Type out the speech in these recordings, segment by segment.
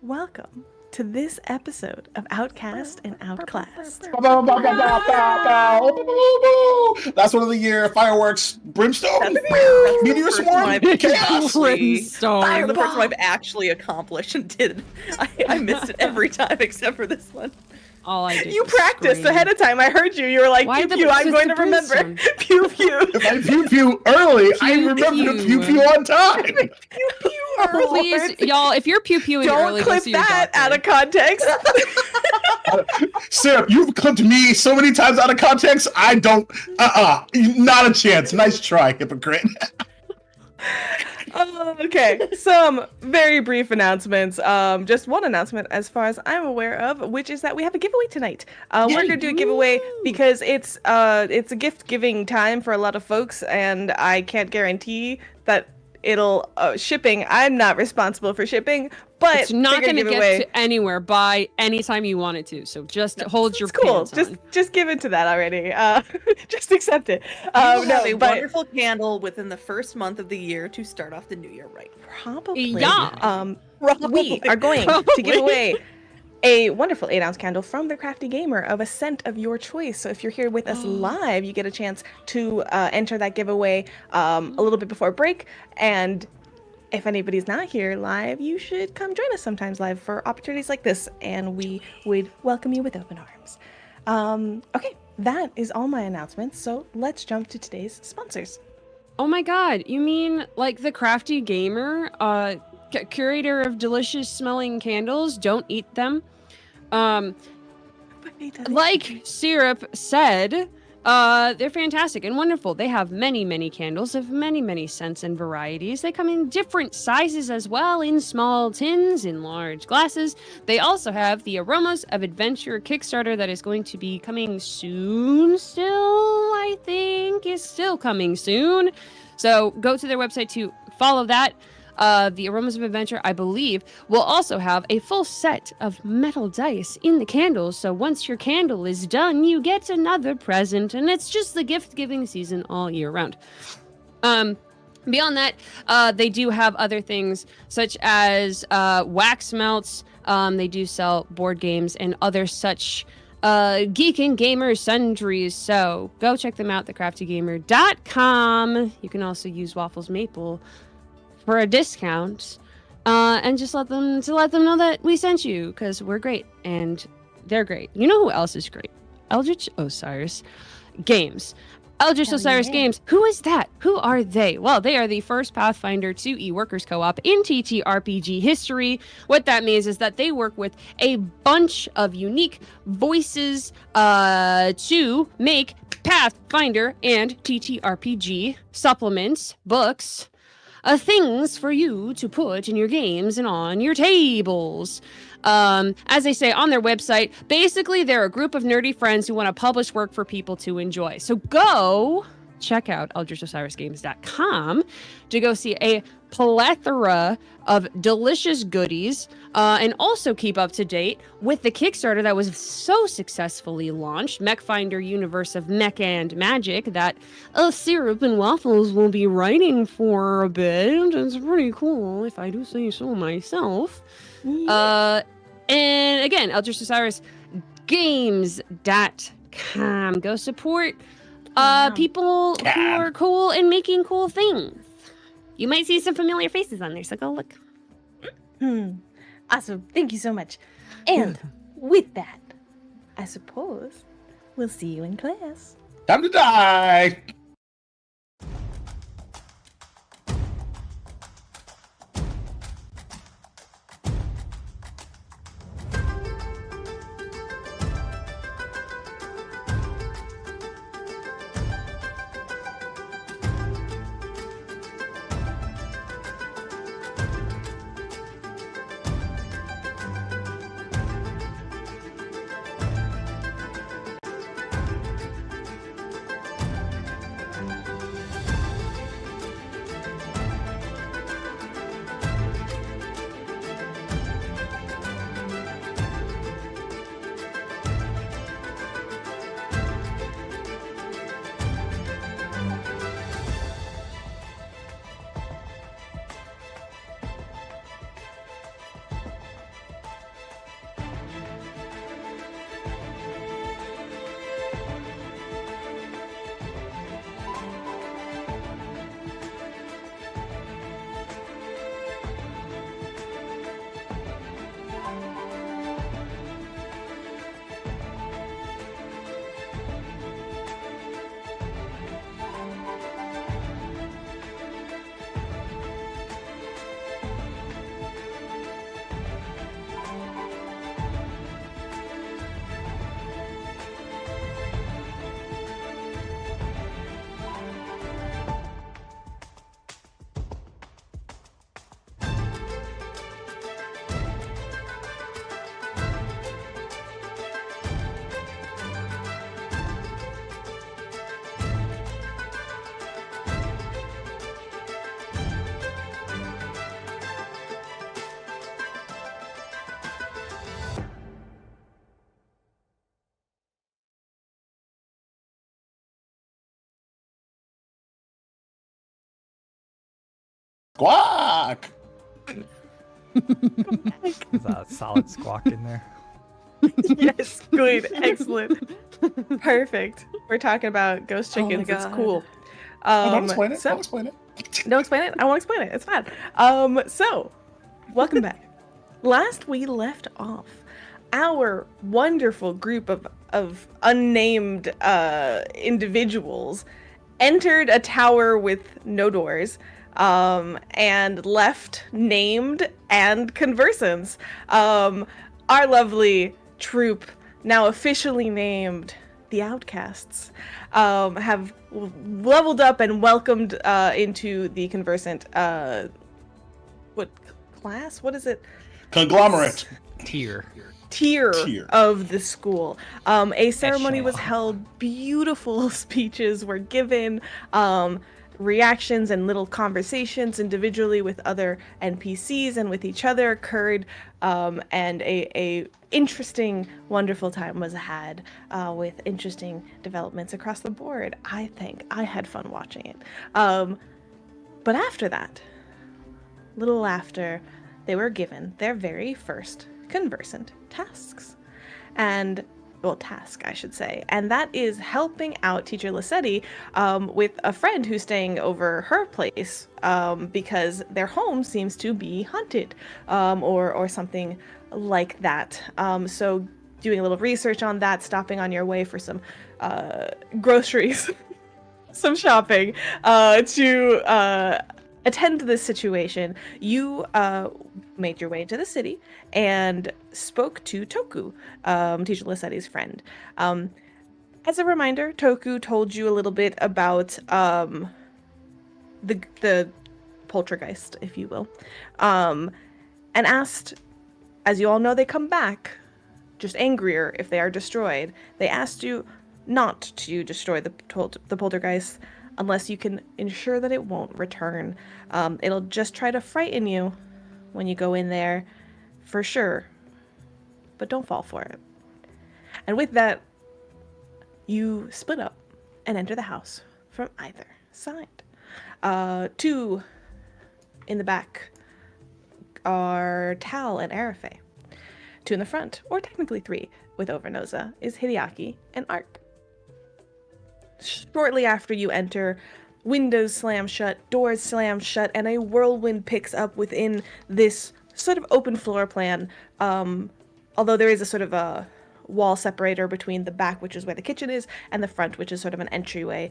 Welcome to this episode of Outcast and Outclassed. Last one of the year, fireworks, brimstone, meteor swarm, chaos. Brimstone. The first one I've actually accomplished and did. I missed it every time except for this one. All I did You practiced ahead of time. I heard you. You were like, Why pew pew, I'm going to remember. Pew pew. If I pew pew early, I remember to pew pew on time. Pew pew early. Please, y'all, if you're pew-pewing early, Don't go clip see your that doctor. out of context. Syrup, you've clipped me so many times out of context, I don't, not a chance. Nice try, hypocrite. Okay, some very brief announcements. Just one announcement as far as I'm aware of, which is that we have a giveaway tonight. We're gonna do a giveaway because it's a gift giving time for a lot of folks, and I can't guarantee that it'll shipping. I'm not responsible for shipping, but It's not going to get to anywhere by any time you want it to, so just hold your cool. pants on. Just give it to that already. Just accept it. We'll have a wonderful candle within the first month of the year to start off the new year right. Probably. Yeah. We are going to give away a wonderful 8-ounce candle from the Crafty Gamer of a scent of your choice. So if you're here with us live, you get a chance to enter that giveaway a little bit before break. And if anybody's not here live, you should come join us sometimes live for opportunities like this, and we would welcome you with open arms. Okay, that is all my announcements. So let's jump to today's sponsors. Oh my god, you mean like the Crafty Gamer, curator of delicious smelling candles? Don't eat them. Like Syrup said, they're fantastic and wonderful. They have many, many candles of many, many scents and varieties. They come in different sizes as well, in small tins, in large glasses. They also have the Aromas of Adventure Kickstarter that is going to be coming soon still, I think, is still coming soon. So go to their website to follow that. The Aromas of Adventure, I believe, will also have a full set of metal dice in the candles. So once your candle is done, you get another present, and it's just the gift-giving season all year round. Beyond that, they do have other things such as wax melts. They do sell board games and other such geek and gamer sundries. So go check them out, thecraftygamer.com. You can also use Waffles Maple for a discount, and just let them know that we sent you, because we're great and they're great. You know who else is great? Eldritch Osiris Games. Eldritch Osiris Games. Who is that? Who are they? Well, they are the first Pathfinder2e workers co-op in ttrpg history. What that means is that they work with a bunch of unique voices to make Pathfinder and ttrpg supplements, books, things for you to put in your games and on your tables. As they say on their website, basically they're a group of nerdy friends who want to publish work for people to enjoy. So go check out eldritchosirisgames.com to go see a plethora of delicious goodies, and also keep up to date with the Kickstarter that was so successfully launched, Mechfinder Universe of Mech and Magic, that Syrup and Waffles will be writing for a bit. It's pretty cool, if I do say so myself. And again, eldritchosirisgames.com. Go support people who are cool and making cool things. You might see some familiar faces on there, so go look. Awesome. Thank you so much. And with that, I suppose we'll see you in class. Time to die. Squawk! There's a solid squawk in there. Yes, good, excellent, perfect. We're talking about ghost Oh my chickens. It's God. cool. Don't explain it. So, Don't explain it. don't explain it. I won't explain it. It's fine. So, welcome back. Last we left off, our wonderful group of unnamed individuals entered a tower with no doors, and left named and conversants. Our lovely troop, now officially named the Outcasts, have leveled up and welcomed into the conversant. What class? What is it? Conglomerate. Tier. Tier of the school. A ceremony was Echelon. held. Beautiful speeches were given. Reactions and little conversations individually with other NPCs and with each other occurred, and a interesting, wonderful time was had, with interesting developments across the board. I think I had fun watching it. But after that, little after, they were given their very first conversant tasks. Task, I should say. And that is helping out Teacher Lissetti with a friend who's staying over her place, because their home seems to be haunted, or something like that. So doing a little research on that, stopping on your way for some groceries, some shopping, to attend to this situation. You made your way into the city and spoke to Toku, Teacher Lissetti's friend. As a reminder, Toku told you a little bit about the poltergeist, if you will, and asked, as you all know, they come back just angrier if they are destroyed. They asked you not to destroy the poltergeist unless you can ensure that it won't return. It'll just try to frighten you when you go in there, for sure, but don't fall for it. And with that, you split up and enter the house from either side. Two in the back are Tal and Arafe. Two in the front, or technically three, with Overnoza, is Hideaki and Ark. Shortly after you enter, windows slam shut, doors slam shut, and a whirlwind picks up within this sort of open floor plan. Although there is a sort of a wall separator between the back, which is where the kitchen is, and the front, which is sort of an entryway,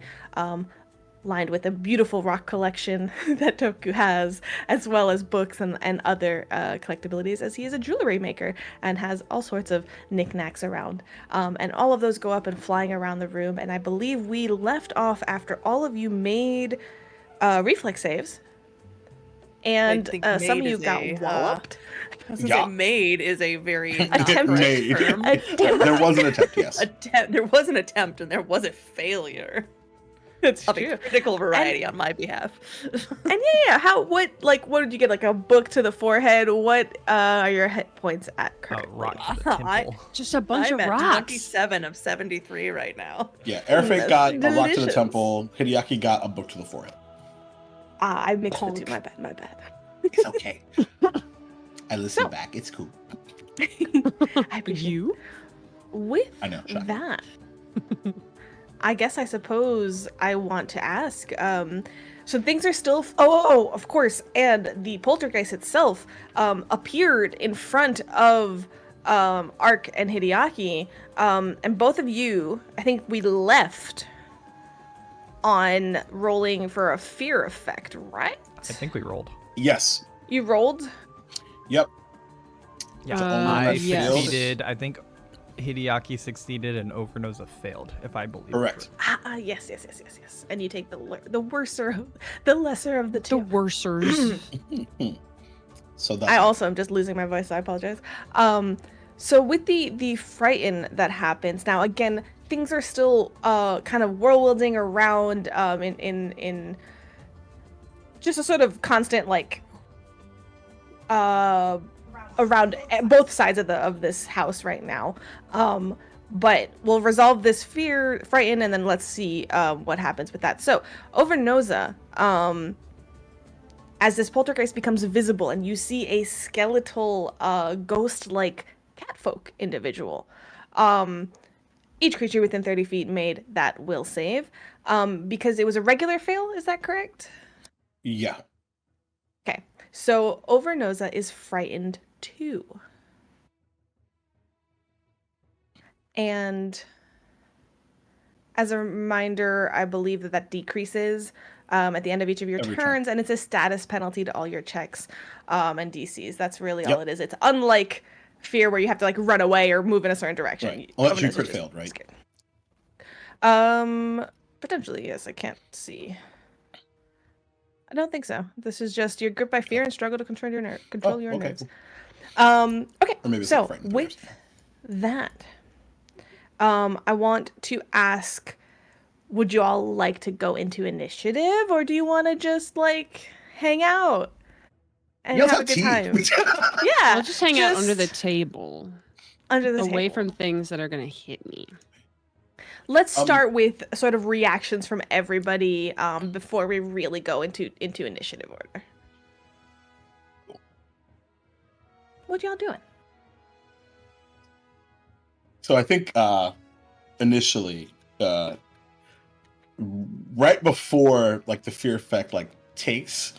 lined with a beautiful rock collection that Toku has, as well as books and other collectibilities, as he is a jewelry maker and has all sorts of knickknacks around. And all of those go up and flying around the room, and I believe we left off after all of you made reflex saves, and some of you got walloped. I was gonna say made is a very not Attempt correct made. term. There was an attempt, yes. There was an attempt and there was a failure. It's Of true. a critical variety on my behalf. And what did you get? Like a book to the forehead? What are your hit points at currently? Rock to the temple. Just a bunch I'm of at rocks. 27 of 73 right now. Yeah, Airfake got a rock to the delicious. temple. Hideaki got a book to the forehead. I mixed the two. My bad. It's okay. I listen back. It's cool. I appreciate You? it. With I know. Shocking. that, I suppose I want to ask, so things are still, of course, and the poltergeist itself appeared in front of Ark and Hideaki, and both of you, I think we left on rolling for a fear effect, right? I think we rolled. Yes. You rolled? Yep. Yeah, So only I that failed? succeeded. I think Hideaki succeeded and Overnoza failed, if I believe. Correct. Yes. And you take the lesser of the The two. worsers. So that's I also am just losing my voice, so I apologize. So with the frighten that happens, now again, things are still kind of whirlwinding around in just a sort of constant around both sides of this house right now. But we'll resolve this frighten, and then let's see what happens with that. So over Noza, as this poltergeist becomes visible and you see a skeletal, ghost-like catfolk individual. Each creature within 30 feet made that will save. Because it was a regular fail, is that correct? Yeah. Okay, so Overnosa is frightened too. And as a reminder, I believe that decreases at the end of each of your Every turns, turn. and it's a status penalty to all your checks and DCs. That's really all Yep. it is. It's unlike Fear, where you have to like run away or move in a certain direction. Right. Unless you Overnosa crit just failed, right? scared. Potentially, yes. I can't see. I don't think so. This is just you're gripped by fear and struggle to control your Okay. nerves. Okay. Or maybe it's So like frightened with that, I want to ask, would you all like to go into initiative, or do you want to just like hang out and have a good time? Yeah, I'll just hang out under the table, under the away table. from things that are gonna hit me. Let's start with sort of reactions from everybody before we really go into initiative order. What y'all doing? So I think initially, right before like the fear effect like takes,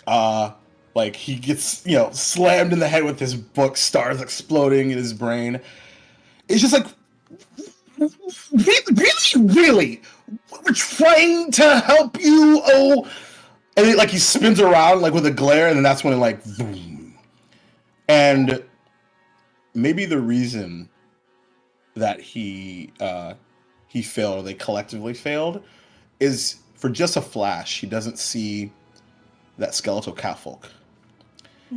like he gets slammed in the head with his book, stars exploding in his brain. It's just like, really, we're trying to help you. Oh, and it, like he spins around like with a glare, and then that's when it like boom. And maybe the reason that he failed, or they collectively failed, is for just a flash, he doesn't see that skeletal catfolk.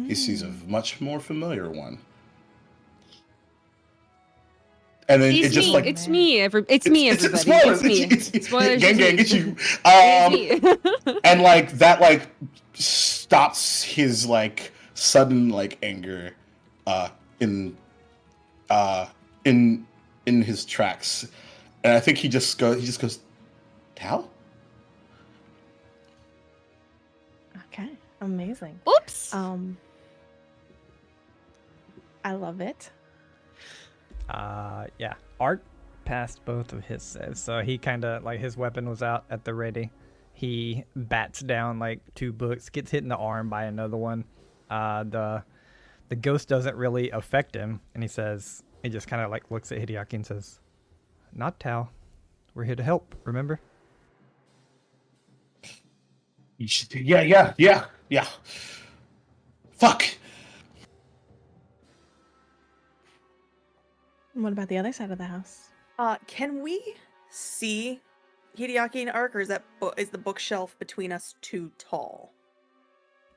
He sees a much more familiar one. And then It's it just me. like It's me. Everybody. It's spoilers. me. It's Spoilers. gang, It's get me. you. It's me. And like that, like stops his like sudden like anger, in his tracks, and I think he just goes, Tal? Okay, amazing. Oops. I love it. Yeah. Art passed both of his saves, so he kind of like his weapon was out at the ready. He bats down like 2 books, gets hit in the arm by another one. The ghost doesn't really affect him, and he just kind of like looks at Hideaki and says, "Not Tal. We're here to help. Remember?" Yeah. Fuck. What about the other side of the house? Can we see Hideaki and Ark, or is is the bookshelf between us too tall?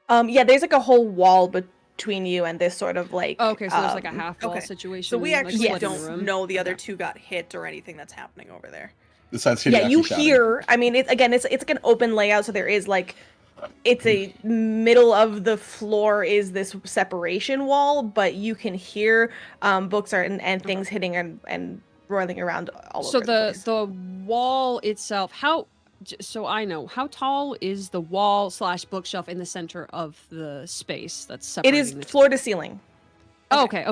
Yeah, there's like a whole wall between you and this sort of like. Okay, so there's like a half wall okay. situation. So we like, actually split in the don't room. know the other Okay. 2 got hit or anything that's happening over there. Besides Yeah, Hideaki you shouting. hear. I mean, it's like an open layout, so there is like, it's a middle of the floor is this separation wall, but you can hear books and things hitting and rolling around all So over the place. the wall itself, so I know, how tall is the wall / bookshelf in the center of the space that's It separating is the two? floor to ceiling. Oh, okay.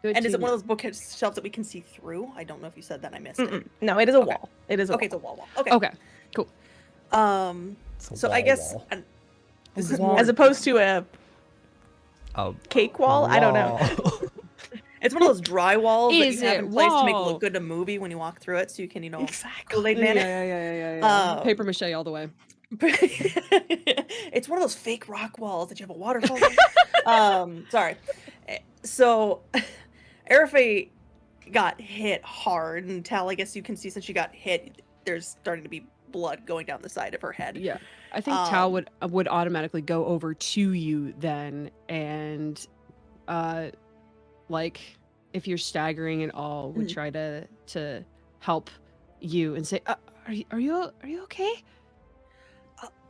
Good And is to it one know. of those bookshelves that we can see through? I don't know if you said that. I missed it. Mm-mm. No, it is a Okay. wall. It is a Okay, wall. it's a wall. Okay. Okay, cool. It's a So I wall guess wall. this is Wall. more. As opposed to a A cake wall. I don't know. wall. It's one of those dry walls that Is you have it in place to make it wall? look good in a movie when you walk through it, so you can, Exactly. Kool-Aid man it. Yeah. Paper mache all the way. It's one of those fake rock walls that you have a waterfall on. Sorry. So, Arafe got hit hard, and Tal, I guess you can see since she got hit, there's starting to be blood going down the side of her head. Yeah. I think Tal would automatically go over to you then, and like if you're staggering at all, would try to help you and say, "Are you okay?"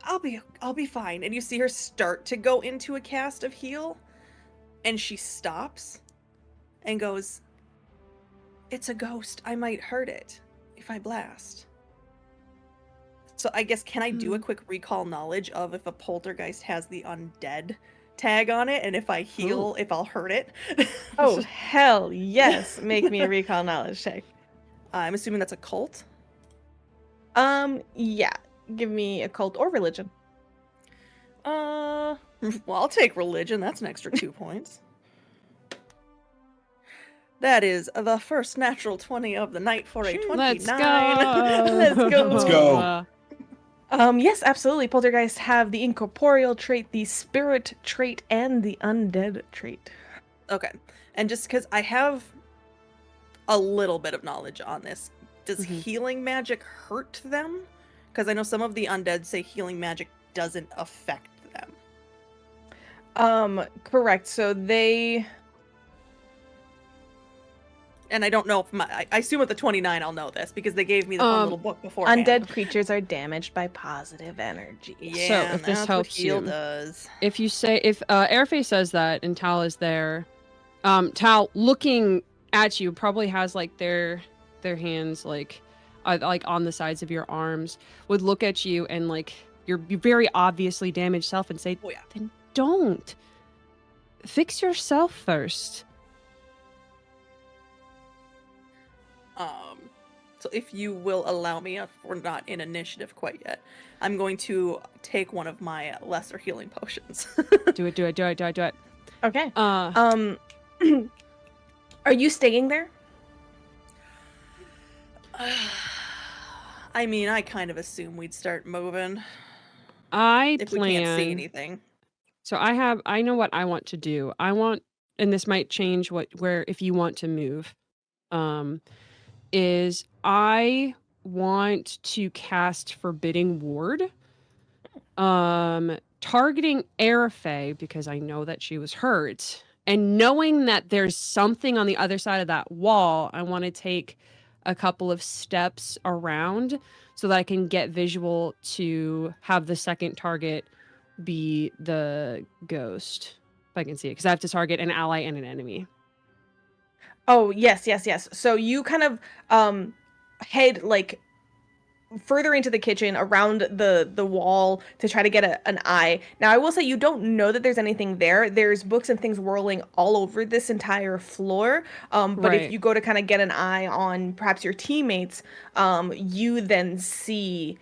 I'll be fine. And you see her start to go into a cast of heal, and she stops and goes, "It's a ghost. I might hurt it if I blast." So I guess, can I do a quick recall knowledge of if a poltergeist has the undead tag on it, and if I heal, if I'll hurt it? Oh, hell yes. Make me a recall knowledge check. I'm assuming that's a cult. Yeah. Give me occult or religion. Well, I'll take religion. That's an extra 2 points. That is the first natural 20 of the night for a 29. Let's go. Let's go. Let's go. Yes, absolutely. Poltergeists have the incorporeal trait, the spirit trait, and the undead trait. Okay. And just because I have a little bit of knowledge on this, does healing magic hurt them? Because I know some of the undead say healing magic doesn't affect them. Correct. So they... And I don't know if I assume with the 29 I'll know this, because they gave me the fun little book before. Undead creatures are damaged by positive energy. Yeah, So if this that's helps what heal you, does. if you say, if Airface says that and Tal is there, Tal looking at you probably has like their hands like on the sides of your arms, would look at you and like your very obviously damaged self and say, Oh yeah. then don't. Fix yourself first. So if you will allow me, if we're not in initiative quite yet, I'm going to take one of my lesser healing potions. Do it. Okay. Uh, Are you staying there? I mean, I kind of assume we'd start moving I if plan. we can't see anything. So I know what I want to do. I want, and this might change where if you want to move, is I want to cast Forbidding Ward, targeting Airfae because I know that she was hurt, and knowing that there's something on the other side of that wall, I want to take a couple of steps around so that I can get visual to have the second target be the ghost, if I can see it, because I have to target an ally and an enemy. Oh, yes. So you kind of head like further into the kitchen around the wall to try to get an eye. Now, I will say you don't know that there's anything there. There's books and things whirling all over this entire floor. But Right. if you go to kind of get an eye on perhaps your teammates, you then see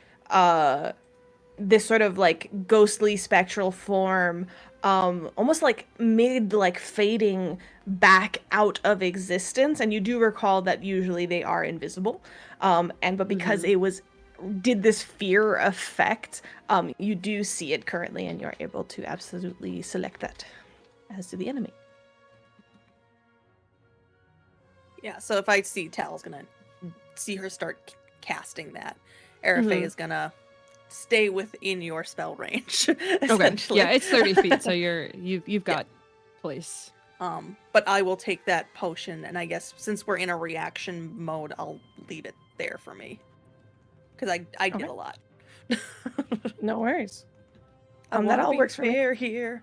this sort of like ghostly spectral form, almost like fading back out of existence. And you do recall that usually they are invisible, but because it did this fear effect, you do see it currently, and you're able to absolutely select that as to the enemy. Yeah, so if I see Tal's gonna see her start casting that, Airfae is gonna stay within your spell range. Essentially. Yeah, it's 30 feet, so you've got place. But I will take that potion, and I guess since we're in a reaction mode, I'll leave it there for me. Because I did a lot. No worries. That That all all works for me. fair here.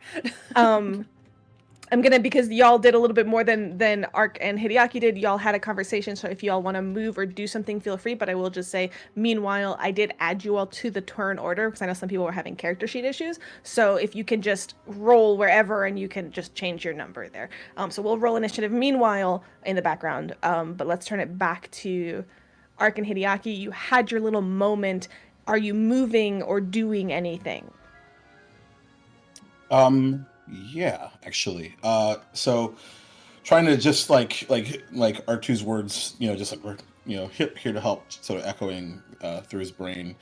I'm gonna, because y'all did a little bit more than Ark and Hideaki did, y'all had a conversation, so if y'all want to move or do something, feel free, but I will just say, meanwhile, I did add you all to the turn order, because I know some people were having character sheet issues, so if you can just roll wherever, and you can just change your number there. So we'll roll initiative meanwhile in the background, but let's turn it back to Ark and Hideaki. You had your little moment. Are you moving or doing anything? Yeah, actually. So trying to just like R2's words, just like we're, here to help, sort of echoing through his brain.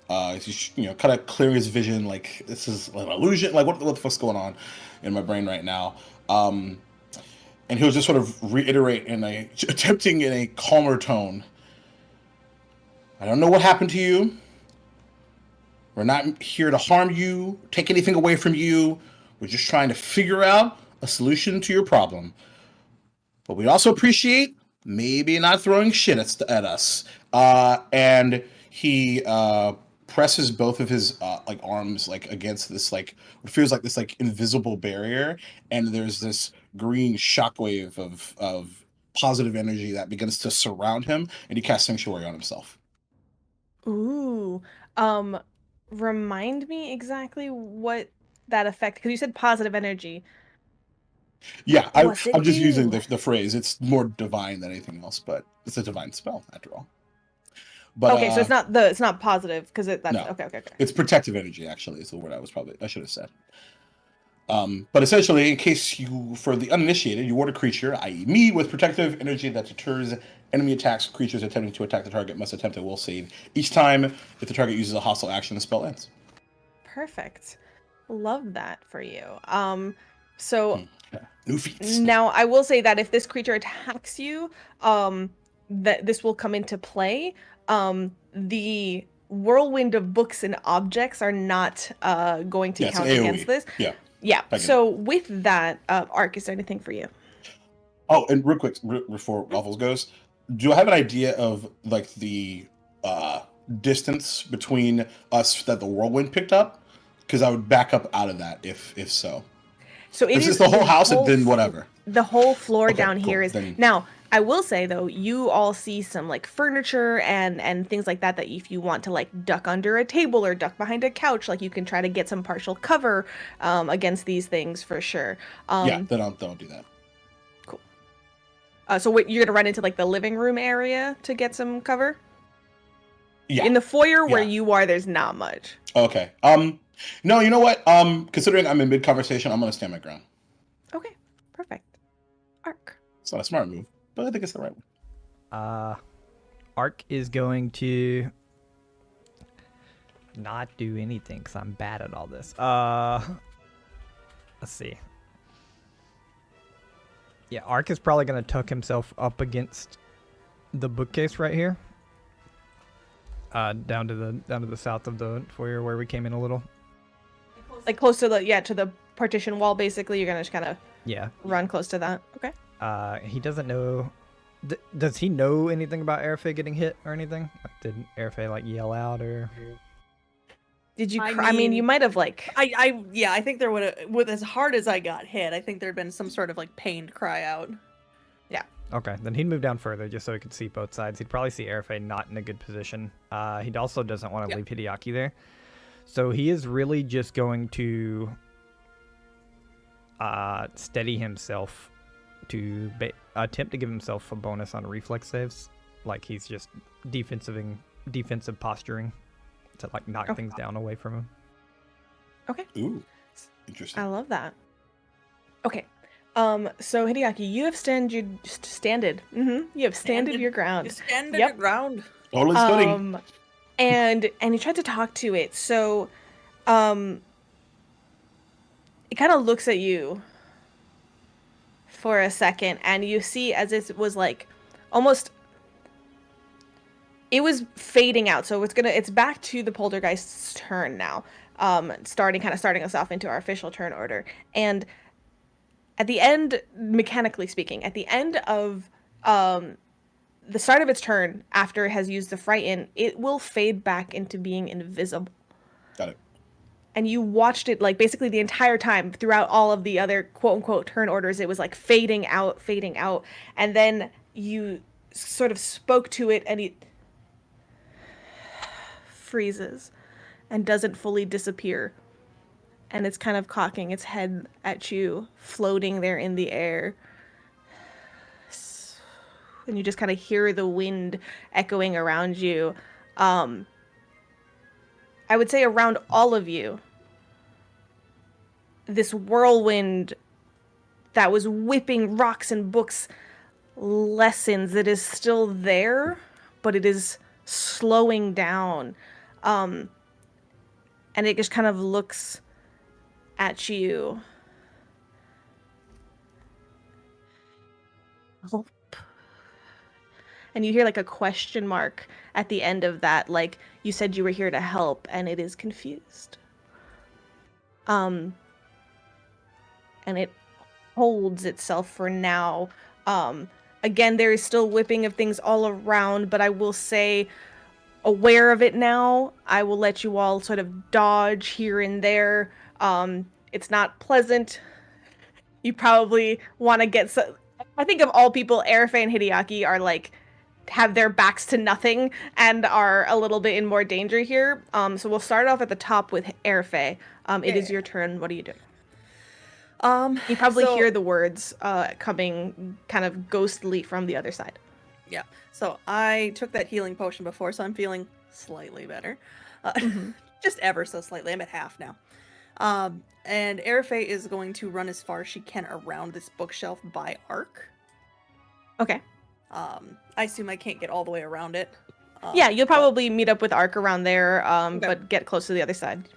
He's, kind of clearing his vision, like this is an illusion, like what the fuck's going on in my brain right now. And he'll just sort of reiterate attempting in a calmer tone. I don't know what happened to you. We're not here to harm you, take anything away from you. We're just trying to figure out a solution to your problem. But we also appreciate maybe not throwing shit at us. And he presses both of his arms against this what feels like this invisible barrier, and there's this green shockwave of positive energy that begins to surround him, and he casts Sanctuary on himself. Ooh. Remind me exactly what that effect, because you said positive energy. Yeah, What's it I'm just using do? the phrase. It's more divine than anything else, but it's a divine spell after all. But Okay, so it's not positive because that's no, okay. it's protective energy. Actually, is the word I should have said. But essentially, in case for the uninitiated, you ward a creature, i.e., me, with protective energy that deters enemy attacks. Creatures attempting to attack the target must attempt a will save each time. If the target uses a hostile action, the spell ends. Perfect. Love that for you. So Yeah. New feats. now I will say that if this creature attacks you, that this will come into play. The whirlwind of books and objects are not going to Yeah, it's count AoE. against this. Yeah. Yeah. I get So with that, Ark, is there anything for you? Oh, and real quick, before Waffles goes, do I have an idea of like the distance between us that the whirlwind picked up? Because I would back up out of that if so. So it If is it's the whole house, then whatever. The whole floor Okay, down here cool. is Then now. I will say though, you all see some like furniture and things like that if you want to like duck under a table or duck behind a couch, like you can try to get some partial cover against these things for sure. yeah, then don't do that. Cool. So what, you're gonna run into like the living room area to get some cover? Yeah. In the foyer where Yeah. you are, there's not much. Okay. No, you know what? Considering I'm in mid conversation, I'm gonna stand my ground. Okay, perfect. Ark. It's not a smart move, but I think it's the right one. Ark is going to not do anything because I'm bad at all this. Let's see. Yeah, Ark is probably going to tuck himself up against the bookcase right here. Down to the south of the foyer where we came in a little. Like close to the partition wall. Basically, you're gonna just kind of run close to that. Okay. He doesn't know. Does he know anything about Airfay getting hit or anything? Like, did Airfay like yell out or? Did you? I I mean, mean, you might have like. I think there would have, with as hard as I got hit, I think there'd been some sort of like pained cry out. Yeah. Okay, then he'd move down further just so he could see both sides. He'd probably see Airfay not in a good position. He also doesn't want to leave Hideaki there. So he is really just going to steady himself to attempt to give himself a bonus on reflex saves. Like he's just defensive posturing to like knock things down away from him. Okay. Ooh, interesting. I love that. Okay. So Hideaki, you have standed. You have standed your ground. You standed your ground. Totally studying. And you tried to talk to it. So, it kind of looks at you for a second, and you see as it was like almost. It was fading out, so it's back to the poltergeist's turn now. Starting us off into our official turn order, and at the end, mechanically speaking, at the end of the start of its turn, after it has used the frighten, it will fade back into being invisible. Got it. And you watched it like basically the entire time throughout all of the other quote unquote turn orders. It was like fading out, and then you sort of spoke to it, and it freezes and doesn't fully disappear. And it's kind of cocking its head at you, floating there in the air. And you just kind of hear the wind echoing around you. I would say around all of you, this whirlwind that was whipping rocks and books lessens. It is still there, but it is slowing down. And it just kind of looks at you. Hope. And you hear like a question mark at the end of that, like you said you were here to help, and it is confused. And it holds itself for now. Again, there is still whipping of things all around, but I will say, aware of it now, I will let you all sort of dodge here and there. It's not pleasant. You probably want to get I think of all people, Airfay and Hideaki are like have their backs to nothing and are a little bit in more danger here. So we'll start off at the top with Airfey. It is your turn. What are you doing? You probably hear the words coming kind of ghostly from the other side. Yeah. So I took that healing potion before, so I'm feeling slightly better. Just ever so slightly. I'm at half now. And Airfey is going to run as far as she can around this bookshelf by arc. Okay. I assume I can't get all the way around it. Yeah, you'll probably meet up with Arc around there, Okay. but get close to the other side.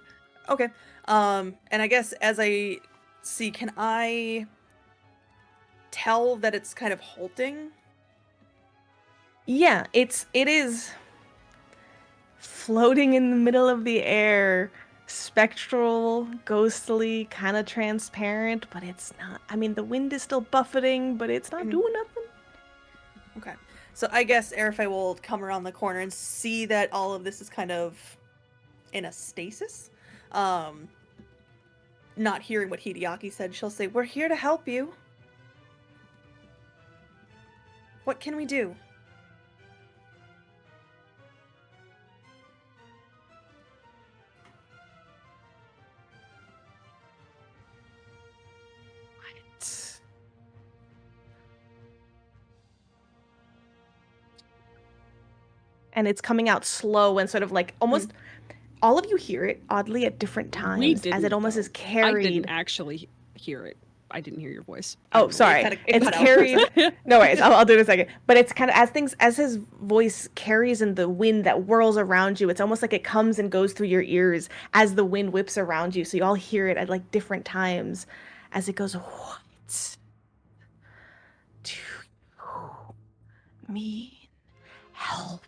Okay. And I guess as I see, can I tell that it's kind of halting? Yeah, it is floating in the middle of the air, spectral, ghostly, kind of transparent, but it's not. I mean, the wind is still buffeting, but it's not doing nothing. Okay. So I guess Airfey will come around the corner and see that all of this is kind of in a stasis. Not hearing what Hideaki said, she'll say, "We're here to help you. What can we do?" And it's coming out slow and sort of like almost all of you hear it oddly at different times as it almost is carried. I didn't actually hear it. I didn't hear your voice. Oh, sorry. It's carried. No worries. I'll do it in a second. But it's kind of as his voice carries in the wind that whirls around you. It's almost like it comes and goes through your ears as the wind whips around you. So you all hear it at like different times as it goes. What do you mean help?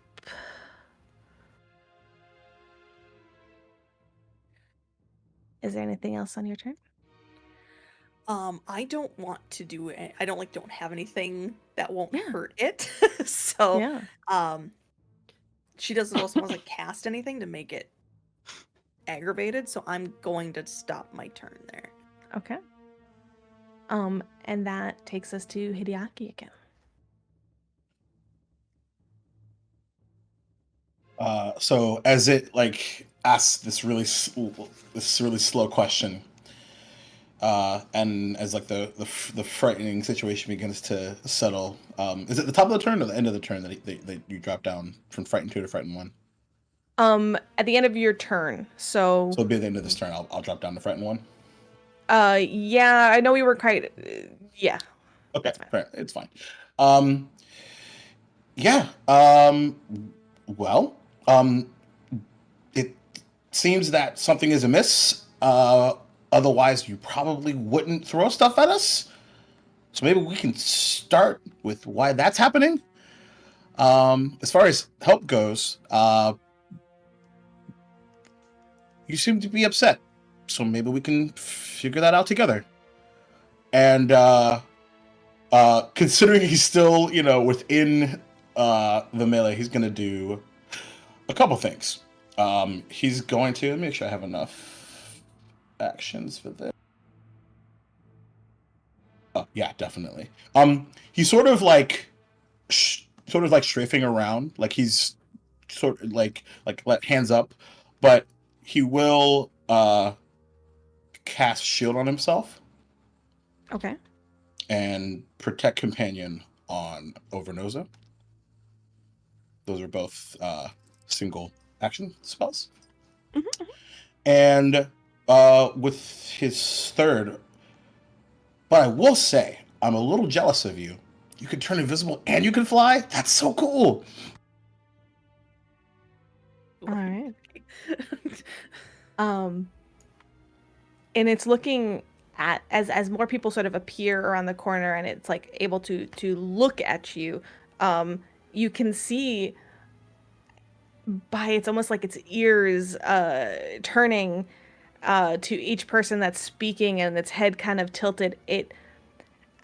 Is there anything else on your turn? I don't want to do it. I don't have anything that won't hurt it. So, she doesn't also want to cast anything to make it aggravated. So I'm going to stop my turn there. Okay. And that takes us to Hideaki again. So as it asks this really slow question, and as the frightening situation begins to settle, is it the top of the turn or the end of the turn that you drop down from frightened 2 to frightened 1? At the end of your turn. So it'll be at the end of this turn. I'll drop down to frightened 1. Yeah, I know we were quite. Yeah. Okay, fair. It's fine. Yeah. Well. It seems that something is amiss. Otherwise, you probably wouldn't throw stuff at us. So maybe we can start with why that's happening. As far as help goes, you seem to be upset. So maybe we can figure that out together. And considering he's still, within the melee, he's going to do a couple things. He's going to make sure I have enough actions for this. Oh, yeah, definitely. He's sort of strafing around, like he's sort of like hands up, but he will cast shield on himself. Okay. And protect companion on Overnoza. Those are both single action spells. Mm-hmm. And with his third, but I will say, I'm a little jealous of you. You can turn invisible and you can fly? That's so cool. All right. And it's looking at as more people sort of appear around the corner and it's able to look at you. You can see by it's almost like its ears turning to each person that's speaking and its head kind of tilted. It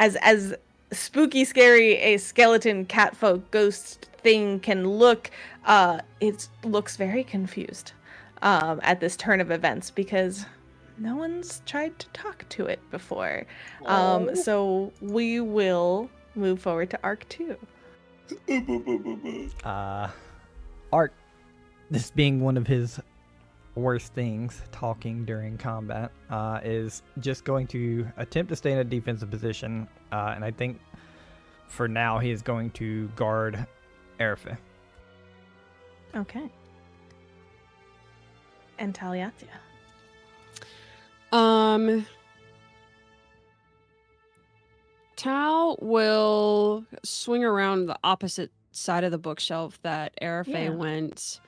as spooky, scary a skeleton catfolk ghost thing can look, it looks very confused at this turn of events because no one's tried to talk to it before. So we will move forward to Arc 2. Art, this being one of his worst things, talking during combat, is just going to attempt to stay in a defensive position, and I think for now he is going to guard Arafe. Okay. And Taliatia. Tal will swing around the opposite side of the bookshelf that Arafe Yeah. went.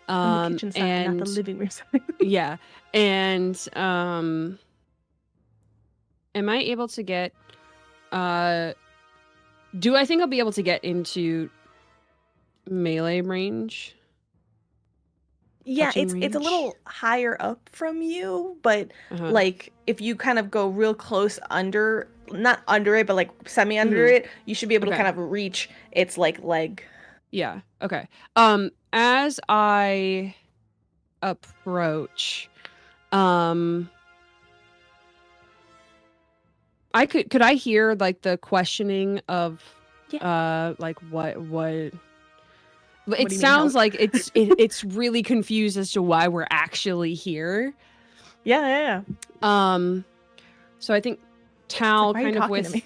On the kitchen side, not the living room side. Yeah. And am I able to get do I think I'll be able to get into melee range? Yeah, Touching it's a range? little higher up from you, but Uh-huh. like if you kind of go real close under, not under it, but like semi under it, you should be able to Okay. kind of reach its like leg. Yeah. Okay. As I approach, could I hear like the questioning of like what What it do you mean, sounds help? like it's really confused as to why we're actually here. Yeah. So I think It's Tal like, why are you kind of talking to with me?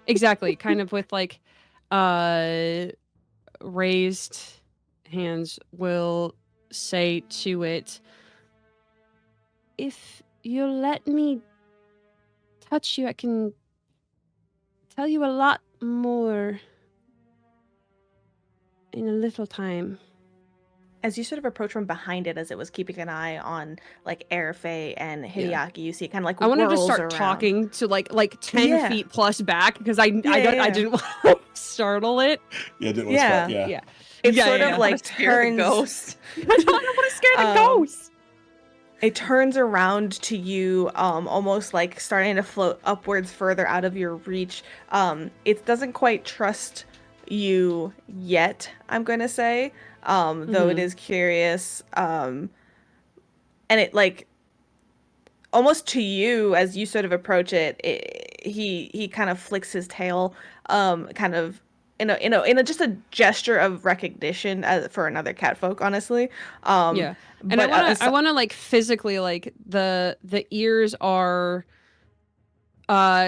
exactly kind of with like raised hands will say to it, if you'll let me touch you, I can tell you a lot more in a little time. As you sort of approach from behind it, as it was keeping an eye on like Arafe and Hideaki, you see it kind of like I wanted to whirls start around. talking to like 10 Yeah. feet plus back because I Yeah. didn't want to startle it. Yeah, didn't Yeah. yeah. Yeah. It Yeah, sort yeah, of yeah. like Scare the turns. ghost. I don't want to scare the ghost. It turns around to you, almost like starting to float upwards further out of your reach. It doesn't quite trust you yet, I'm going to say, though it is curious. And it like almost to you as you sort of approach it, he kind of flicks his tail, kind of in a just a gesture of recognition for another catfolk, honestly. Yeah. And But I want to like physically like the ears are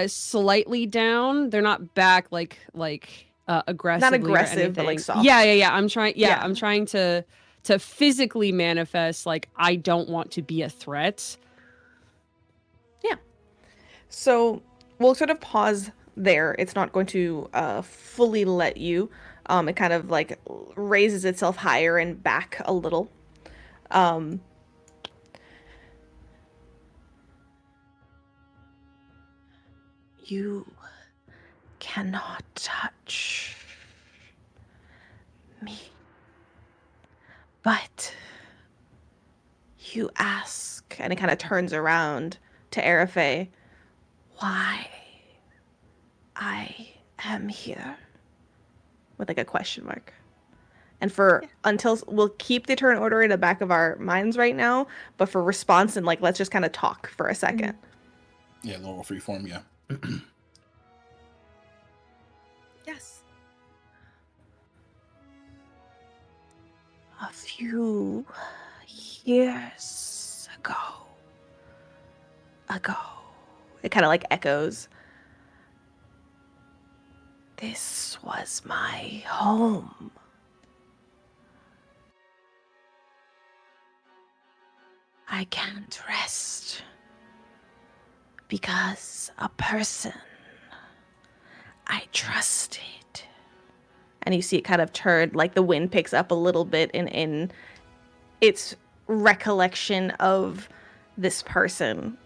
slightly down. They're not back like aggressively not aggressive, but like anything. soft. Yeah. I'm trying Yeah. I'm trying to physically manifest like I don't want to be a threat. So we'll sort of pause there. It's not going to fully let you. It kind of like raises itself higher and back a little. You cannot touch me. But you ask, and it kind of turns around to Arafe, why I am here? With like a question mark. And until we'll keep the turn order in the back of our minds right now, but for response and like let's just kind of talk for a second. Yeah, lower free form, yeah. Yes. A few years ago, it kind of like echoes. This was my home. I can't rest because a person I trusted. And you see it kind of turn, like the wind picks up a little bit in its recollection of this person.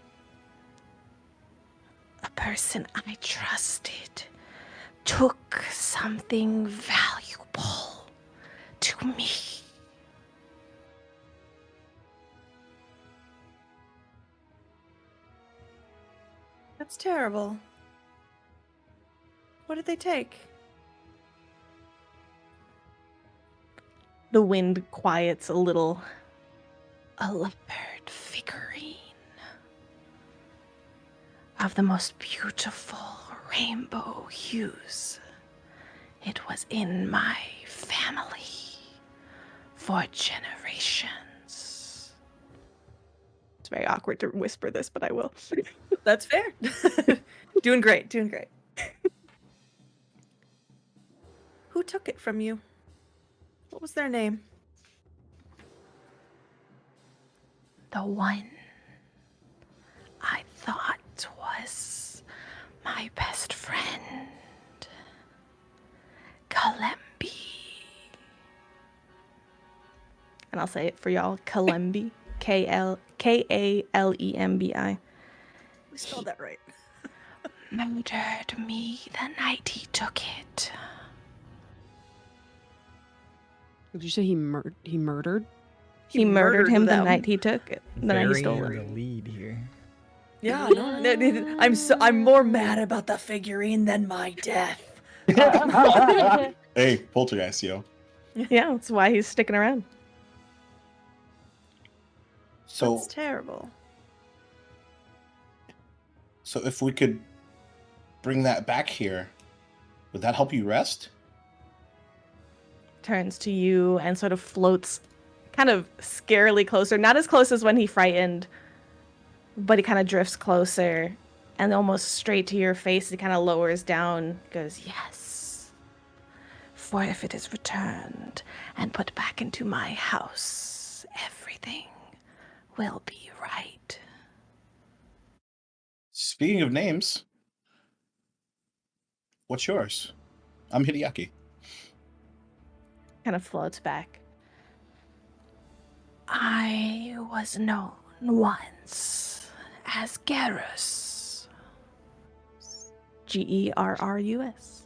A person I trusted took something valuable to me. That's terrible. What did they take? The wind quiets a little. A leopard figurine of the most beautiful rainbow hues. It was in my family for generations. It's very awkward to whisper this, but I will. That's fair. Doing great, doing great. Who took it from you? What was their name? The one I thought was my best friend, Kalembi. And I'll say it for y'all, Kalembi, Kalembi. We spelled that right. Murdered me the night he took it. Did you say he murdered? He murdered him the them. night he took it. The night he Very stole in it. the lead here. Yeah, no, I'm more mad about the figurine than my death. Hey, poltergeist, yo. Yeah, that's why he's sticking around. So, That's terrible. so if we could bring that back here, would that help you rest? Turns to you and sort of floats kind of scarily closer. Not as close as when he frightened, but he kind of drifts closer and almost straight to your face. He kind of lowers down, goes, yes. For if it is returned and put back into my house, everything will be right. Speaking of names, what's yours? I'm Hideaki. Kind of floats back. I was known once as Gerus. Gerrus.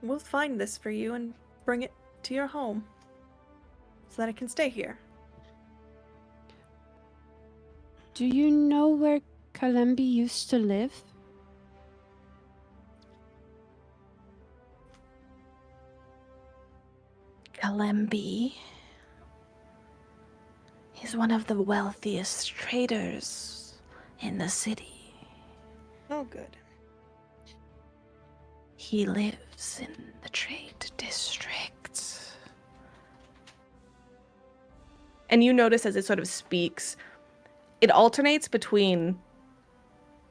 We'll find this for you and bring it to your home so that it can stay here. Do you know where Kalembi used to live? Kalembi is one of the wealthiest traders in the city. Oh, good. He lives in the trade district. And you notice as it sort of speaks, it alternates between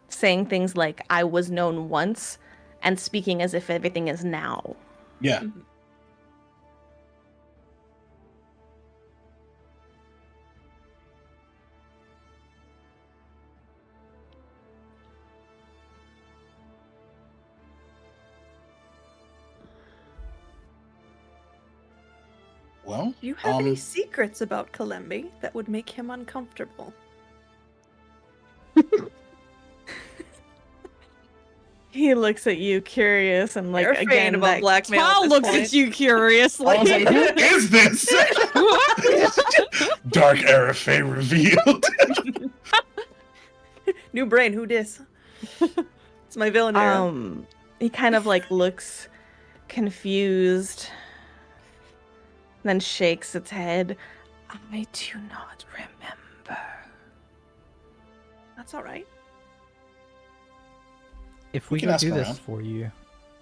saying things like, I was known once, and speaking as if everything is now. Yeah. Mhm. Well, Do you have any secrets about Kalembi that would make him uncomfortable? He looks at you curious and like You're again about that blackmail. Tal looks at you curiously. I was like, who is this? Dark Arafe revealed. New brain, who dis? It's my villain hero. He kind of like looks confused, then shakes its head. I do not remember. That's all right. If We we can can ask do this around. for you,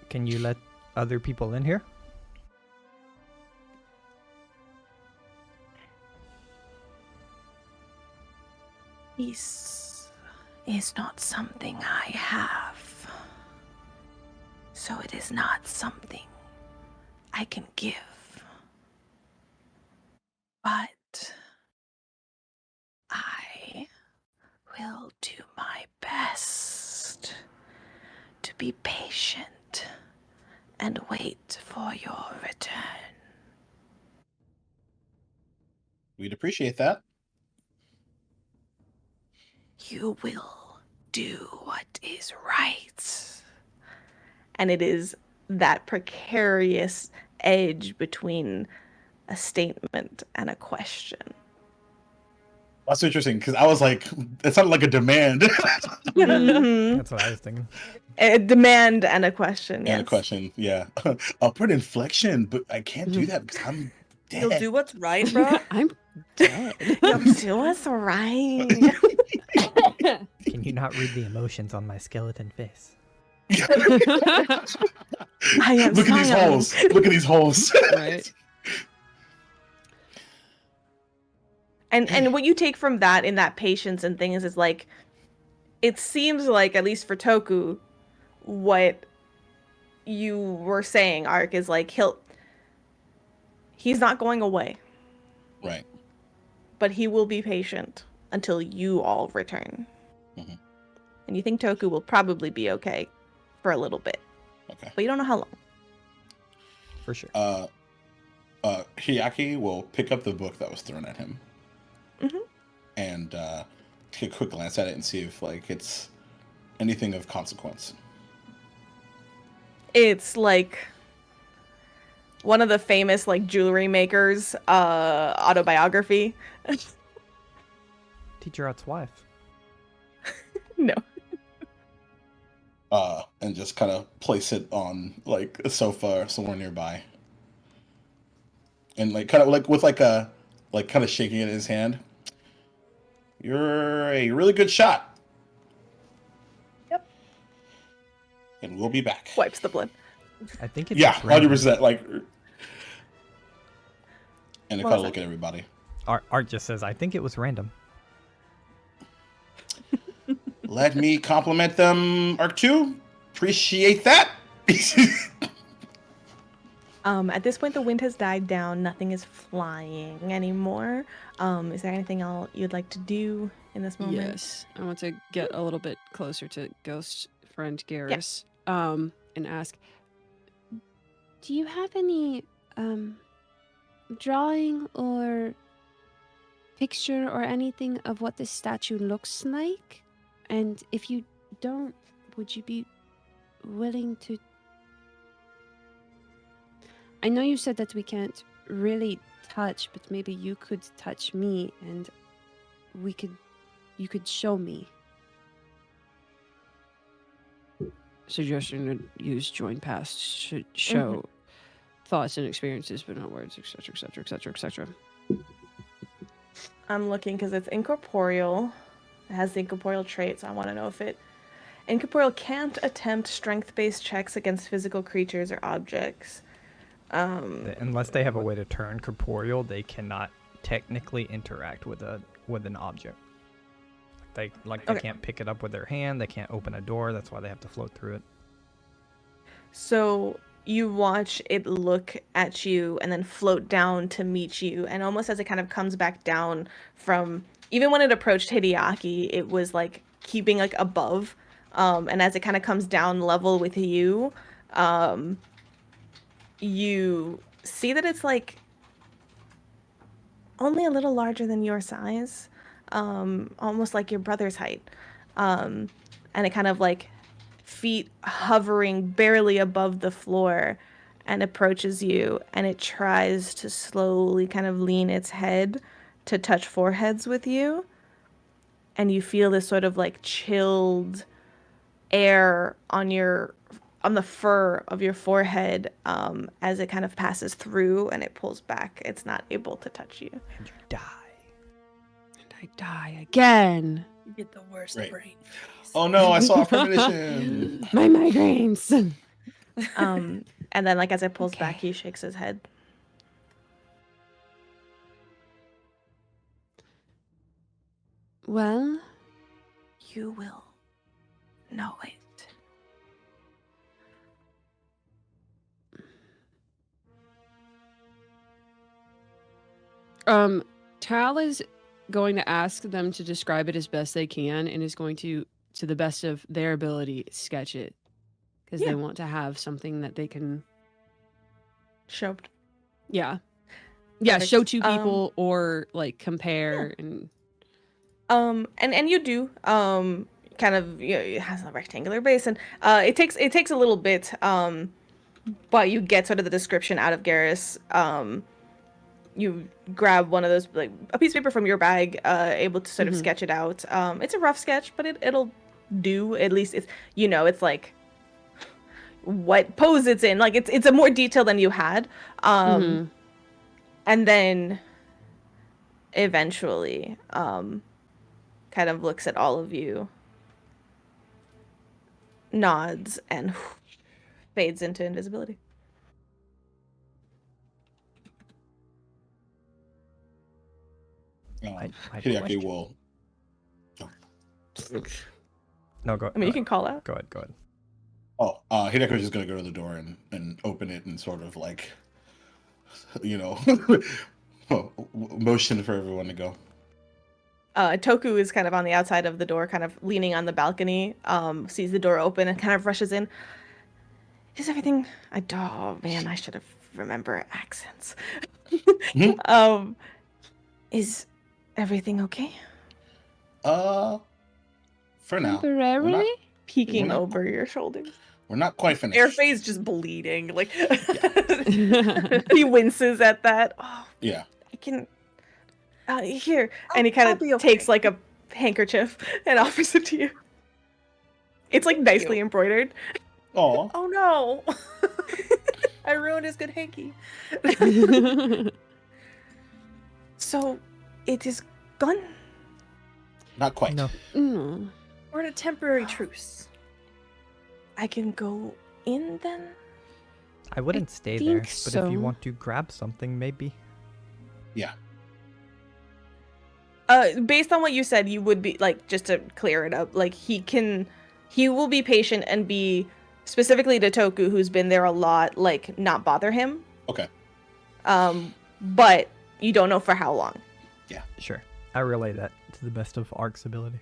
can you let other people in here? Peace is not something I have, so it is not something I can give. But I will do my best to be patient and wait for your return. We'd appreciate that. You will do what is right. And it is that precarious edge between a statement and a question. That's interesting because I was like, it sounded like a demand. Mhm. That's what I was thinking. A demand and a question, yes. And a question, yeah. Upward inflection, but I can't do that because I'm You'll dead. do what's right, bro. I'm dead. You'll do us right. Can not read the emotions on my skeleton face? I am Look at these smiling. holes. Look at these holes. Right. And what you take from that in that patience and things is like, it seems like, at least for Toku, what you were saying, Ark, is like he's not going away, Right. but he will be patient until you all return. Mhm. And you think Toku will probably be okay for a little bit, Okay. but you don't know how long. For sure. Hiaki will pick up the book that was thrown at him. Mhm. And take a quick glance at it and see if like it's anything of consequence. It's like one of the famous like jewelry makers autobiography. Teacher Out's wife. No. And just kind of place it on like a sofa somewhere nearby. And like kind of like with like a like kind of shaking it in his hand. You're a really good shot. Yep. And we'll be back. Wipes the blood. I think it's Yeah, just random. 100%. Like, and they What kind of was look at everybody. Art just says, I think it was random. Let me compliment them, Arc 2. Appreciate that. At this point, the wind has died down. Nothing is flying anymore. Is there anything else you'd like to do in this moment? Yes, I want to get a little bit closer to ghost friend Garrus, and ask, do you have any drawing or picture or anything of what this statue looks like? And if you don't, would you be willing to... I know you said that we can't really touch, but maybe you could touch me and you could show me. Suggestion to use join past should show thoughts and experiences, but not words, etc., etc., etc., etc. I'm looking because it's incorporeal. It has the incorporeal trait, so I want to know if it... Incorporeal can't attempt strength-based checks against physical creatures or objects. Unless they have a way to turn corporeal, they cannot technically interact with an object. They can't pick it up with their hand. They can't open a door. That's why they have to float through it. So you watch it look at you and then float down to meet you, and almost as it kind of comes back down from... Even when it approached Hideaki, it was like keeping like above. And as it kind of comes down level with you, you see that it's like only a little larger than your size, almost like your brother's height. And it kind of like feet hovering barely above the floor and approaches you, and it tries to slowly kind of lean its head to touch foreheads with you. And you feel this sort of like chilled air on the fur of your forehead as it kind of passes through, and it pulls back. It's not able to touch you. And you die. And I die again. You get the worst Right. brain freeze. Oh no, I saw a premonition. My migraines. And then like as it pulls Okay. back, he shakes his head. Well, You will know it. Tal is going to ask them to describe it as best they can, and is going to the best of their ability, sketch it. Because Yeah. they want to have something that they can, Choked. yeah, Perfect. show to people or like compare and And you do kind of, you know, it has a rectangular base, and it takes a little bit, but you get sort of the description out of Garrus. You grab one of those, like a piece of paper from your bag, able to sort of sketch it out. It's a rough sketch, but it'll do. At least it's, you know, it's like what pose it's in. Like it's a more detail than you had. And then eventually kind of looks at all of you nods and fades into invisibility. Hideaki question. will. No, go. I mean, you can call out. Go ahead. Go ahead. Oh, Hideaki's just gonna go to the door and open it and sort of like, motion for everyone to go. Toku is kind of on the outside of the door, kind of leaning on the balcony, sees the door open and kind of rushes in. Is everything... Oh, man, I should have remembered accents. Is everything okay? For now. Temporarily? Peeking We're not- over your shoulders. We're not quite finished. Airface just bleeding. Like He winces at that. Oh, Yeah. I can... here. And he kind I'll of be okay. takes like a handkerchief and offers it to you. It's like nicely embroidered. Oh. Oh no! I ruined his good hanky. So, it is gone? Not quite. No. Mm. We're in a temporary truce. I can go in then? I wouldn't stay there, think but if you so. want to grab something, maybe. Yeah. Based on what you said, you would be, like, just to clear it up, like, he will be patient and be, specifically to Toku, who's been there a lot, like, not bother him. Okay. But you don't know for how long. Sure. I relay that to the best of Ark's ability.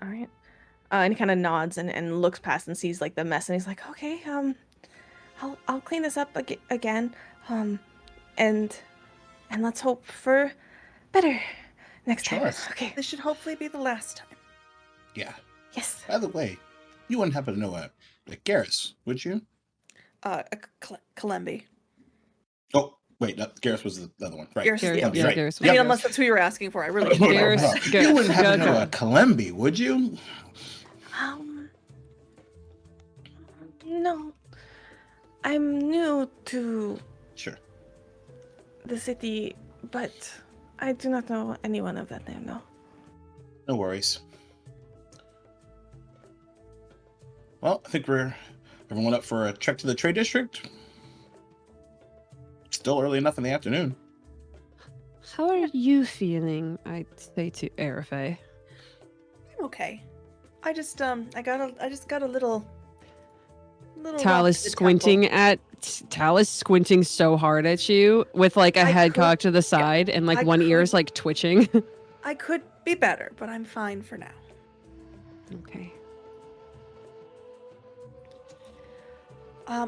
All right. And he kind of nods and looks past and sees, like, the mess, and he's like, okay, I'll clean this up again, and let's hope for better next time. Sure. Okay. This should hopefully be the last time. Yeah. Yes. By the way, you wouldn't happen to know a Garrus, would you? Kalembi. Oh, wait, Garrus was the other one. Right. Garrus is the Kalembi, other yeah, right. Garrus I mean, Yep. unless that's who you were asking for, I really No, Garrus, no. go- You wouldn't happen to go, know go. a Kalembi, would you? No. I'm new to Sure. the city, but I do not know anyone of that name, no. No worries. Well, I think everyone up for a trek to the trade district. Still early enough in the afternoon. How are you feeling? I'd say to Arafe. I'm okay. I just got a little Tal is squinting so hard at you with like a I head could- cocked to the side and like I one ear is could- like twitching. I could be better, but I'm fine for now. Okay.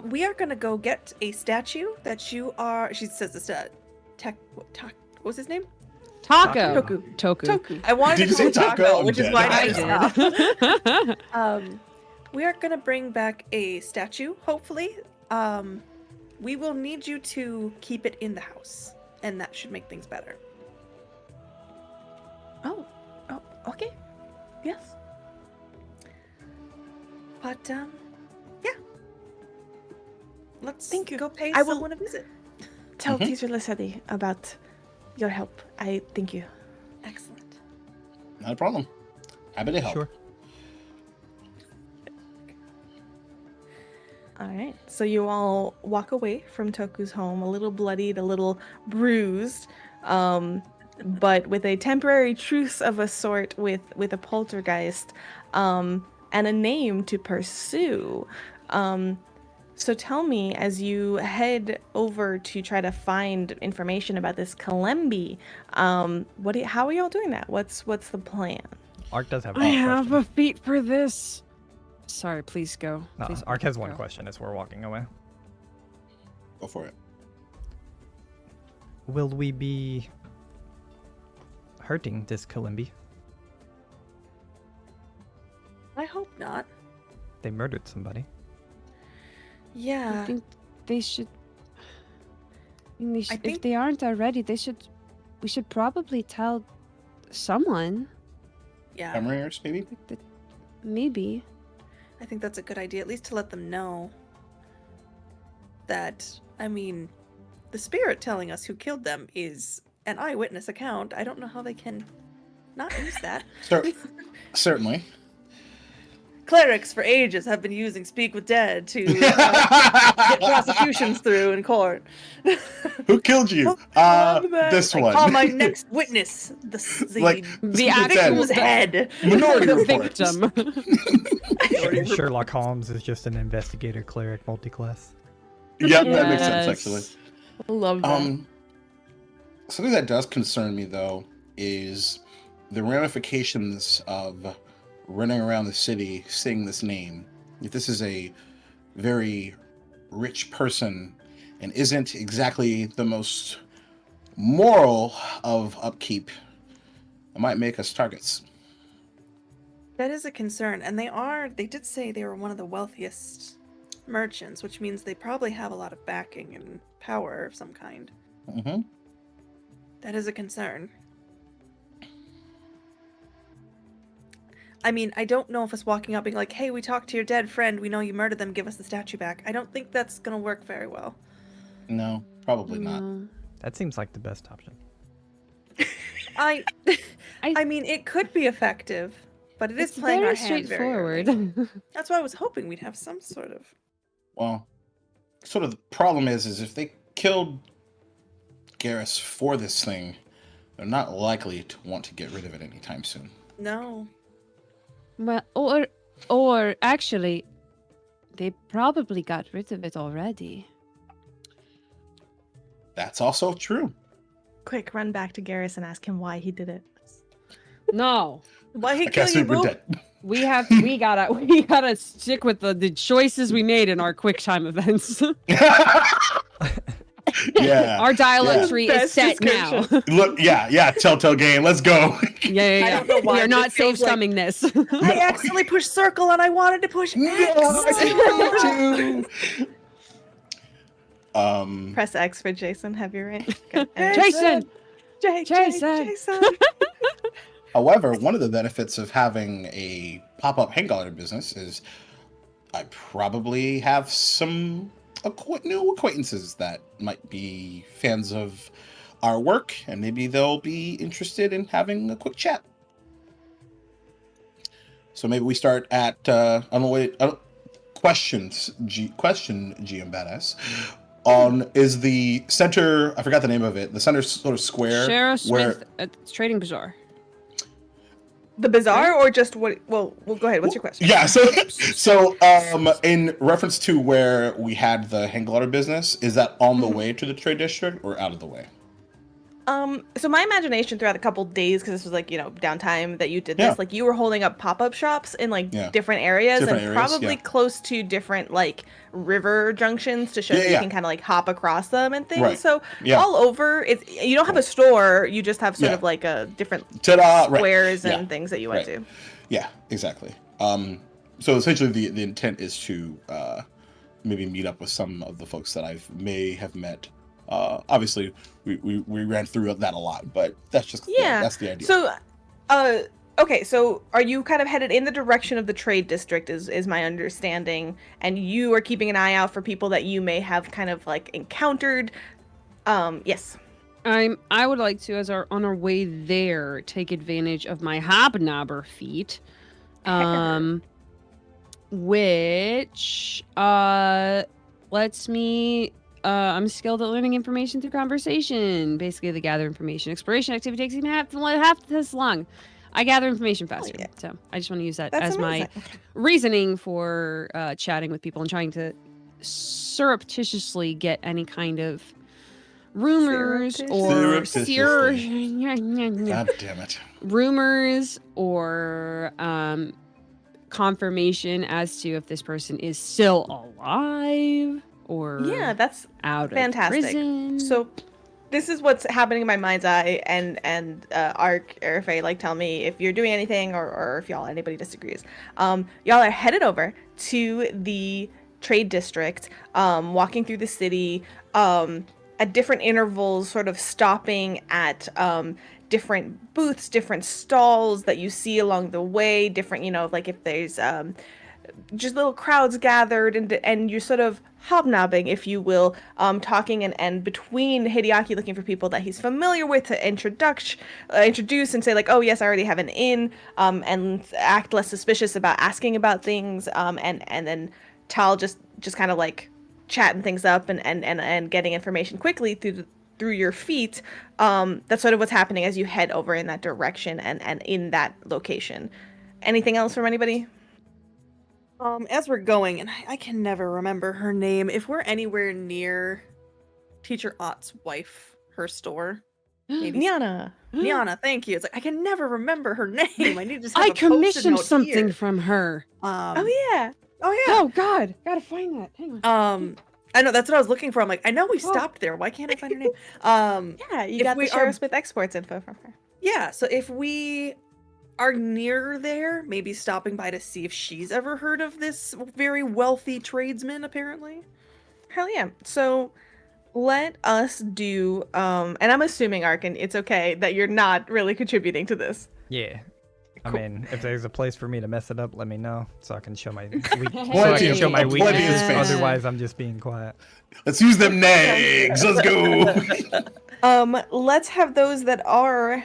We are gonna go get a statue that you are. She says this. What was his name? Taco. Toku. Toku. I wanted Did to you say call him taco? Taco, I'm which is dead. why I I stopped. did. We are gonna bring back a statue. Hopefully, we will need you to keep it in the house, and that should make things better. Oh, okay. Yes. But yeah, let's Thank you. go pay I will- someone a visit. Tell Mhm. Teacher Lesedi about your help. I thank you. Excellent. Not a problem. Happy to help. Sure. All right. So you all walk away from Toku's home, a little bloodied, a little bruised, but with a temporary truce of a sort with a poltergeist, and a name to pursue. So tell me, as you head over to try to find information about this Kalembi, how are y'all doing that? What's the plan? Ark does have I one have question. a feat for this. Sorry, please go. No, Please Ark has one go. question as we're walking away. Go for it. Will we be hurting this Kalimbi? I hope not. They murdered somebody. I Yeah. think they should. I mean, I if think- they aren't already, we should probably tell someone. Yeah. Cameras, maybe? Like the, maybe. I think that's a good idea, at least to let them know that, I mean, the spirit telling us who killed them is an eyewitness account. I don't know how they can not use that. Certainly. clerics for ages have been using Speak with Dead to get prosecutions through in court. Who killed you? love that. This Like, one. call my next witness the Like, The Speak with Dead. victim's head. Minority the Report. victim. Sherlock Holmes is just an investigator cleric multiclass. Yep, that makes sense, Yes. actually. Love that. Something that does concern me, though, is the ramifications of running around the city saying this name. If this is a very rich person and isn't exactly the most moral of upkeep, it might make us targets. That is a concern, and they did say they were one of the wealthiest merchants, which means they probably have a lot of backing and power of some kind. Mm-hmm. That is a concern. I mean, I don't know if us walking up being like, hey, we talked to your dead friend, we know you murdered them, give us the statue back. I don't think that's gonna work very well. No, probably not. That seems like the best option. I mean, it could be effective, but it is It's playing very our hand very early. straightforward. That's why I was hoping we'd have some sort of... Well, sort of the problem is if they killed Garrus for this thing, they're not likely to want to get rid of it anytime soon. No. Well, or actually, they probably got rid of it already. That's also true. Quick, run back to Garrus and ask him why he did it. No, Why he I kill guess you, we're boo? dead. we gotta stick with the choices we made in our quick time events. Yeah. Our dialogue Yeah. tree is Best set description. now. Look, yeah, Telltale game. Let's go. Yeah. I don't know why, We are but not it feels safe like- summing this. I accidentally pushed circle and I wanted to push X. No, I did too. Press X for Jason. Have your range. Jason! Jason. However, one of the benefits of having a pop-up hangout business is I probably have some new acquaintances that might be fans of our work, and maybe they'll be interested in having a quick chat. So maybe we start at questions. Question GM Badass is the center. I forgot the name of it. The center sort of square. Sheriff where Smith at Trading Bazaar. The bazaar or just what? Well, go ahead. What's your question? Yeah, so in reference to where we had the Hanglar business, is that on the way to the trade district or out of the way? So my imagination throughout a couple days, because this was like, downtime that you did Yeah. this, like you were holding up pop-up shops in like Yeah. different areas Different and areas, probably yeah. close to different like river junctions to show that you Yeah. can kind of like hop across them and things. Right. So Yeah. all over, you don't have a store, you just have sort Yeah. of like a different Ta-da! Right. squares and Yeah. things that you went Right. to. Yeah, exactly. So essentially the intent is to maybe meet up with some of the folks that I may have met. Obviously, we ran through that a lot, but that's just that's the idea. So, okay, so are you kind of headed in the direction of the trade district? Is my understanding, and you are keeping an eye out for people that you may have kind of like encountered. Yes. I would like to, on our way there, take advantage of my hobnobber feat, which lets me. I'm skilled at learning information through conversation. Basically, the gather information. Exploration activity takes even half this long. I gather information faster, yeah. so I just want to use that That's as amazing. my reasoning for chatting with people and trying to surreptitiously get any kind of rumors or Surreptitiously. God damn it. rumors or confirmation as to if this person is still alive or Yeah, that's out fantastic. of prison. So this is what's happening in my mind's eye, and Ark, Erfe, like tell me if you're doing anything or if anybody disagrees. Y'all are headed over to the trade district, walking through the city, at different intervals, sort of stopping at different booths, different stalls that you see along the way, different, like if there's just little crowds gathered, and you're sort of hobnobbing, if you will, talking and between Hideaki looking for people that he's familiar with to introduce and say like, oh yes, I already have an inn, and act less suspicious about asking about things, and then Tal just kind of like chatting things up and getting information quickly through your feet. That's sort of what's happening as you head over in that direction and in that location. Anything else from anybody? As we're going, and I can never remember her name, if we're anywhere near Teacher Ott's wife, her store, maybe Niana. Niana, thank you. It's like I can never remember her name. I need to just have I a Post-it commissioned note something here. from her. Oh yeah. Oh yeah. Oh God, gotta find that. Hang on. I know that's what I was looking for. I'm like, I know we stopped there. Why can't I find her name? Yeah, you if got we the are- Sheriff's Smith exports info from her. Yeah, so if we are near there, maybe stopping by to see if she's ever heard of this very wealthy tradesman, apparently. Hell yeah. So let us do and I'm assuming, Arkin, it's okay that you're not really contributing to this. Yeah. I Cool. mean, if there's a place for me to mess it up, let me know so I can show my Plenty of- plenty of weaknesses. space. Otherwise, I'm just being quiet. Let's use them nags. Let's go. Let's have those that are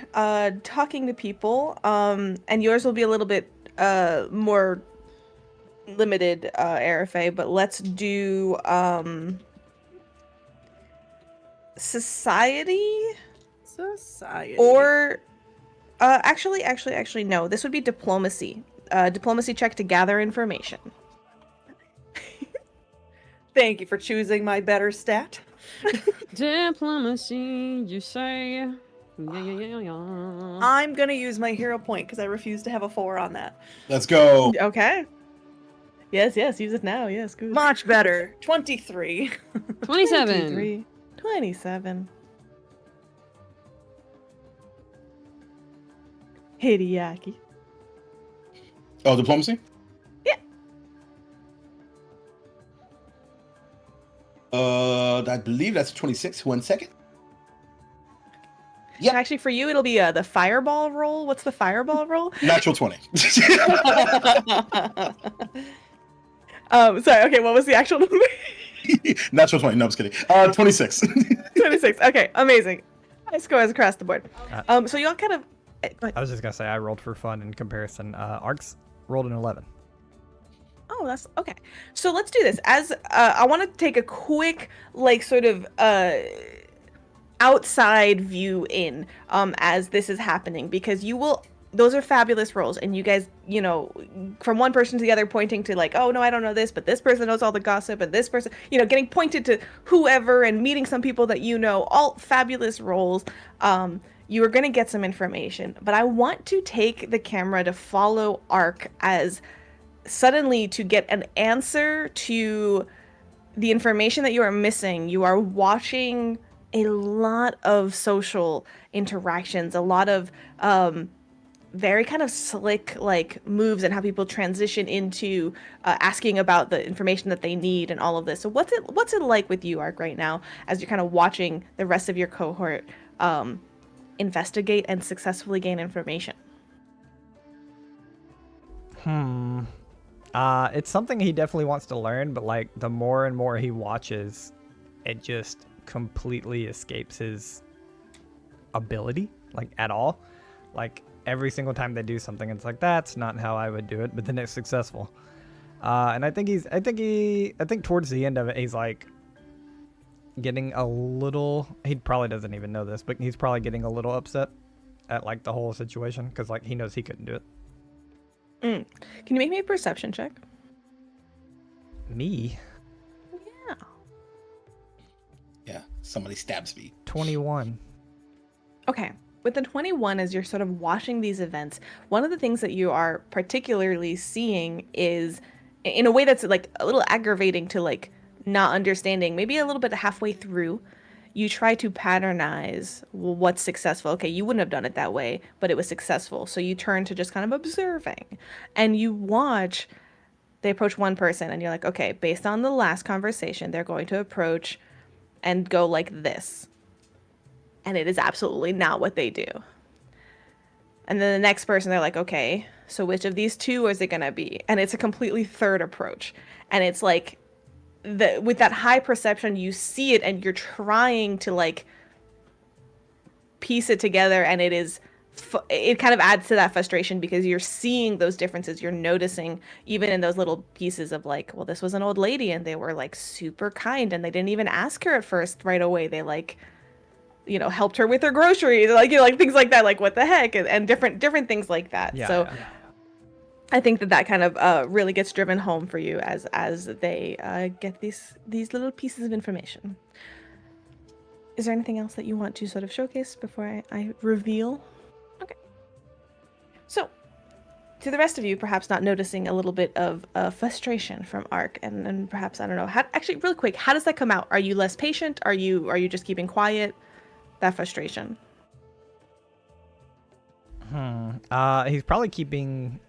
talking to people, and yours will be a little bit more limited, Arafe, but let's do society, or actually no, this would be diplomacy. Diplomacy check to gather information. Thank you for choosing my better stat. Diplomacy, you say? Yeah. I'm gonna use my hero point because I refuse to have a 4 on that. Let's go. Okay. Yes, use it now. Yes, good. Much better. 23. 27. 23, 27. Hideaki. Oh, diplomacy? Yeah. I believe that's 26. 1 second. Yep. Actually, for you, it'll be the fireball roll. What's the fireball roll? Natural 20. Sorry. Okay, what was the actual number? Natural 20. No, I'm just kidding. 26. 26. Okay, amazing. High scores across the board. Uh, So you all kind of. I was just gonna say I rolled for fun in comparison. Arcs rolled an 11. Oh, that's okay. So let's do this. As I want to take a quick, like, sort of outside view in as this is happening, because you will. Those are fabulous rolls, and you guys, you know, from one person to the other, pointing to like, oh no, I don't know this, but this person knows all the gossip, and this person, you know, getting pointed to whoever and meeting some people that you know, all fabulous rolls. You are going to get some information, but I want to take the camera to follow Arc as suddenly to get an answer to the information that you are missing. You are watching a lot of social interactions, a lot of very kind of slick like moves and how people transition into asking about the information that they need and all of this. So what's it like with you, Arc, right now as you're kind of watching the rest of your cohort investigate and successfully gain information? It's something he definitely wants to learn, but like the more and more he watches, it just completely escapes his ability, like at all. Like every single time they do something, it's like, that's not how I would do it, but then it's successful. And I think towards the end of it, he's like getting a little, he probably doesn't even know this, but he's probably getting a little upset at like the whole situation because like he knows he couldn't do it. Can you make me a perception check? Me? Yeah. Yeah, somebody stabs me. 21. Okay. With the 21, as you're sort of watching these events, one of the things that you are particularly seeing is, in a way that's like a little aggravating to like not understanding, maybe a little bit halfway through, you try to patternize what's successful. Okay, you wouldn't have done it that way, but it was successful. So you turn to just kind of observing, and you watch. They approach one person, and you're like, okay, based on the last conversation, they're going to approach and go like this. And it is absolutely not what they do. And then the next person, they're like, okay, So which of these two is it going to be? And it's a completely third approach. And it's like with that high perception, you see it and you're trying to like piece it together, and it kind of adds to that frustration because you're seeing those differences. You're noticing even in those little pieces of like, well, this was an old lady and they were like super kind and they didn't even ask her at first right away. They like, helped her with her groceries, like, like things like that, like what the heck, and different things like that. So I think that kind of really gets driven home for you as they get these little pieces of information. Is there anything else that you want to sort of showcase before I reveal? Okay. So, to the rest of you, perhaps not noticing a little bit of frustration from Ark, and perhaps, I don't know, actually, really quick, how does that come out? Are you less patient? Are you just keeping quiet? That frustration. He's probably keeping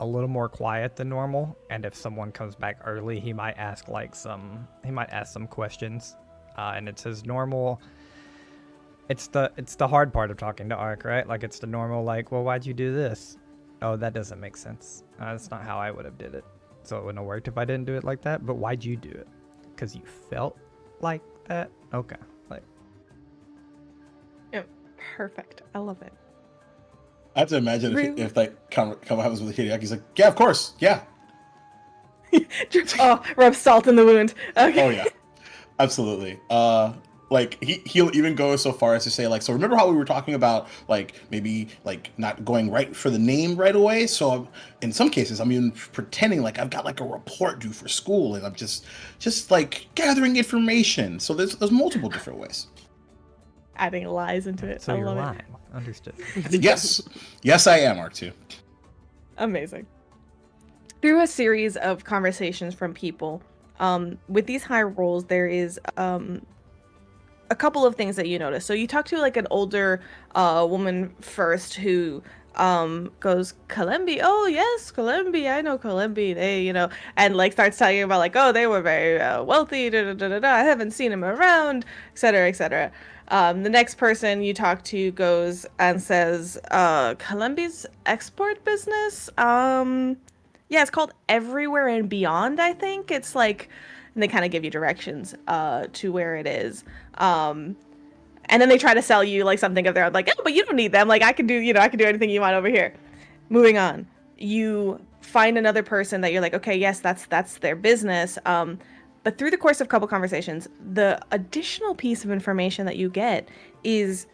a little more quiet than normal, and if someone comes back early, he might ask some questions. And it's his normal. It's the hard part of talking to Ark, right? Like it's the normal, like, well, why'd you do this? Oh, that doesn't make sense. That's not how I would have did it. So it wouldn't have worked if I didn't do it like that. But why'd you do it? Because you felt like that? Okay. Like. Yeah, perfect. I love it. I have to imagine if that come happens with Hideaki, he's like, yeah, of course, yeah. Rub salt in the wound. Okay. Oh yeah. Absolutely. Like he'll even go so far as to say, like, so remember how we were talking about like maybe like not going right for the name right away? So in some cases I'm even pretending like I've got like a report due for school and I'm just like gathering information. So there's multiple different ways. Adding lies into it. So I you're love lying. Understood. Yes, I am, R2. Amazing. Through a series of conversations from people, with these high rolls, there is a couple of things that you notice. So you talk to like an older woman first who goes, Kalembi, oh yes, Kalembi, I know Kalembi, they, and like starts telling you about like, oh, they were very wealthy, I haven't seen him around, etc., etc. The next person you talk to goes and says, Kalembi's export business, yeah, it's called Everywhere and Beyond, I think. It's like, and they kind of give you directions to where it is. And then they try to sell you like something of their own, like, oh, but you don't need them. Like I can do anything you want over here. Moving on. You find another person that you're like, okay, yes, that's their business. But through the course of a couple conversations, the additional piece of information that you get is,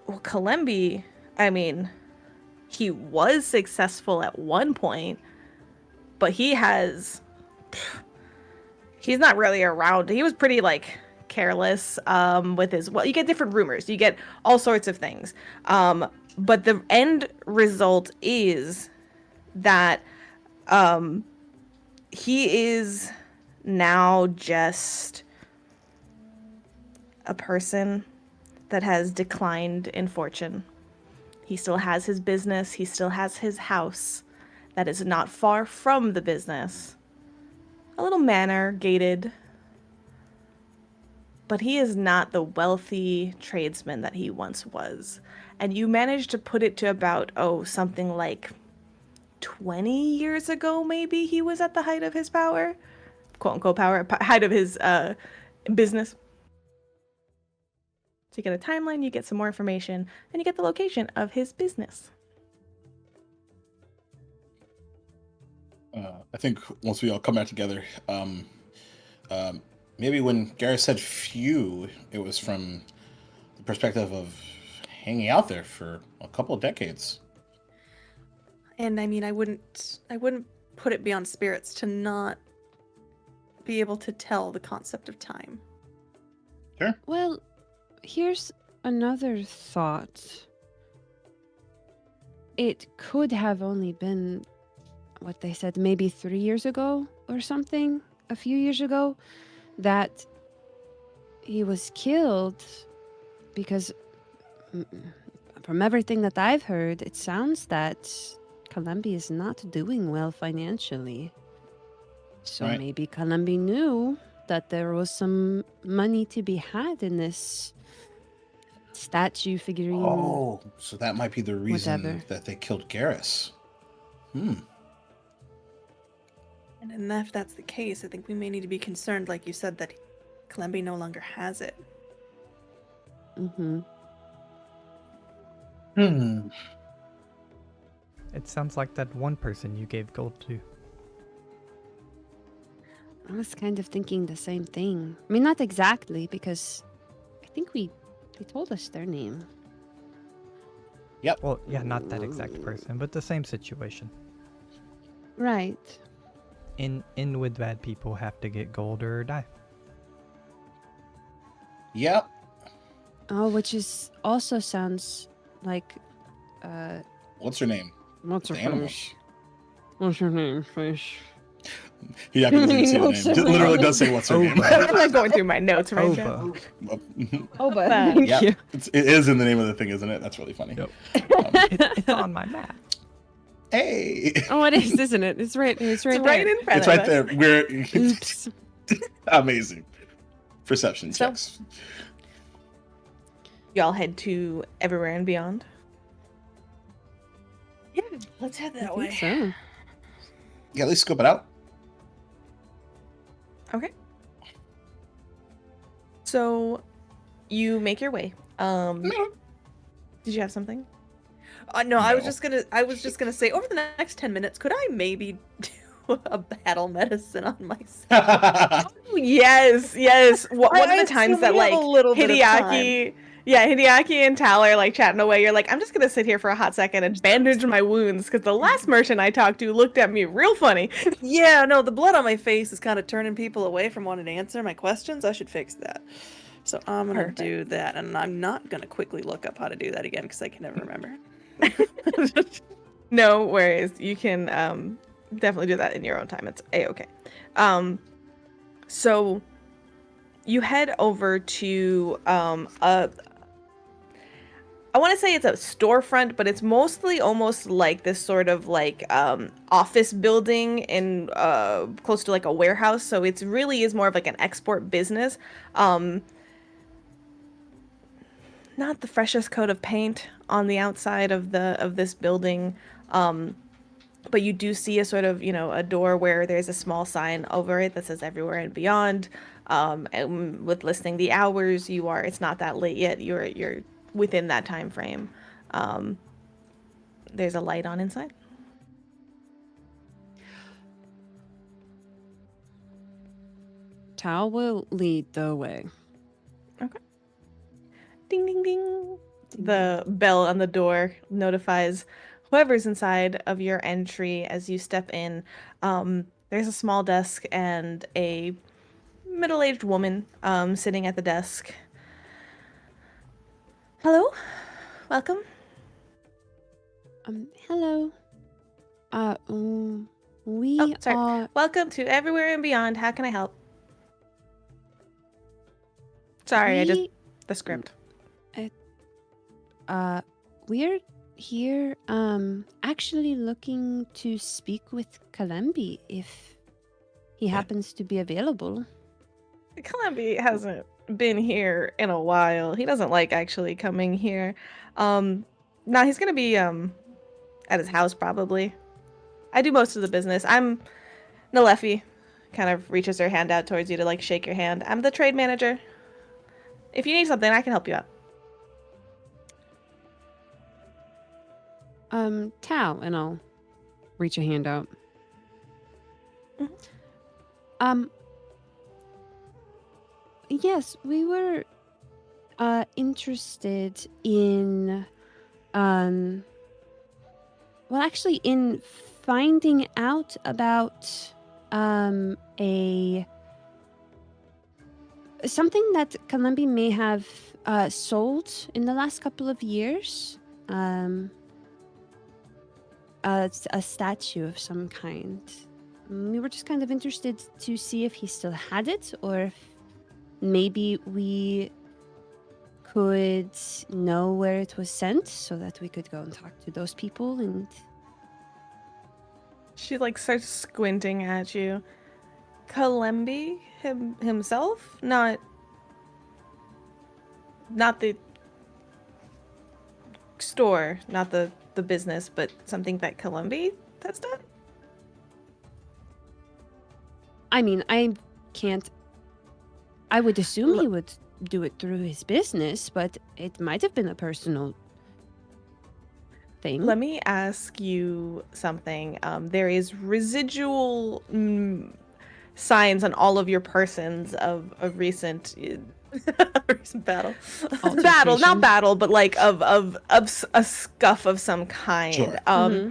well, Kalembi, I mean, he was successful at one point, but he's not really around. He was pretty like careless with his, well, you get different rumors, you get all sorts of things, but the end result is that he is now just a person that has declined in fortune. He still has his business. He still has his house that is not far from the business. A little manor, gated. But he is not the wealthy tradesman that he once was. And you managed to put it to about, something like 20 years ago, maybe he was at the height of his power. Quote unquote power, height of his business. So you get a timeline, you get some more information, and you get the location of his business. I think once we all come back together, maybe when Gareth said few, it was from the perspective of hanging out there for a couple of decades. And I mean, I wouldn't put it beyond spirits to not be able to tell the concept of time. Sure. Well, here's another thought. It could have only been what they said, maybe 3 years ago or something, a few years ago, that he was killed because from everything that I've heard, it sounds that Kalembi is not doing well financially. So Right. maybe Kalembi knew that there was some money to be had in this statue figurine. Oh, so that might be the reason Whatever. that they killed Garrus. Hmm. And if that's the case, I think we may need to be concerned, like you said, that Calambi no longer has it. Mm-hmm. Hmm. It sounds like that one person you gave gold to. I was kind of thinking the same thing. I mean, not exactly, because I think they told us their name. Well, yeah, not that exact person, but the same situation. Right. In with bad people have to get gold or die. Yep. Oh, which is also sounds like What's her name? what's her The animal. fish? What's her name? Fish. He actually doesn't say the name. What's her Just literally name? does say what's her name. I'm not going through my notes right now. Oba. Oh, but thank Yeah, you. it is in the name of the thing, isn't it? That's really funny. Yep. Um, It's on my map. hey, Oh, it is, isn't it? It's right. It's right It's there. right in front it's of right us. there. We're Oops. amazing. Perception So- checks. Y'all head to Everywhere and Beyond. Yeah, let's head I that think way. so. Yeah, at least scope it out. Okay. So you make your way. Did you have something? No, I was No. just gonna say, over the next 10 minutes, could I maybe do a battle medicine on myself? Oh, yes, yes. One I of the times assume that we have like a little bit of Hideaki, Hideaki and Tal are like chatting away. You're like, I'm just gonna sit here for a hot second and bandage my wounds because the last merchant I talked to looked at me real funny. Yeah, no, the blood on my face is kind of turning people away from wanting to answer my questions. I should fix that. So I'm gonna Perfect. do that, and I'm not gonna quickly look up how to do that again because I can never remember. No worries. You can definitely do that in your own time. It's a-okay. So you head over to I want to say it's a storefront, but it's mostly almost like this sort of like office building in close to like a warehouse. So it's really is more of like an export business. Not the freshest coat of paint on the outside of this building. But you do see a sort of, a door where there's a small sign over it that says Everywhere and Beyond. And with listing the hours, it's not that late yet. You're within that time frame. There's a light on inside. Tal will lead the way. Ding, ding, ding. The bell on the door notifies whoever's inside of your entry as you step in. There's a small desk and a middle-aged woman sitting at the desk. Hello? Welcome. Hello. We Oh, sorry. are. Welcome to Everywhere and Beyond. How can I help? Sorry, the script. We're here, actually looking to speak with Calambi if he happens to be available. Calambi hasn't been here in a while. He doesn't like actually coming here. Now he's gonna be at his house probably. I do most of the business. I'm Nalefi. Kind of reaches her hand out towards you to like shake your hand. I'm the trade manager. If you need something, I can help you out. Tao, and I'll reach a hand out. Mhm. Yes, we were interested in well, actually in finding out about something that Calambi may have sold in the last couple of years. A statue of some kind. We were just kind of interested to see if he still had it, or if maybe we could know where it was sent so that we could go and talk to those people. And She like starts squinting at you. Calambi himself? Not the store, not the business, but something that Columbi has done? I mean, I can't. I would assume he would do it through his business, but it might have been a personal thing. Let me ask you something. There is residual signs on all of your persons of recent Recent battle. battle, not battle, but like of a scuff of some kind. Sure.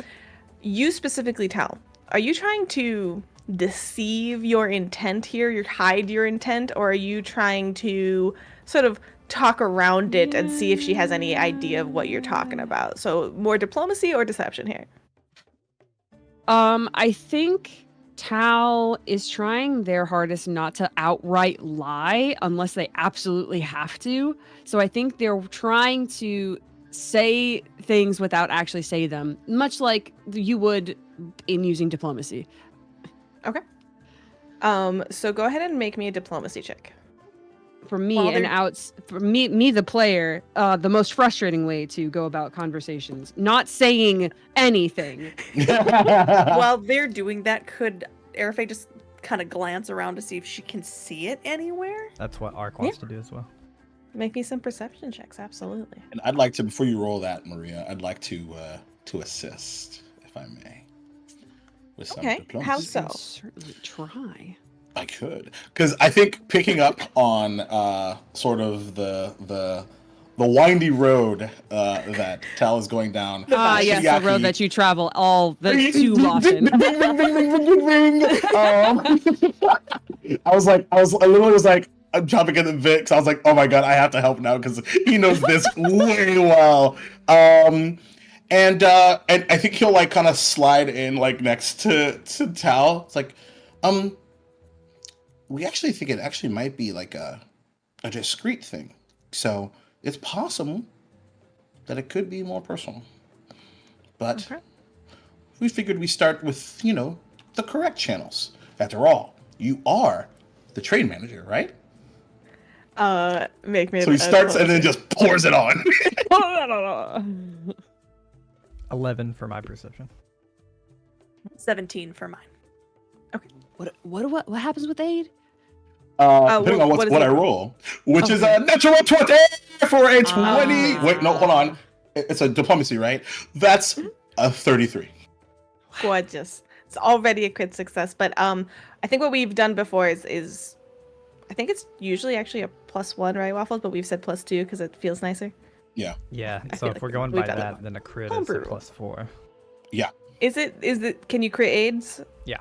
You specifically tell. Are you trying to deceive your intent here, hide your intent, or are you trying to sort of talk around it and see if she has any idea of what you're talking about? So more diplomacy or deception here? I think Tao is trying their hardest not to outright lie unless they absolutely have to. So I think they're trying to say things without actually say them, much like you would in using diplomacy. Okay. So go ahead and make me a diplomacy check. For me, Well, for me, the player, the most frustrating way to go about conversations, not saying anything. While they're doing that, could Arafe just kind of glance around to see if she can see it anywhere? That's what Ark wants to do as well. Make me some perception checks, absolutely. And I'd like to, before you roll that, Maria, I'd like to assist, if I may, with some Okay, diplomacy. how I so? can certainly try. I could, because I think picking up on sort of the windy road that Tal is going down. Yes, the road that you travel too often. I literally was like, I'm jumping in the Vix. I was like, oh my god, I have to help now because he knows this way well. And I think he'll like kind of slide in like next to Tal. It's like, we actually think it actually might be like a discreet thing. So it's possible that it could be more personal. But Okay. we figured we start with, the correct channels. After all, you are the trade manager, right? Make me. So he starts and then just pours it on. 11 for my perception. 17 for mine. What happens with aid? Depending on what is what it? I roll, which is a natural 20 for a 20. Wait, no, hold on. It's a diplomacy, right? That's a 33. Gorgeous. It's already a crit success, but I think what we've done before is I think it's usually actually a +1, right, Waffles? But we've said +2 because it feels nicer. Yeah, I so feel if like we're going we've by done it that, before. then a crit is a Homebrew. +4. Yeah. Is it? Can you crit aids? Yeah.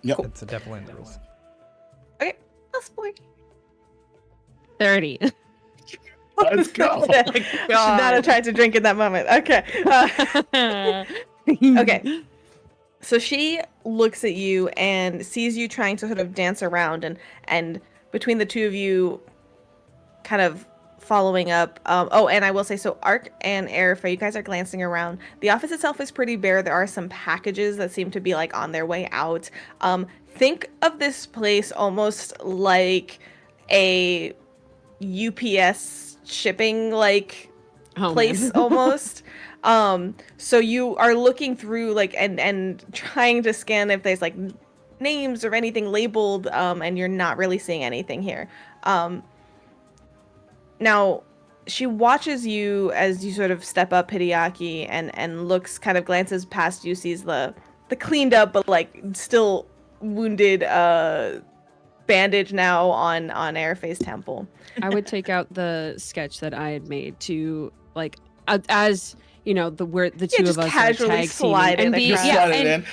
Yep. It's definitely in the rules. Okay, +4. 30. Let's go. Should not have tried to drink in that moment. Okay. Okay. So she looks at you and sees you trying to sort of dance around, and between the two of you, kind of following up. And I will say, so Ark and Arafa, you guys are glancing around. The office itself is pretty bare. There are some packages that seem to be like on their way out. Think of this place almost like a UPS shipping place almost. So you are looking through and trying to scan if there's like names or anything labeled, and you're not really seeing anything here. Now she watches you as you sort of step up, Hideaki, and looks, kind of glances past you, sees the cleaned up but like still wounded bandage now on Arafe's temple. I would take out the sketch that I had made to as the two just of us casually are tag slide teaming and it be across. Slide it in.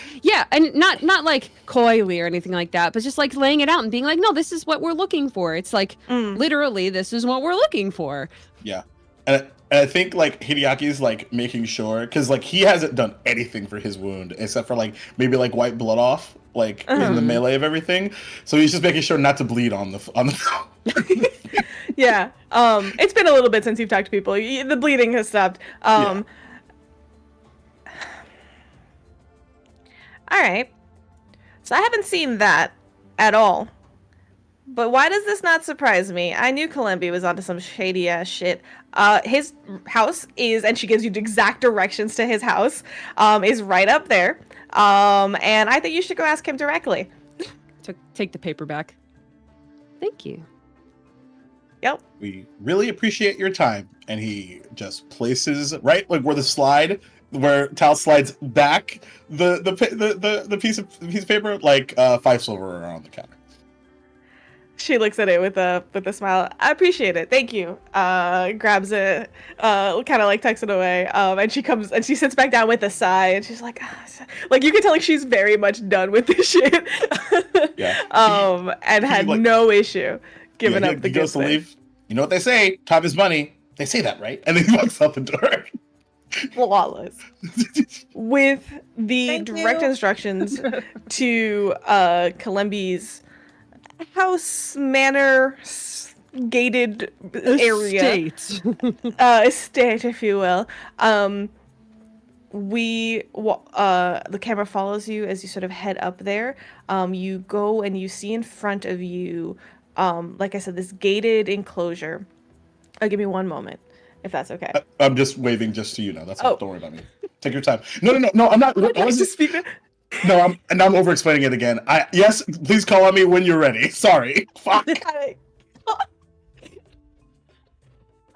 and not like coyly or anything like that, but just like laying it out and being like, no, this is what we're looking for. It's like literally this is what we're looking for. Yeah. And I think like Hideaki's like making sure, because like he hasn't done anything for his wound except for like maybe like wipe blood off in the melee of everything. So he's just making sure not to bleed on the Yeah. It's been a little bit since you've talked to people. The bleeding has stopped. Yeah. All right. So I haven't seen that at all. but why does this not surprise me? I knew Columbia was onto some shady ass shit. His house is, and she gives you exact directions to his house, is right up there. And I think you should go ask him directly. Take the paper back. Thank you. Yep. We really appreciate your time. And he just places right like where the slide, where Tal slides back the piece of paper, like 5 silver on the counter. She looks at it with a smile. I appreciate it. Thank you. Grabs it, kind of like tucks it away. And she comes and she sits back down with a sigh, and she's like, like you can tell like she's very much done with this shit. Yeah. And had like, no issue giving up the goes to leave. You know what they say? Time is money. They say that, right? And then he walks out the door. Flawless. With the direct instructions to Columbia's house, manor, gated area, estate, if you will. The camera follows you as you sort of head up there. You go and you see in front of you, like I said, this gated enclosure. Give me one moment, if that's okay. I'm just waving just so you know. That's all. Don't worry about me. Take your time. No, I'm not. I was just speaking. No, I'm over explaining it again. Yes, please call on me when you're ready. Sorry. Fuck.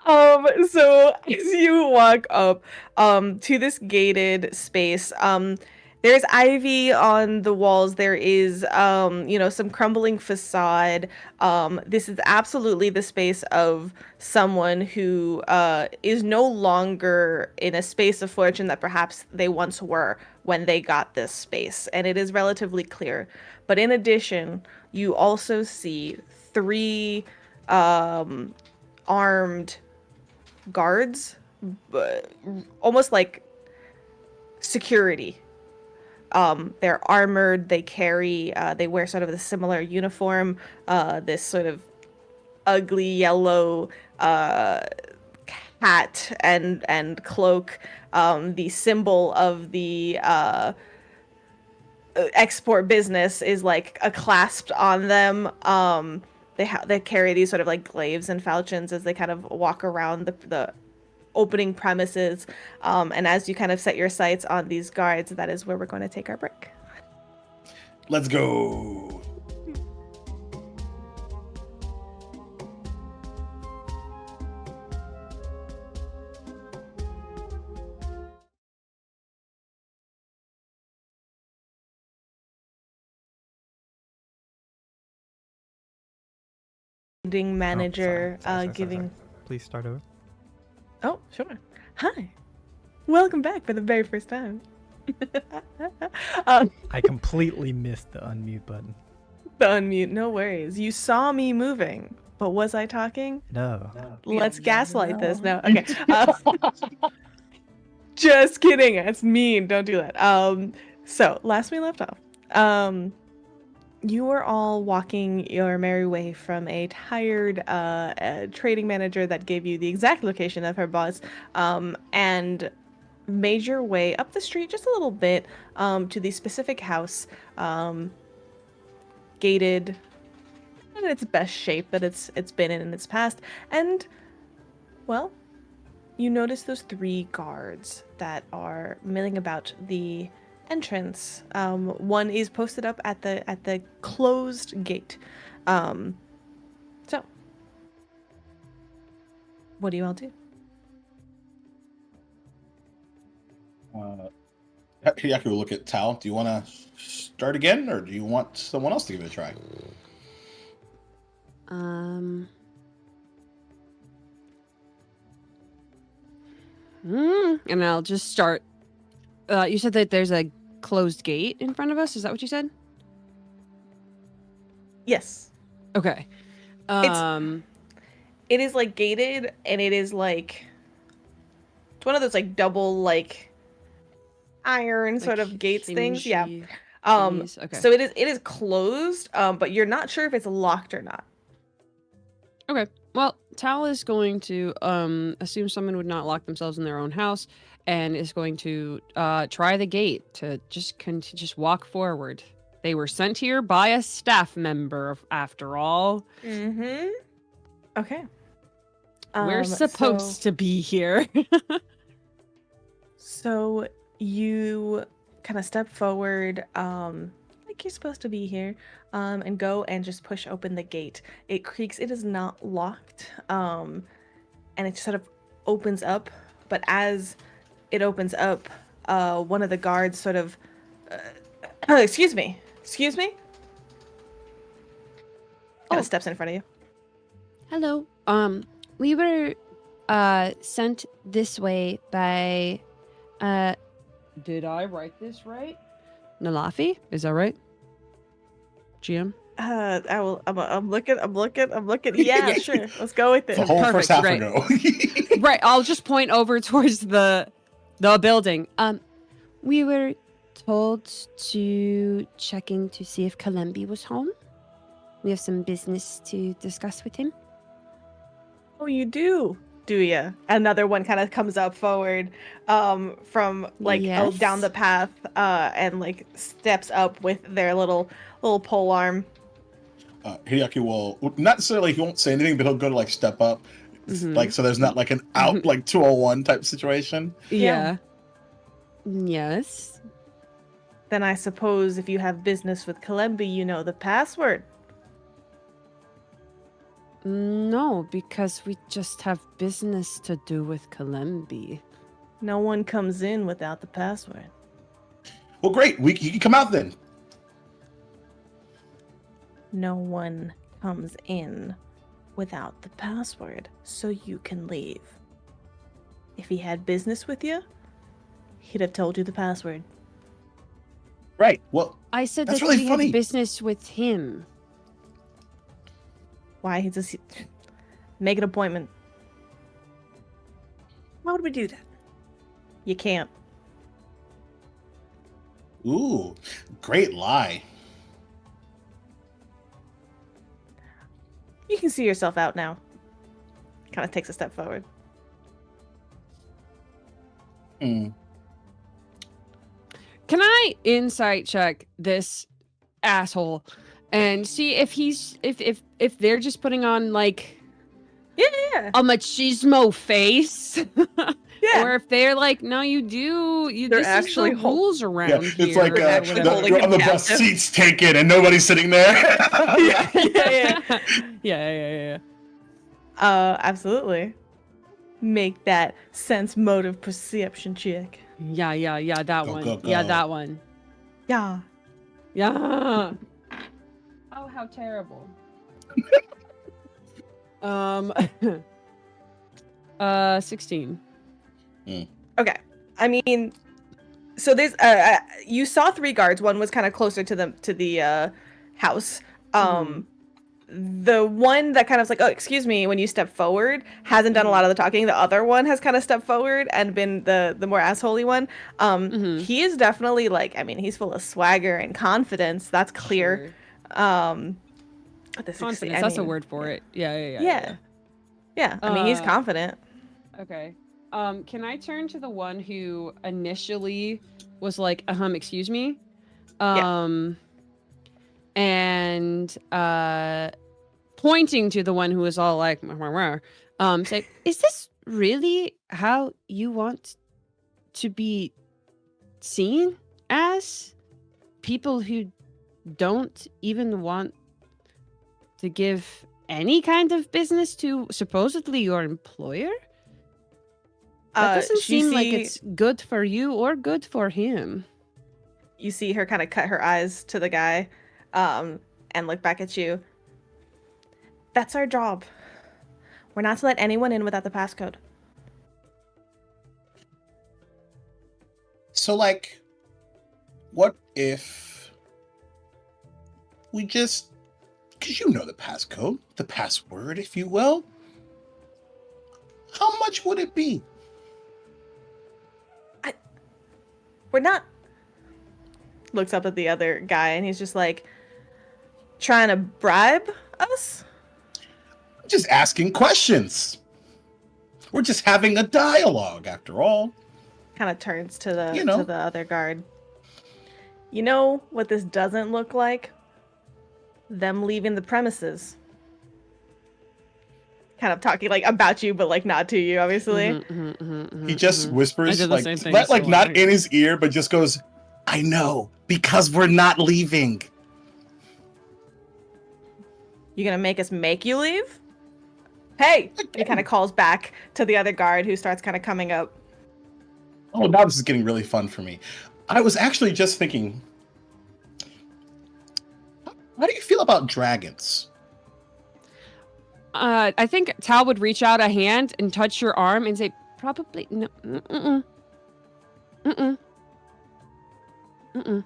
So as you walk up to this gated space, there's ivy on the walls. There is some crumbling facade. This is absolutely the space of someone who is no longer in a space of fortune that perhaps they once were when they got this space, and it is relatively clear. But in addition, you also see 3 armed guards, almost like security. They're armored, they wear sort of the similar uniform, this sort of ugly yellow hat and cloak. The symbol of the export business is like clasped on them. They carry these sort of like glaives and falchions as they kind of walk around the opening premises, and as you kind of set your sights on these guards, that is where we're going to take our break. Let's go. Manager sorry. giving. Please start over. Oh, sure. Hi. Welcome back for the very first time. I completely missed the unmute button. The unmute, no worries. You saw me moving, but was I talking? No. Let's gaslight this now. Okay. Just kidding. That's mean. Don't do that. So last we left off, you were all walking your merry way from a tired trading manager that gave you the exact location of her boss, and made your way up the street just a little bit to the specific house, gated, not in its best shape that it's been in its past. And, well, you notice those 3 guards that are milling about the entrance. One is posted up at the closed gate. So what do you all do? Yaku will look at Tal. Do you want to start again, or do you want someone else to give it a try? And I'll just start. You said that there's a closed gate in front of us. Is that what you said? Yes. Okay. It is like gated, and it is like it's one of those like double like iron sort of gates things. Yeah. Okay. So it is closed, but you're not sure if it's locked or not. Okay. Well, Tal is going to assume someone would not lock themselves in their own house, and is going to try the gate to just walk forward. They were sent here by a staff member, after all. Mm-hmm. Okay. We're supposed to be here. So you kind of step forward, like you're supposed to be here, and go and just push open the gate. It creaks. It is not locked, and it sort of opens up. But as it opens up, one of the guards sort of, excuse me, kind of steps in front of you. Hello. We were sent this way by did I write this right? Nalafi? Is that right? GM? I'm looking. Yeah, sure. Let's go with it. The whole first half right. ago. Right, I'll just point over towards the building. We were told to check in to see if Kalembi was home. We have some business to discuss with him. Oh, you do you? Another one kind of comes up forward, from like Yes. down the path, and like steps up with their little pole arm. Hideaki will not necessarily, he won't say anything, but he'll go to like step up, like so there's not like an out like 201 type situation. Yeah. Yes. Then I suppose if you have business with Kalembi, you know the password. No, because we just have business to do with Kalembi. No one comes in without the password. Well, great. You can come out then. No one comes in without the password, so you can leave. If he had business with you, he'd have told you the password. Right. Well, I said that's that really we funny. had business with him. Why? He just make an appointment. Why would we do that? You can't. ooh, great lie. You can see yourself out now. Kind of takes a step forward. Hmm. Can I insight check this asshole and see if he's if they're just putting on like Yeah. a machismo face? Yeah. Or if they're like, no, you They're this actually is the rules around Yeah, here. it's like or actually whatever. holding you're on the him bus, captive. seats taken, and nobody's sitting there. Yeah. Absolutely. Make that sense motive perception check. Yeah, that Go, one. go, Yeah, go. that one. Yeah. Yeah. Oh, how terrible. 16. Okay. I mean, so there's you saw 3 guards. One was kind of closer to the house. The one that kind of like, oh, excuse me, when you step forward, hasn't done a lot of the talking. The other one has kind of stepped forward and been the more assholey one. He is definitely like, I mean, he's full of swagger and confidence. That's clear. Sure. This Confidence, that's a word for it. Yeah. Yeah. I mean, he's confident. Okay. Can I turn to the one who initially was like, excuse me? And pointing to the one who was all like, say, is this really how you want to be seen as? People who don't even want to give any kind of business to supposedly your employer? That doesn't seem like it's good for you or good for him. You see her kind of cut her eyes to the guy, and look back at you. That's our job. We're not to let anyone in without the passcode. So, like, what if we just, because you know the passcode, the password, if you will. How much would it be? We're not. Looks up at the other guy and he's just like, trying to bribe us? I'm just asking questions. We're just having a dialogue, after all. Kind of turns to the You know. to the other guard. You know what this doesn't look like? Them leaving the premises. Kind of talking like about you, but like not to you, obviously. He just I whispers, did the like, same thing, like so not I- in his ear, but just goes, I know, because we're not leaving. You gonna make us make you leave? Hey! He kind of calls back to the other guard who starts kind of coming up. Oh, now this is getting really fun for me. I was actually just thinking, how do you feel about dragons? I think Tal would reach out a hand and touch your arm and say, probably no. Mm-mm. Mm-mm. Mm-mm. I'm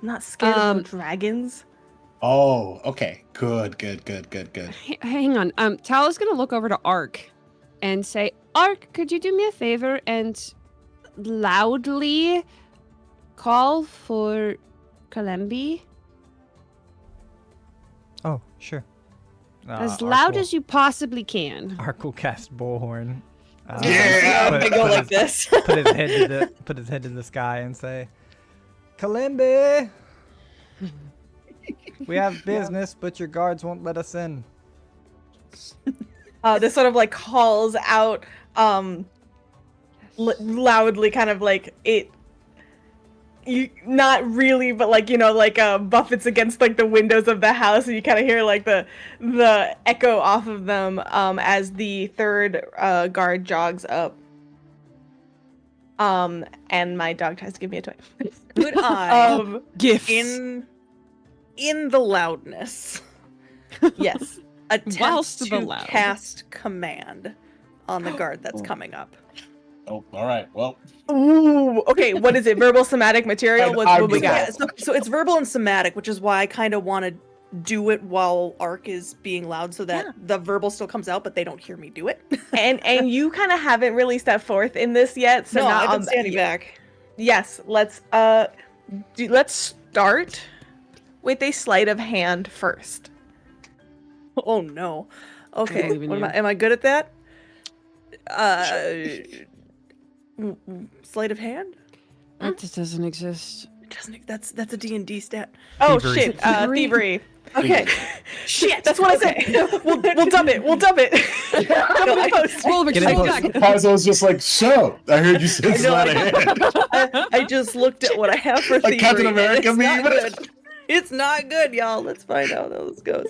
not scared of no Um, dragons. Oh, okay. Good. Hang on. Tal is gonna look over to Ark and say, Ark, could you do me a favor and loudly call for Kalembi? Oh, sure. As loud as you possibly can. Ark will cast Bullhorn. Yeah! I go like this. Put his head to the sky and say, Kalimbi! We have business, but your guards won't let us in. This sort of like calls out loudly, kind of like it. You not really, but like like buffets against like the windows of the house, and you kind of hear like the echo off of them as the third guard jogs up. And my dog tries to give me a toy. Could I, Gifts. in the loudness, Yes. attempt Whilst the to loud. cast command on the guard that's coming up? Oh, all right. Well, Ooh. Okay. What is it? Verbal, somatic, material. What we got? Yeah, so it's verbal and somatic, which is why I kind of want to do it while Ark is being loud, so that the verbal still comes out, but they don't hear me do it. And you kind of haven't really stepped forth in this yet, so no, now I've been standing back. Yes. Let's start with a sleight of hand first. Oh no. Okay. believe in What you. am I good at that? Sleight of hand? That just doesn't exist. It doesn't. That's a D&D stat. Oh Thievery. shit! Thievery. Okay. Shit. That's what I said. We'll dub it. We'll dub it. No, I- Roll Get in roll post. back. Paizo's just like, so, I heard you said sleight of hand. I just looked at what I have for Like thievery, Captain and America it's not meme. good. It's not good, y'all. Let's find out how this goes.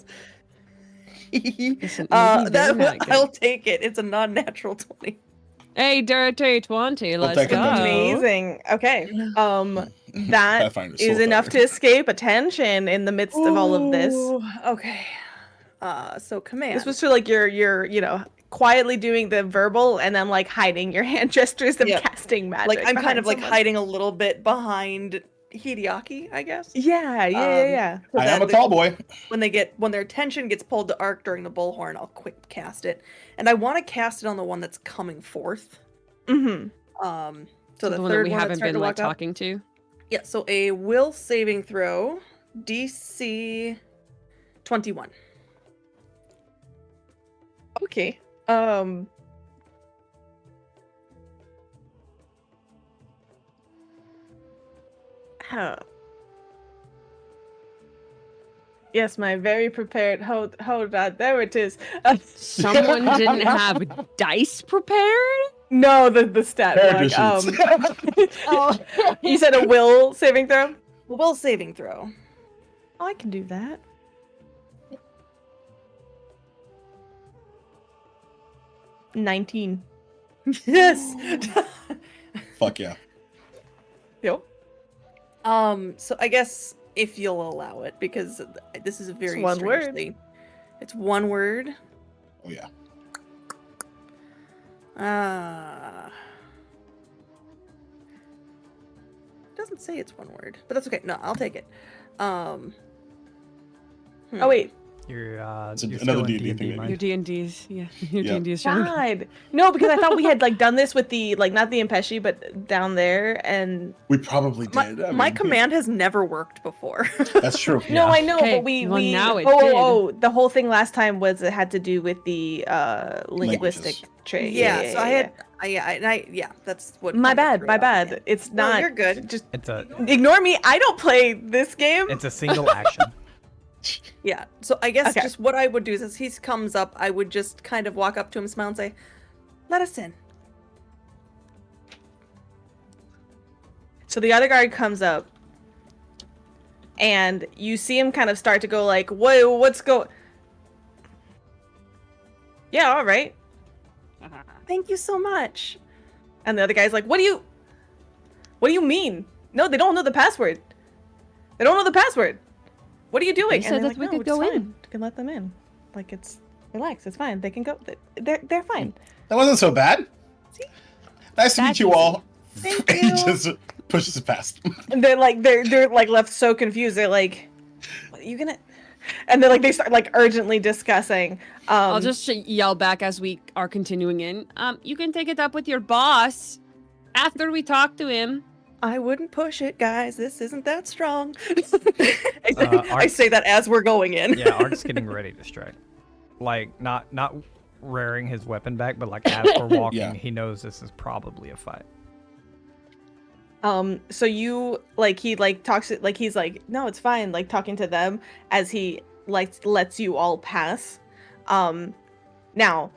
Listen, maybe they're not good. I'll take it. It's a non-natural 20. Hey, dirty 20, let's take it, go. that's Amazing. Okay. That Pathfinder, is soul enough to fighter. escape attention in the midst of all of this. Ooh, okay. So command. This was for like your quietly doing the verbal and then like hiding your hand gestures and Yep. casting magic. like I'm kind behind of like someone. hiding a little bit behind Hideaki, I guess. Yeah. So I am a that tall boy. when their attention gets pulled to Arc during the bullhorn, I'll quick cast it, and I want to cast it on the one that's coming forth. Mm-hmm. So the the one that third we one that's haven't starting been to like walk up. talking to. Yeah. So a will saving throw, DC 21. Okay. Huh. Yes, my very prepared. Hold on. There it is. Someone didn't have dice prepared? No, the stat Character block. sheets. You said a will saving throw. Will saving throw. Oh, I can do that. $19. Yes. Fuck yeah. Yep. So I guess if you'll allow it, because this is a very one strange word. thing. It's one word. Oh yeah. Doesn't say it's one word, but that's okay. No, I'll take it. Oh wait. You're another still in D&D D&D, thing that mind. Your D&D's, yeah. Your Yeah. D&D's showing. God. No, because I thought we had like done this with the like not the Impeshi, but down there, and We probably My, did. I my mean, command has never worked before. That's true. no, Yeah. I know, Okay, but we well, now it oh, did. the whole thing last time was it had to do with the linguistic Languages. trait. yeah, so I had, yeah, that's what. My kinda bad, threw my it off. bad. It's No, not. you're good. Just It's a ignore me. I don't play this game. it's a single action. Yeah, so I guess Okay. just what I would do is as he comes up, I would just kind of walk up to him, smile, and say, "Let us in." So the other guard comes up, and you see him kind of start to go like, what's go?" Yeah, all right. Thank you so much. And the other guy's like, what do you mean? No, they don't know the password. They don't know the password. What are you doing? They said they're that we "No, could it's go fine. in." You can let them in. Like relax, it's fine. They can go. They're fine. That wasn't so bad. Nice to meet That's you all. Thank He you. just pushes it past. And they're like left so confused. They're like, what are you gonna? And then like they start like urgently discussing. I'll just yell back as we are continuing in. You can take it up with your boss after we talk to him. I wouldn't push it, guys. This isn't that strong. Art- I say that as we're going in. Yeah, Art's getting ready to strike. Like not rearing his weapon back, but like as we're walking, Yeah. he knows this is probably a fight. So you like he like talks like he's like, no, it's fine, like talking to them as he like lets you all pass. Now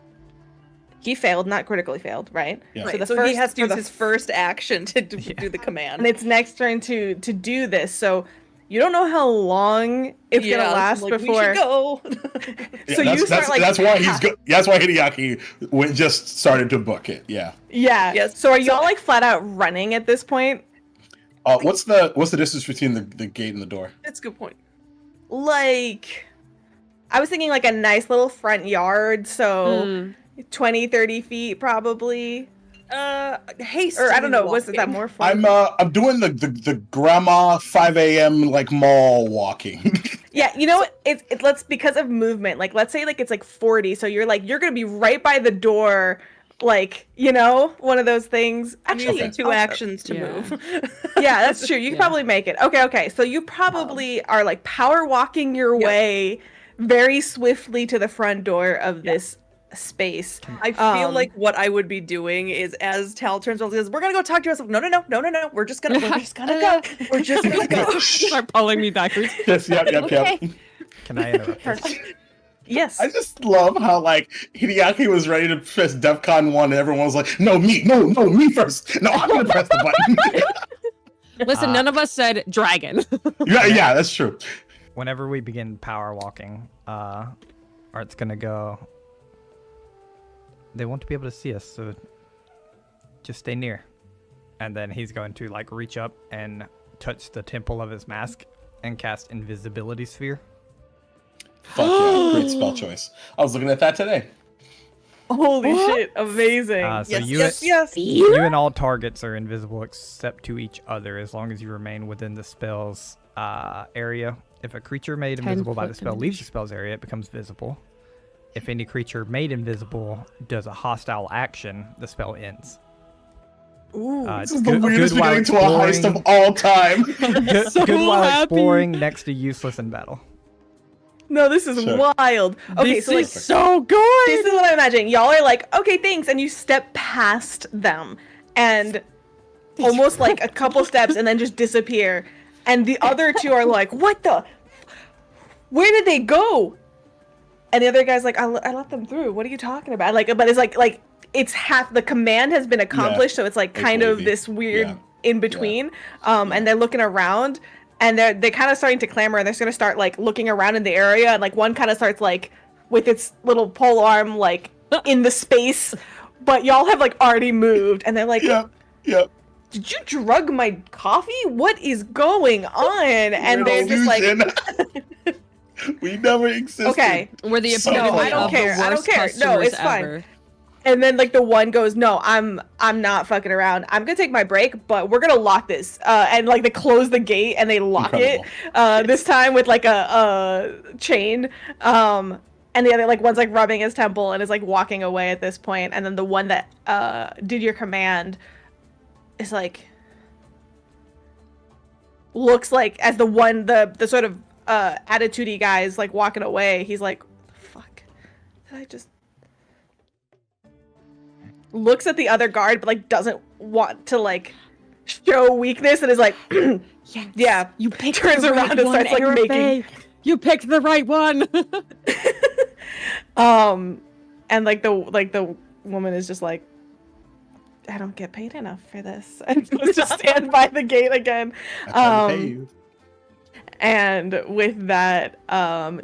he failed, not critically failed, right? Yeah. Right, the so he first- has to for use the his first action to Yeah. do the command. And it's next turn to do this. So you don't know how long it's gonna last like, before. We should go. So you start, like, that's why ha- that's why Hideaki just started to book it. Yeah. Yeah. Yes. So are y'all like flat out running at this point? What's the distance between the gate and the door? That's a good point. Like, I was thinking like a nice little front yard, so 20, 30 feet probably. Haste. Or I don't know, was that more fun? I'm doing the grandma 5 a.m. like mall walking. Yeah, you know what? It's let's because of movement. Like let's say like it's like 40, so you're gonna be right by the door, like, you know, one of those things. I'm Actually, using two also- actions to Yeah. move. Yeah, that's true. You can Yeah. probably make it. Okay. So you probably are like power walking your Yep. way very swiftly to the front door of this space. I feel like what I would be doing is as Tal turns around and says, "We're gonna go talk to yourself." No. We're just gonna go. We're just gonna go. Start pulling me backwards. Yes, yep. Can I interrupt? this? Yes. I just love how like Hideaki was ready to press DEFCON 1 and everyone was like, no, me first. No, I'm gonna press the button. Listen, none of us said dragon. yeah, that's true. Whenever we begin power walking, Art's gonna go. They won't be able to see us, so just stay near. And then he's going to like reach up and touch the temple of his mask and cast invisibility sphere. Fuck yeah, great spell choice. I was looking at that today. Holy shit, amazing. So Yes. you and all targets are invisible except to each other as long as you remain within the spell's area. If a creature made 10 invisible by the foot spell leaves the spell's area, it becomes visible. If any creature made invisible does a hostile action, the spell ends. Ooh. This is the weirdest beginning to a heist of all time. good, So good while happy. exploring, next to useless in battle. No, this is Sure. wild. Okay, This so like is so good. this is what I'm imagining. Y'all are like, okay, thanks, and you step past them and almost like a couple steps and then just disappear. And the other two are like, what the? Where did they go? And the other guy's like, I let them through. What are you talking about? Like, but it's like it's half the command has been accomplished, so it's like Like kind of wavy. this weird Yeah. in between. And they're looking around, and they're kind of starting to clamor, and they're just gonna start like looking around in the area, and like one kind of starts like with its little pole arm like in the space, but y'all have like already moved, and they're like, Yep. did you drug my coffee? What is going on? And We're they're just like, illusion. We never existed. okay. We're the So epitome funny. I don't of care, the I don't worst care. No, customers it's fine. ever. And then like the one goes, no, I'm not fucking around. I'm gonna take my break, but we're gonna lock this. And like they close the gate and they lock Incredible. it. This time with like a chain. And the other like one's like rubbing his temple and is like walking away at this point. And then the one that did your command is like looks like as the sort of attitude-y guy is like walking away. He's like, fuck. Did I just looks at the other guard, but like doesn't want to like show weakness, and is like, Yes, yeah. you picked Turns the around right and one, starts like making. You picked the right one. And like the woman is just like, I don't get paid enough for this, and goes to stand by the gate again. I tried to pay you. And with that,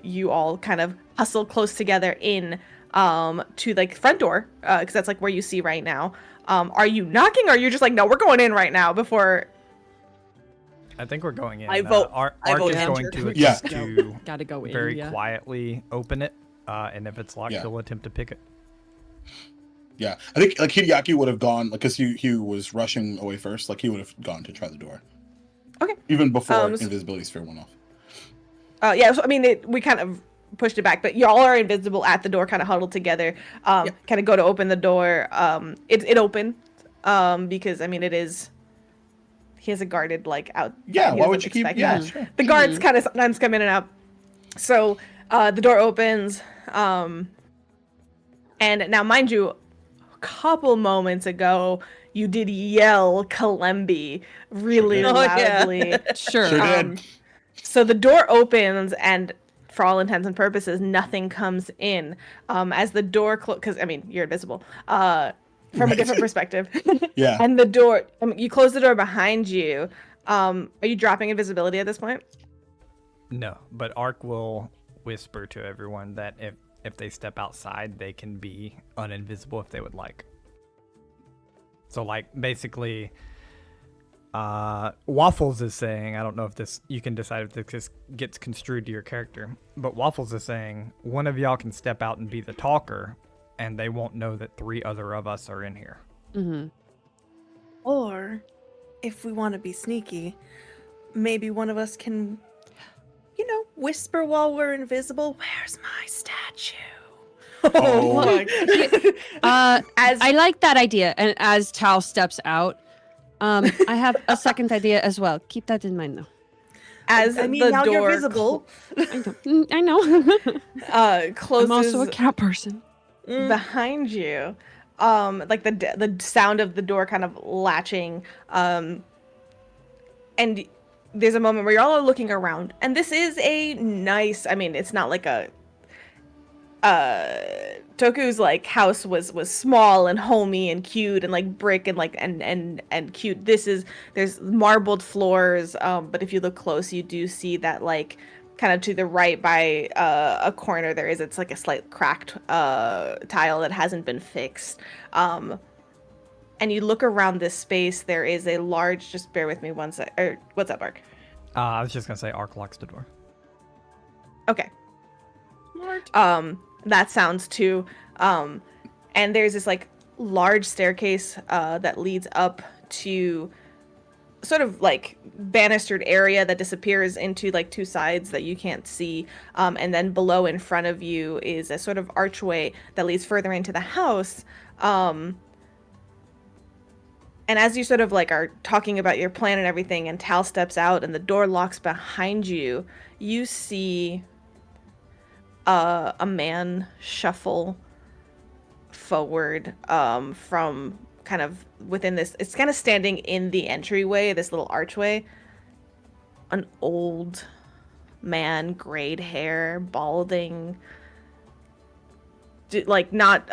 you all kind of hustle close together in to like front door, because that's like where you see right now. Are you knocking, or are you just like, no, we're going in right now before? I think we're going in. I vote- Ark I vote is going enter. to Yeah. attempt to Gotta go in. very yeah. quietly open it, and if it's locked, Yeah. he'll attempt to pick it. Yeah, I think like Hideaki would have gone, like, because he was rushing away first. Like he would have gone to try the door. Okay. Even before So- invisibility sphere went off. Yeah, so I mean, we kind of pushed it back, but y'all are invisible at the door, kind of huddled together. Kind of go to open the door. It opened, because I mean, it is. He has a guarded like out. Yeah, he why doesn't would you keep? expect Yeah, that. sure. The guards kind of sometimes come in and out. So the door opens, and now, mind you, a couple moments ago, you did yell Kalembi really Sure did. Oh, yeah. loudly. Sure. Sure did. So the door opens, and for all intents and purposes, nothing comes in. As the door because I mean, you're invisible. From a Right. different perspective. Yeah. And the door, you close the door behind you. Are you dropping invisibility at this point? No, but Ark will whisper to everyone that if they step outside, they can be uninvisible if they would like. So like basically, Waffles is saying, I don't know if this, you can decide if this gets construed to your character, but Waffles is saying one of y'all can step out and be the talker, and they won't know that 3 other of us are in here. Mm-hmm. Or, if we want to be sneaky, maybe one of us can, whisper while we're invisible. Where's my statue? Oh. my God. As I like that idea. And as Tal steps out, I have a second idea as well. Keep that in mind, though. as I mean, the now door you're visible. I know. closes I'm also a cat person. behind you, like the sound of the door kind of latching, and there's a moment where you're all looking around, and this is a nice, I mean, it's not like a Toku's like house was small and homey and cute and like brick and like and cute. There's marbled floors, but if you look close, you do see that like kind of to the right by a corner it's like a slight cracked tile that hasn't been fixed. And you look around this space, there is a large, just bear with me one sec. What's up, Ark? I was just gonna say Ark locks the door. Okay. Smart. That sounds too. And there's this like large staircase that leads up to sort of like banistered area that disappears into like 2 sides that you can't see. And then below in front of you is a sort of archway that leads further into the house. And as you sort of like are talking about your plan and everything, and Tal steps out and the door locks behind you, you see a man shuffle forward from kind of within this. It's kind of standing in the entryway, this little archway. An old man, grayed hair, balding, like not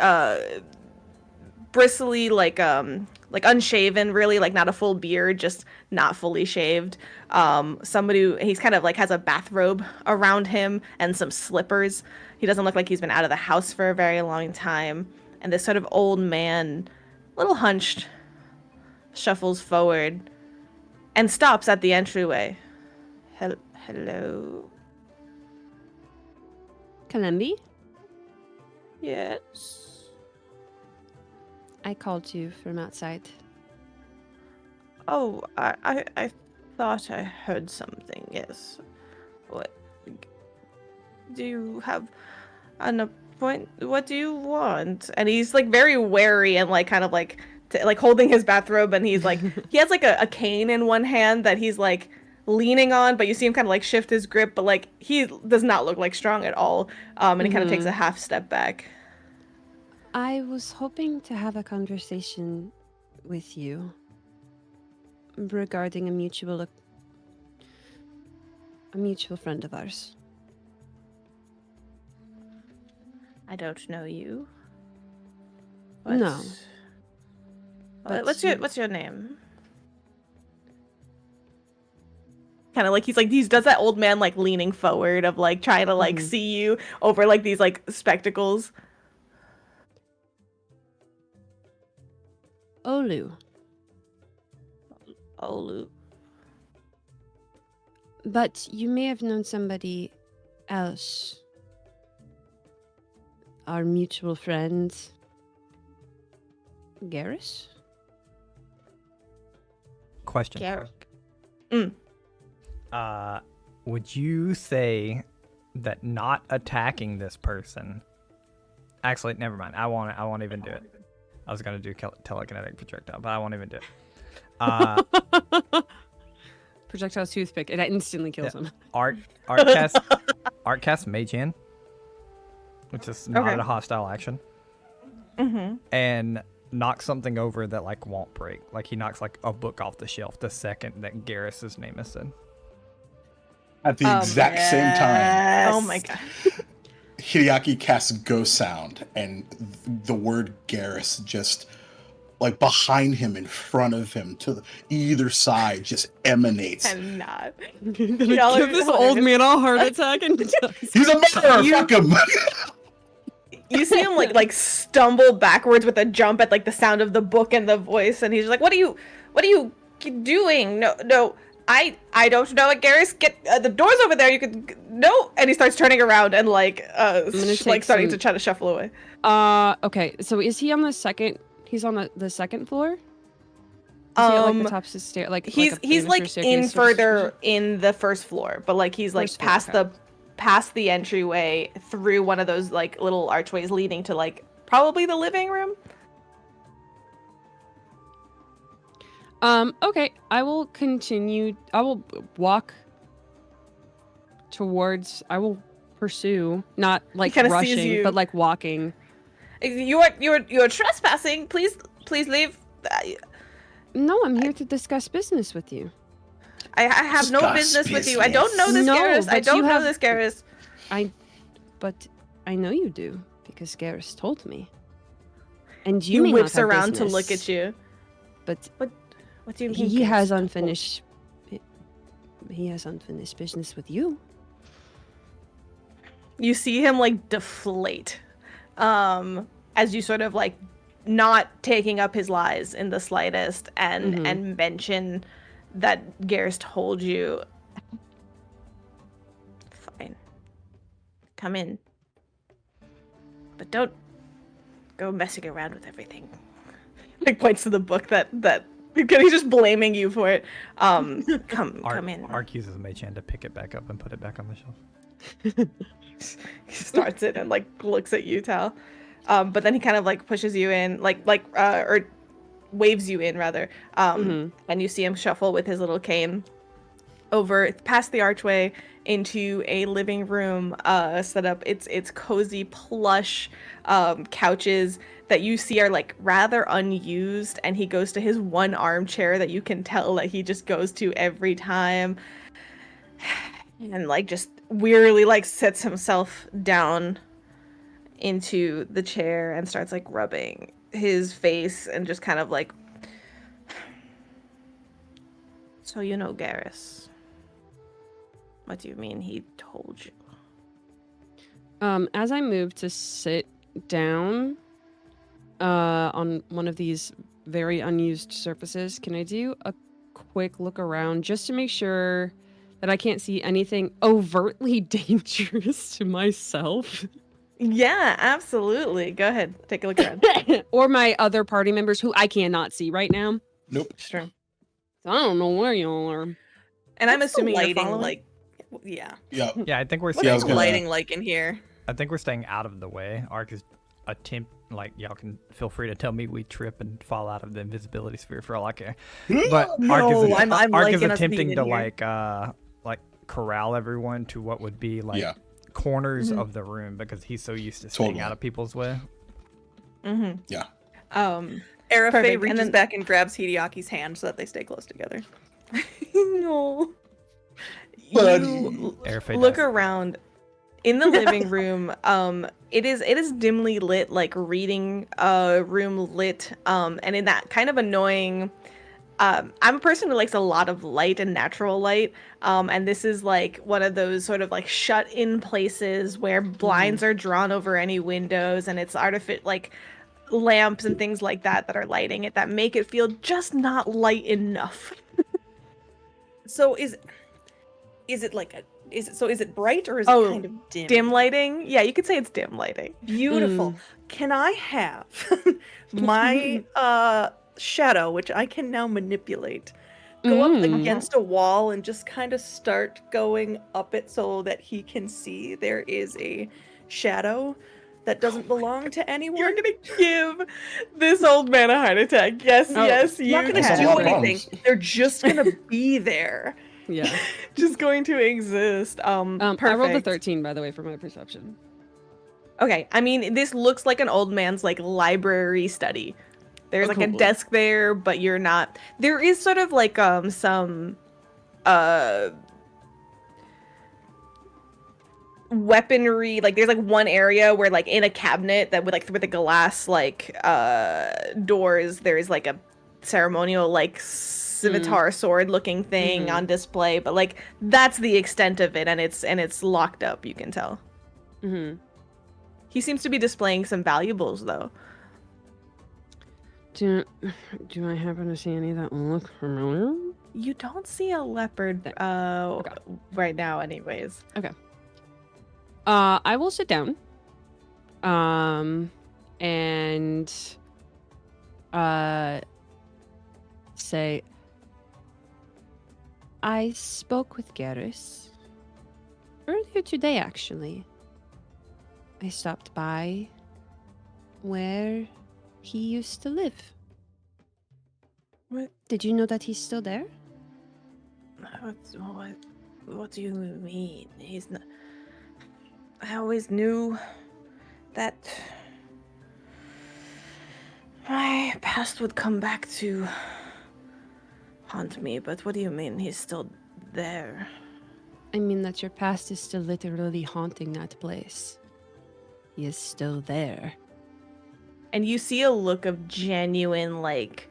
bristly, like unshaven, really, like not a full beard, just not fully shaved. Somebody who, he's kind of like has a bathrobe around him and some slippers. He doesn't look like he's been out of the house for a very long time. And this sort of old man, little hunched, shuffles forward and stops at the entryway. Hello? Kalembi? Yes. I called you from outside. Oh, I thought I heard something. Yes. What? Do you have an appointment? What do you want? And he's like very wary and like kind of like like holding his bathrobe, and he's like he has like a cane in one hand that he's like leaning on, but you see him kind of like shift his grip, but like he does not look like strong at all. And he kind of takes a half step back. I was hoping to have a conversation with you regarding a mutual friend of ours. I don't know you. No. But What's your name? Kind of like he does that old man like leaning forward of like trying to like see you over like these like spectacles. Olu. Olu. But you may have known somebody else. Our mutual friend, Garrus? Question. Garrick. Would you say that not attacking this person? Actually, never mind. I won't even do it. I was gonna do telekinetic projectile, but I won't even do it. Projectile toothpick. It instantly kills him. Outcast Mage Hand, which is not a hostile action, and knocks something over that like won't break. Like he knocks like a book off the shelf the second that Garrus's name is said. At the exact same time. Oh my god. Hideaki casts Ghost Sound, and the word Garrus just, like, behind him, in front of him, to either side, just emanates. I'm not. Give this old man a heart attack and He's a murderer! Fuck him! You see him like stumble backwards with a jump at like the sound of the book and the voice, and he's like, "What are you doing? No, I don't know what Garrus. Get the doors over there. You could no." And he starts turning around and like starting to try to shuffle away. Okay. So is he on the second? He's on the second floor. Is he at, like, the top of the stair? Like he's like in further in the first floor, but like he's like past the entryway through one of those like little archways leading to like probably the living room. Okay, I will continue. I will walk towards. I will pursue, not like rushing, but like walking. You're trespassing. Please leave. No, I'm here to discuss business with you. I have no business with you. I don't know this Garrus. I don't know this Garrus. But I know you do because Garrus told me. And you he may whips not have around business, to look at you. But what do you mean? He has unfinished. He has unfinished business with you. You see him like deflate, as you sort of like not taking up his lies in the slightest, and mention that Garrus told you. Fine. Come in. But don't go messing around with everything. Like points to the book that he's just blaming you for it. Come in. Ark uses Mage Hand to pick it back up and put it back on the shelf. He starts it and like looks at you, Tal. But then he kind of like pushes you in, or waves you in rather. And you see him shuffle with his little cane over past the archway into a living room set up. It's cozy plush couches that you see are like rather unused, and he goes to his one armchair that you can tell that he just goes to every time, and like just wearily like sits himself down into the chair and starts like rubbing his face and just kind of like, so you know Garrus. What do you mean he told you? As I move to sit down on one of these very unused surfaces, can I do a quick look around just to make sure that I can't see anything overtly dangerous to myself? Yeah, absolutely. Go ahead. Take a look around. Or my other party members who I cannot see right now. Nope. Sure. So I don't know where y'all are. And I'm What's the assuming you're lighting following. like? Yeah. Yeah. Yeah, I think we're What's Yeah, I staying. was the gonna- lighting like in here? I think we're staying out of the way. Ark is like y'all can feel free to tell me we trip and fall out of the invisibility sphere for all I care. But No, I'm Ark is liking us being attempting in to here. like corral everyone to what would be like Yeah. corners of the room because he's so used to staying Totally. out of people's way. Mm-hmm. Yeah. Arafe Perfect, reaches and then- back and grabs Hideaki's hand so that they stay close together. No. Buddy. You Arafe look does. around in the living room. It is dimly lit, like reading room lit. And in that kind of annoying. I'm a person who likes a lot of light and natural light. And this is like one of those sort of like shut in places where blinds are drawn over any windows, and it's like lamps and things like that that are lighting it that make it feel just not light enough. So is it like a is it bright or is Oh, it kind of dim? Dim lighting? Yeah, you could say it's dim lighting. Beautiful. Can I have my shadow, which I can now manipulate, go up against a wall and just kind of start going up it so that he can see there is a shadow that doesn't belong to anyone? You're gonna give this old man a heart attack. Yes, Oh, yes, I'm you not gonna That's a do lot of anything. problems. They're just gonna be there. Yeah. just going to exist. I rolled a Perfect. 13, by the way, for my perception. Okay, I mean, this looks like an old man's like library study. There's like a cool. desk there, but you're not. There is sort of like some weaponry. Like there's like one area where like in a cabinet that with like with the glass like doors, there is like a ceremonial like scimitar sword looking thing on display, but like that's the extent of it, and it's locked up, you can tell. Mm-hmm. He seems to be displaying some valuables though. Do I happen to see any that look familiar? You don't see a leopard right now anyways. I will sit down. And say, I spoke with Garrus earlier today, actually. I stopped by where he used to live. What? Did you know that he's still there? What do you mean? He's not. I always knew that my past would come back to haunt me, but what do you mean he's still there? I mean that your past is still literally haunting that place. He is still there. And you see a look of genuine, like,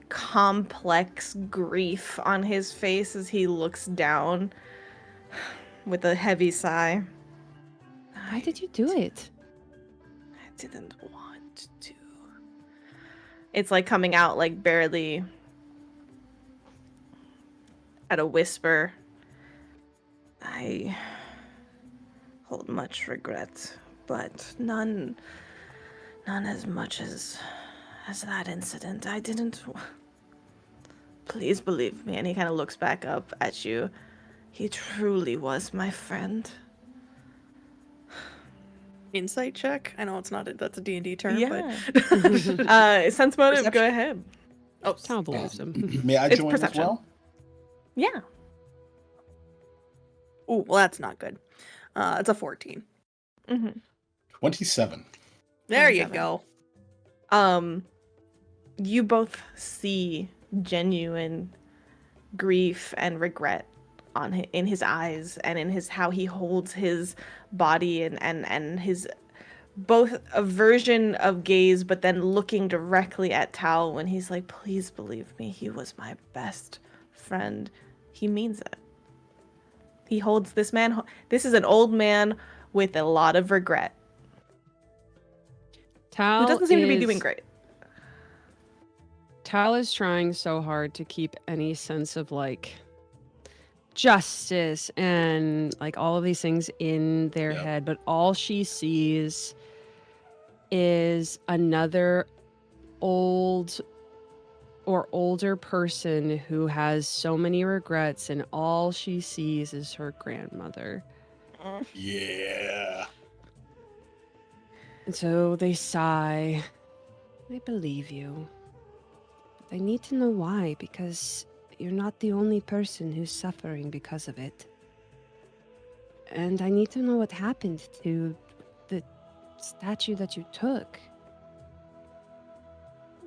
complex grief on his face as he looks down with a heavy sigh. Why did you do it? I didn't want to. It's like coming out like barely at a whisper. I hold much regret, but none as much as that incident. I didn't. Please believe me. And he kind of looks back up at you. He truly was my friend. Insight check? I know it's not that's a D&D term, Yeah. but Sense motive. Go Perception? ahead. oh, Can't believe him. May I It's join perception. as well? Yeah. ooh, well that's not good. It's a 14. Mm-hmm. 27. There you 27. go. You both see genuine grief and regret in his eyes and in his how he holds his body and his both aversion of gaze, but then looking directly at Tal when he's like, please believe me, he was my best friend. He means it. He holds this man. This is an old man with a lot of regret Tal who doesn't seem to be is- doing great. Tal is trying so hard to keep any sense of like justice and like all of these things in their Yep. head, but all she sees is another old or older person who has so many regrets, and all she sees is her grandmother. Yeah. And so they sigh. I believe you. But I need to know why, because you're not the only person who's suffering because of it. And I need to know what happened to the statue that you took.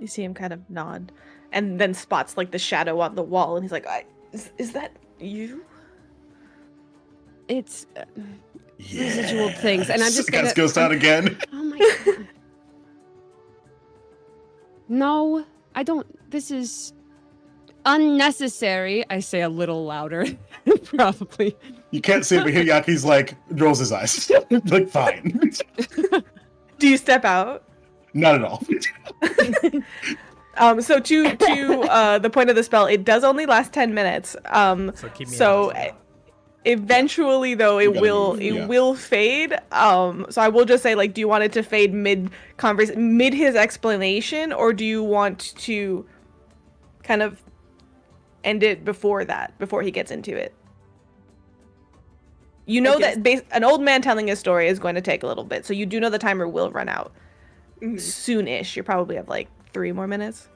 You see him kind of nod, and then spots like the shadow on the wall, and he's like, is that you? It's Yeah. residual things, and I'm just Guys gonna... goes down again. Oh my god. No, I don't... This is unnecessary. I say a little louder, probably. You can't see it, but Hiriaki's like rolls his eyes. Like, fine. Do you step out? Not at all. So to the point of the spell, it does only last 10 minutes. So keep me So honest. eventually though You it gotta will move, it yeah. will fade. So I will just say, like, do you want it to fade mid his explanation, or do you want to kind of end it before he gets into it? You know that an old man telling a story is going to take a little bit, so you do know the timer will run out soon-ish. You probably have like 3 more minutes.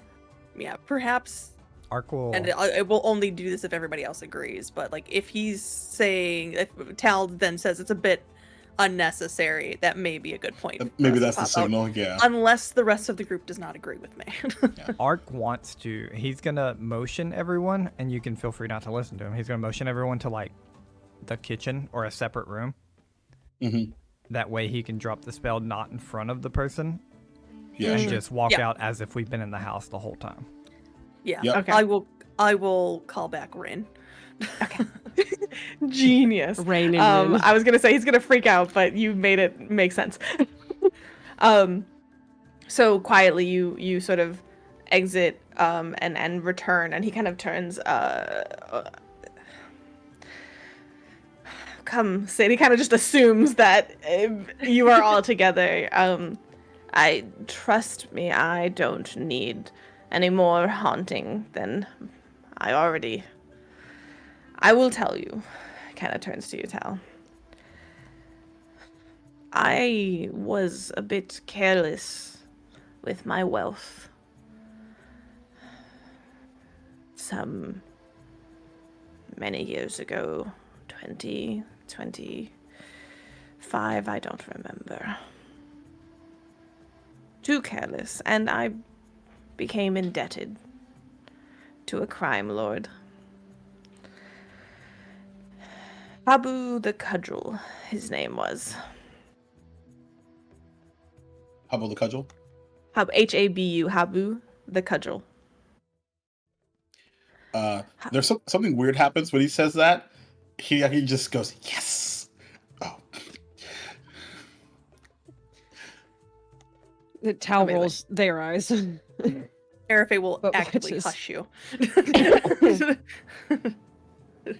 Yeah, perhaps. Arc will. And it will only do this if everybody else agrees. But like, if he's saying, if Tal then says it's a bit unnecessary, that may be a good point. for Maybe us that's to the pop out, signal, yeah. Unless the rest of the group does not agree with me. Arc wants to. He's gonna motion everyone, and you can feel free not to listen to him. He's gonna motion everyone to like the kitchen or a separate room. Mm-hmm. That way he can drop the spell not in front of the person Yeah, and sure. just walk Yeah. out as if we've been in the house the whole time. Yeah. Yep. Okay. I will call back Rin. Okay. Genius. Rain in I was gonna say he's gonna freak out, but you made it make sense. So quietly you sort of exit and return, and he kind of turns come sit. He kind of just assumes that you are all together. I trust me, I don't need any more haunting than I already. I will tell you. Kind of turns to you, Tal. I was a bit careless with my wealth. Some many years ago, 20, 25, I don't remember. Too careless, and I became indebted to a crime lord. Habu the Cudgel, his name was. Habu the Cudgel? Habu, Habu the Cudgel. There's something weird happens when he says that. He just goes, yes! Oh. The Tal I mean, rolls their eyes. Arafe will But actively watches. hush you.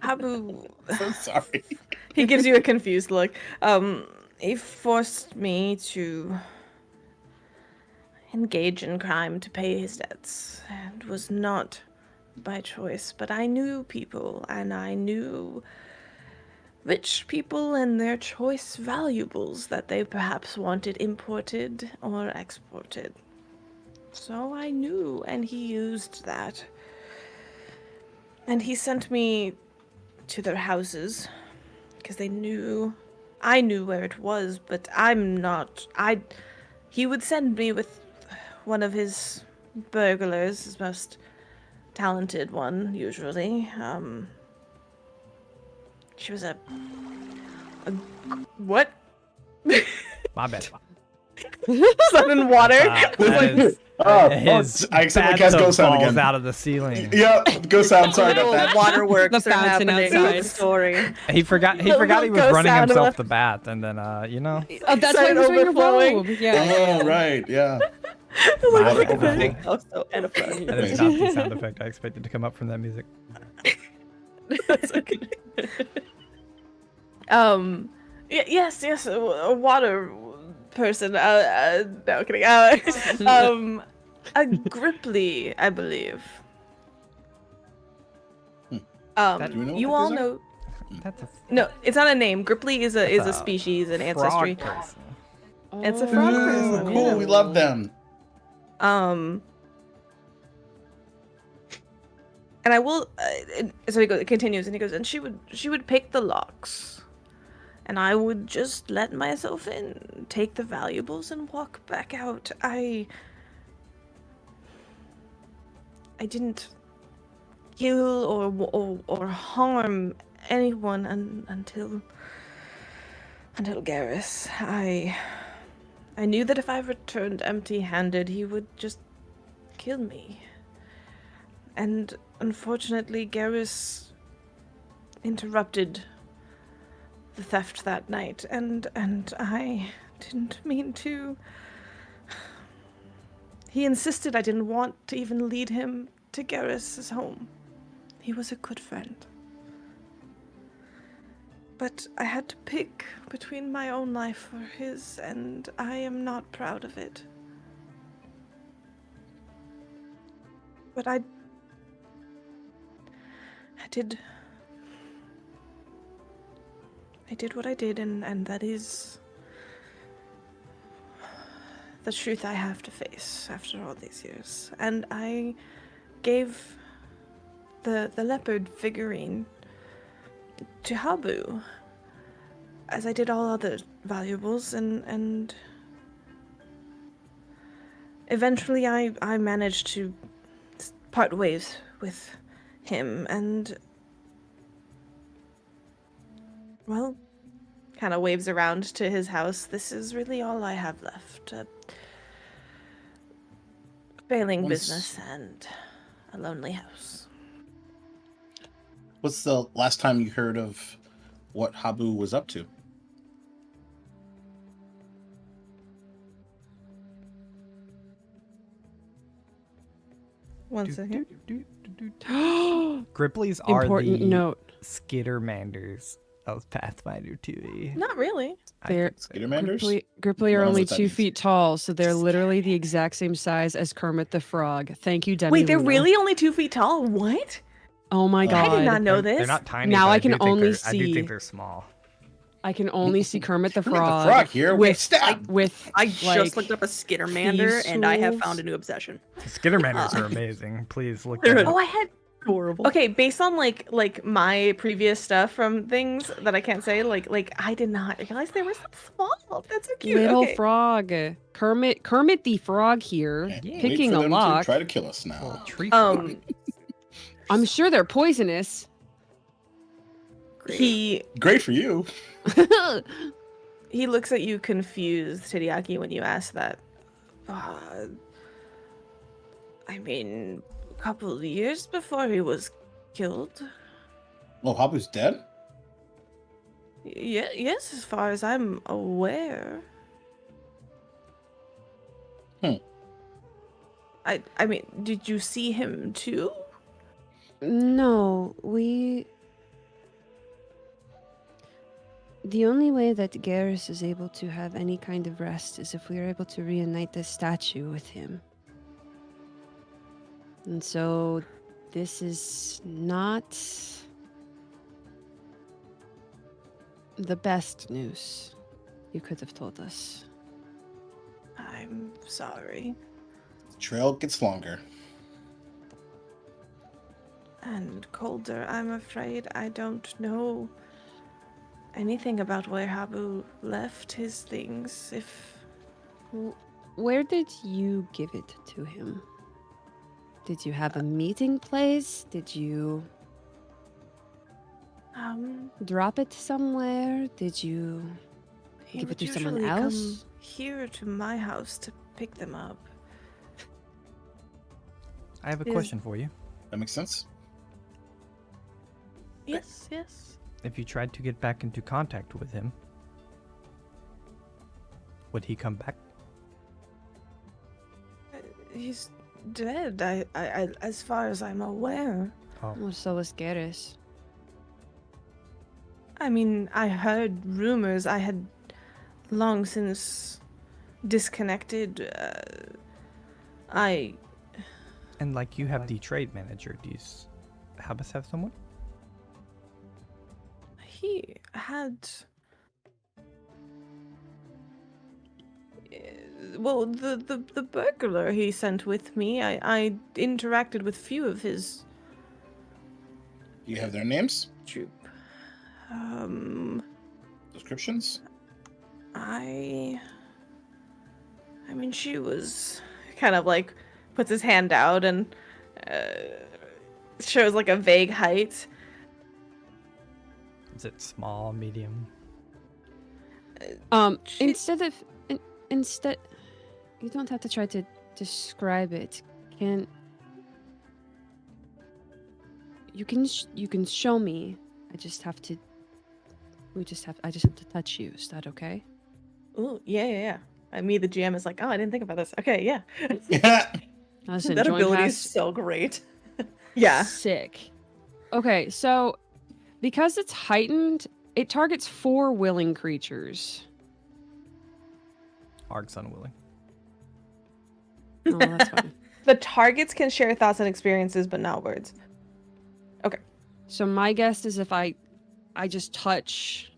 Habu, So sorry. he gives you a confused look. He forced me to engage in crime to pay his debts. It was not by choice, but I knew people, and I knew rich people and their choice valuables that they perhaps wanted imported or exported. So I knew, and he used that. And he sent me to their houses, because they knew, I knew where it was, but he would send me with one of his burglars, his most talented one, usually. She was a what? My bad. Sun and water. His I accidentally cast bathtub ghost sound falls again. out of the ceiling. Yeah, ghost sound. Sorry about Little that. waterworks The are fountain happening in outside. the story. He forgot he Little was ghost running sound himself left. the bath, and then you know. Oh, that's Started why he was wearing a overflowing. robe. Yeah. Oh, right, yeah. My Water bad. overflow. Also, and a front. That is not the sound effect I expected to come up from that music. That's okay. Yes, a water person. No kidding. A Gripply, I believe. That- Do we know You what all these are? know. That's a No, it's not a name. Gripply is that's a species in frog ancestry. person. It's a frog Ooh, person. cool. Yeah. We love them. Um, and I will. So it continues, and he goes, and she would pick the locks, and I would just let myself in, take the valuables, and walk back out. I didn't kill or harm anyone until Garrus. I knew that if I returned empty-handed, he would just kill me. And unfortunately, Garrus interrupted the theft that night, and I didn't mean to. He insisted I didn't want to even lead him to Garrus's home. He was a good friend. But I had to pick between my own life or his, and I am not proud of it. But I did what I did, and that is the truth I have to face after all these years. And I gave the leopard figurine to Habu, as I did all other valuables, and eventually I managed to part ways with him, and well, kind of waves around to his house. This is really all I have left. A failing business and a lonely house. What's the last time you heard of what Habu was up to? One second. Grippleys are Important the note. skittermanders of Pathfinder2e. Not really. I They're think so. Skittermanders? Gripply I are don't know only what that 2 means. feet tall, so they're literally the exact same size as Kermit the Frog. Thank you, Demi. Wait, they're Luna. really only 2 feet tall? What? Oh my god! I did not know They're this. not tiny. Now but I can do think only I do see- think they're small. I can only see Kermit the Kermit Frog. the Frog here. Wait, with stop. with I like, just looked up a Skittermander, thieves' and I have tools. found a new obsession. Skittermanders are amazing. Please look They're them Oh, up. I had Adorable. okay. Based on like my previous stuff from things that I can't say, like I did not realize they were so small. That's so cute. little Okay. frog. Kermit the Frog here, Can't wait picking for a them lock. to try to kill us now. Tree frog. I'm sure they're poisonous. He Great for you. he looks at you confused, Hideaki, when you ask that. I mean, a couple of years before he was killed. Oh, Habu's dead? Yes, as far as I'm aware. I mean, did you see him too? No, the only way that Garrus is able to have any kind of rest is if we are able to reunite this statue with him. And so this is not the best news you could have told us. I'm sorry. The trail gets longer. And colder, I'm afraid. I don't know anything about where Habu left his things. Where did you give it to him? Did you have a meeting place? Did you drop it somewhere? Did you he give it would to someone usually else? come here to my house to pick them up. I have a Is- question for you. That makes sense? Yes, yes. If you tried to get back into contact with him, would he come back? He's dead. I as far as I'm aware. Oh, Well, so was Garrus. I mean, I heard rumors. I had long since disconnected. I And like you have the trade manager. Do you Habas have someone? he had. Well, the burglar he sent with me. I interacted with few of his Do you have their names? troop. Descriptions? I mean, she was kind of like puts his hand out and shows like a vague height. Is it small, medium? She- Instead, you don't have to try to describe it. You can show me. I just have to touch you. Is that okay? Ooh, yeah. Me, the GM, is like, oh, I didn't think about this. Okay, yeah. Yeah. Listen, That join ability is pass- so great. Yeah. Sick. Okay, so because it's heightened, it targets 4 willing creatures. Ark's unwilling. Oh, that's fine. The targets can share thoughts and experiences, but not words. So my guess is if I just touch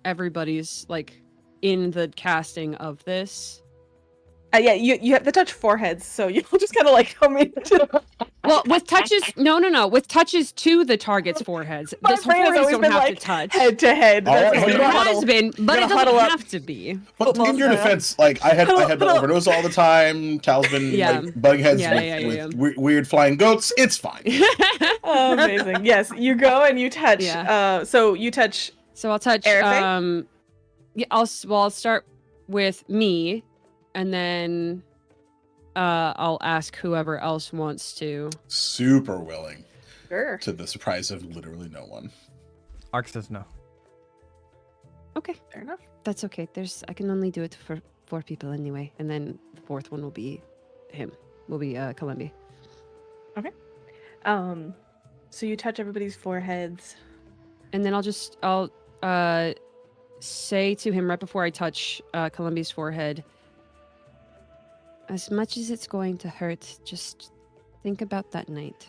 everybody's like in the casting of this. Yeah, you have to touch foreheads, so you'll just kind of like come into. Well, with touches, no. With touches to the target's foreheads. My This brain has foreheads always don't been have like to touch. head to head. All That's right, what well, we're It gonna has huddle. been, but it Gonna doesn't huddle up. have to be. But Football in your style. defense, like I had the Huddle up. overdose all the time. Tal's been Yeah. like butting heads Yeah, with yeah. weird flying goats. It's fine. Oh, amazing. Yes, you go and you touch. Yeah. So you touch. So I'll touch. Erife? Yeah, I'll start with me, and then I'll ask whoever else wants to. Super willing, Sure. to the surprise of literally no one. Ark says no. Okay, Fair enough. that's okay. I can only do it for 4 people anyway, and then the 4th one will be him. Will be Columbia. So you touch everybody's foreheads. And then I'll say to him right before I touch Columbia's forehead, as much as it's going to hurt, just think about that night.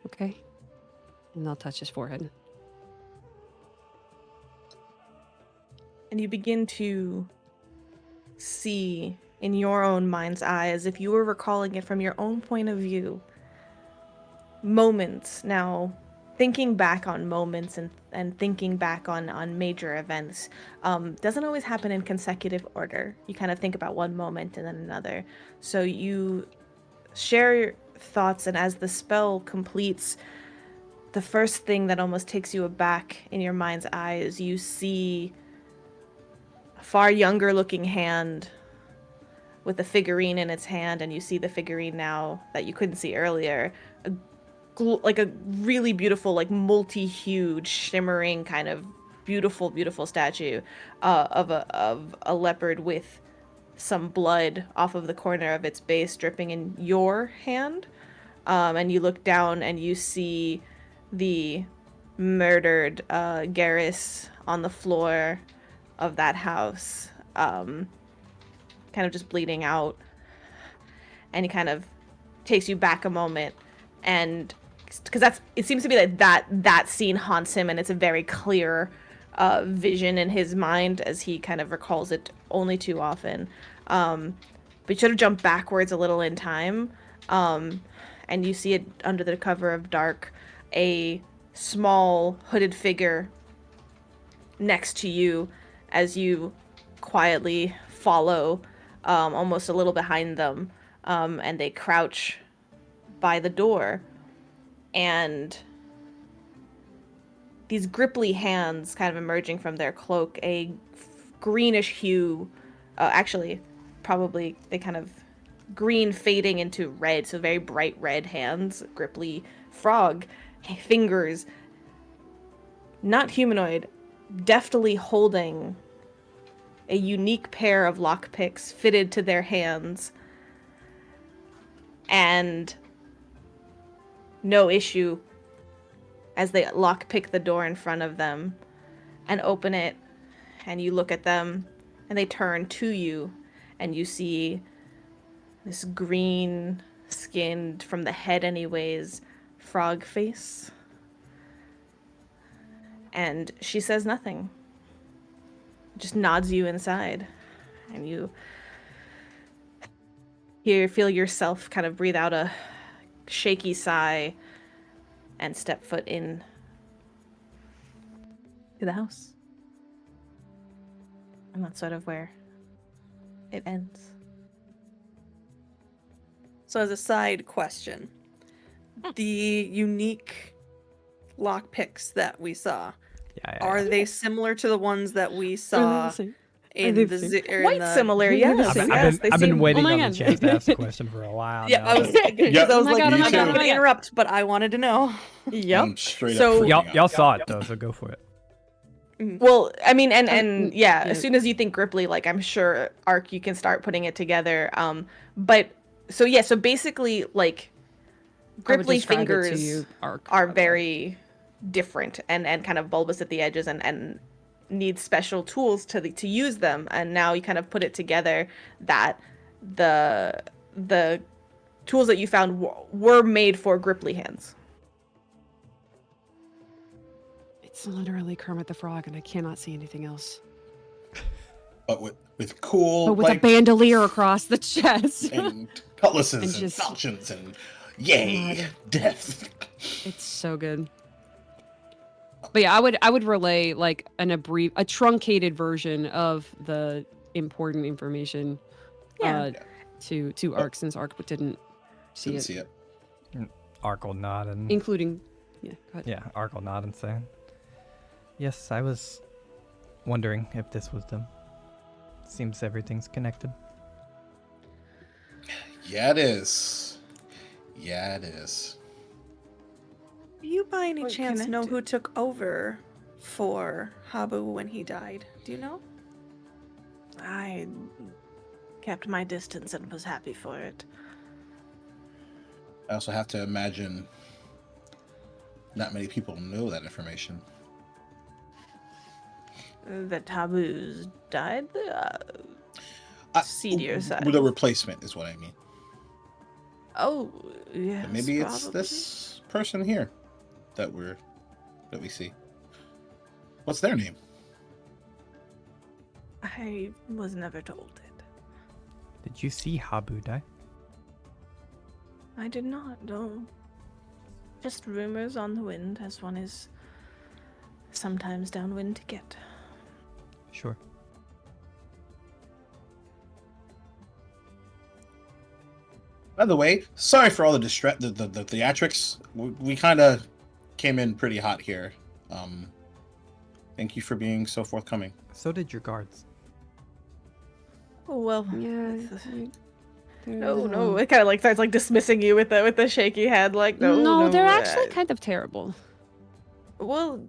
Okay? And I'll touch his forehead. And you begin to see in your own mind's eye, as if you were recalling it from your own point of view, moments now, thinking back on moments and thinking back on major events doesn't always happen in consecutive order. You kind of think about one moment and then another. So you share your thoughts, and as the spell completes, the first thing that almost takes you aback in your mind's eye is you see a far younger looking hand with a figurine in its hand, and you see the figurine now that you couldn't see earlier, like a really beautiful, like multi-hued, shimmering kind of beautiful statue of a leopard with some blood off of the corner of its base dripping in your hand. And you look down and you see the murdered Garrus on the floor of that house, kind of just bleeding out. And he kind of takes you back a moment, and because it seems to be that scene haunts him, and it's a very clear vision in his mind as he kind of recalls it only too often. But you should have jumped backwards a little in time, and you see it under the cover of dark, a small hooded figure next to you as you quietly follow, almost a little behind them, and they crouch by the door, and these gripply hands kind of emerging from their cloak, a greenish hue, actually probably they kind of green fading into red, so very bright red hands, gripply frog fingers, not humanoid, deftly holding a unique pair of lockpicks fitted to their hands, and no issue as they lockpick the door in front of them. and open it, and you look at them, and they turn to you, and you see this green skinned, from the head anyways, frog face. And she says nothing. Just nods you inside. And you feel yourself kind of breathe out a shaky sigh and step foot in to the house. And that's sort of where it ends. So as a side question, the unique lockpicks that we saw, are they similar to the ones that we saw in the Quite similar, yes. I've been waiting on God. the chance to ask the question for a while Yeah, now. I was because I was like, God, oh my I'm God, not oh gonna interrupt, but I wanted to know. Yep. I'm straight So- up freaking out. Y'all saw it though, so go for it. Well, I mean, and yeah, yeah. as soon as you think Gripply, like, I'm sure, Ark, you can start putting it together. But, so yeah, so basically, like, I would Gripply describe it to fingers you, Arc, are by the way. very different and kind of bulbous at the edges and need special tools to use them. And now you kind of put it together that the tools that you found were made for Gripply hands. It's literally Kermit the Frog, and I cannot see anything else. But with cool, But with like, a bandolier across the chest. and cutlasses and just- falchions and yay, God. death. It's so good. But yeah, I would relay like a truncated version of the important information to Ark, since Ark didn't see Didn't it. see it. Ark will nod and Including go ahead. yeah, Ark will nod and say, "Yes, I was wondering if this was them. Seems everything's connected." Yeah, it is. Yeah, it is. Do you by any We're chance know connected. who took over for Habu when he died? Do you know? I kept my distance and was happy for it. I also have to imagine not many people know that information. The taboos died. See to your side. The replacement is what I mean. Oh, yeah. Maybe it's this person here that we see. What's their name? I was never told it. Did you see Habu die? I did not know. Just rumors on the wind, as one is sometimes downwind to get. Sure. By the way, sorry for all the the theatrics. We kind of came in pretty hot here. Thank you for being so forthcoming. So did your guards. Oh well. Yeah. No. It kind of like starts like dismissing you with the shaky head, like no. they're actually kind of terrible. Well,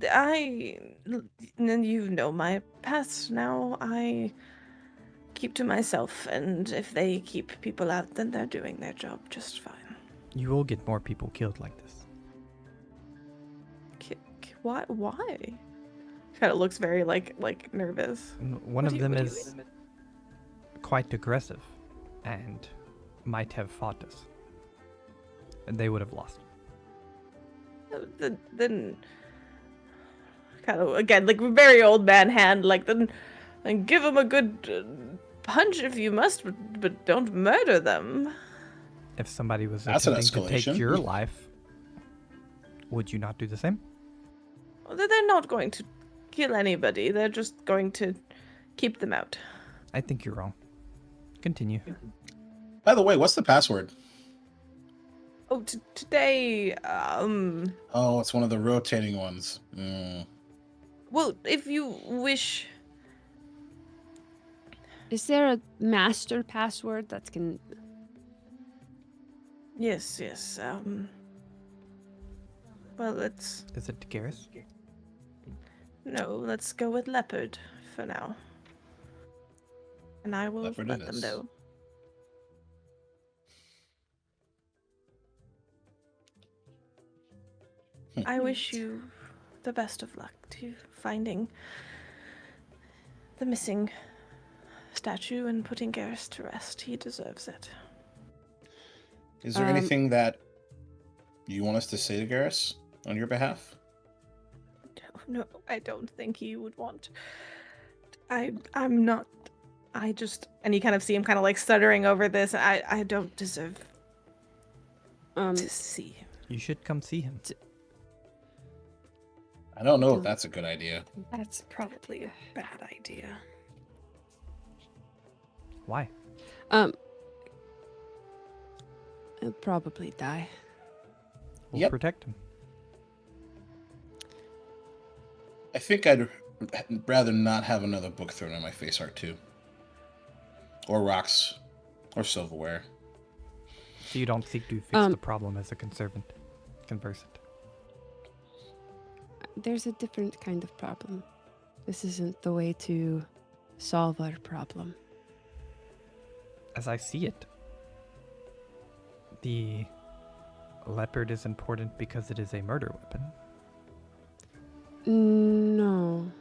and you know my past now. I keep to myself, and if they keep people out, then they're doing their job just fine. You will get more people killed like this. Why? Kind of looks very like nervous. One of them is quite aggressive and might have fought us. And they would have lost. Then kind of again like very old man hand, like then give them a good punch if you must, but don't murder them. If somebody was That's an attempting to take escalation. your life, would you not do the same? They're not going to kill anybody. They're just going to keep them out. I think you're wrong. Continue. By the way, what's the password? Oh, today, Oh, it's one of the rotating ones. well, if you wish, Is there a master password that can? yes, well, Is it Garrus? let's go with leopard for now. And I will Leopard let it them is. know. I wish you the best of luck to finding the missing statue and putting Garrus to rest. He deserves it. Is there anything that you want us to say to Garrus on your behalf? No, I don't think he would want. I'm not. And you kind of see him kind of like stuttering over this. I don't deserve to see him. You should come see him. I don't know if that's a good idea. That's probably a bad idea. Why? He'll probably die. We'll protect him. I think I'd rather not have another book thrown in my face, art too. Or rocks. Or silverware. So you don't seek to fix the problem as a conversant. There's a different kind of problem. This isn't the way to solve our problem. As I see it, the leopard is important because it is a murder weapon. No.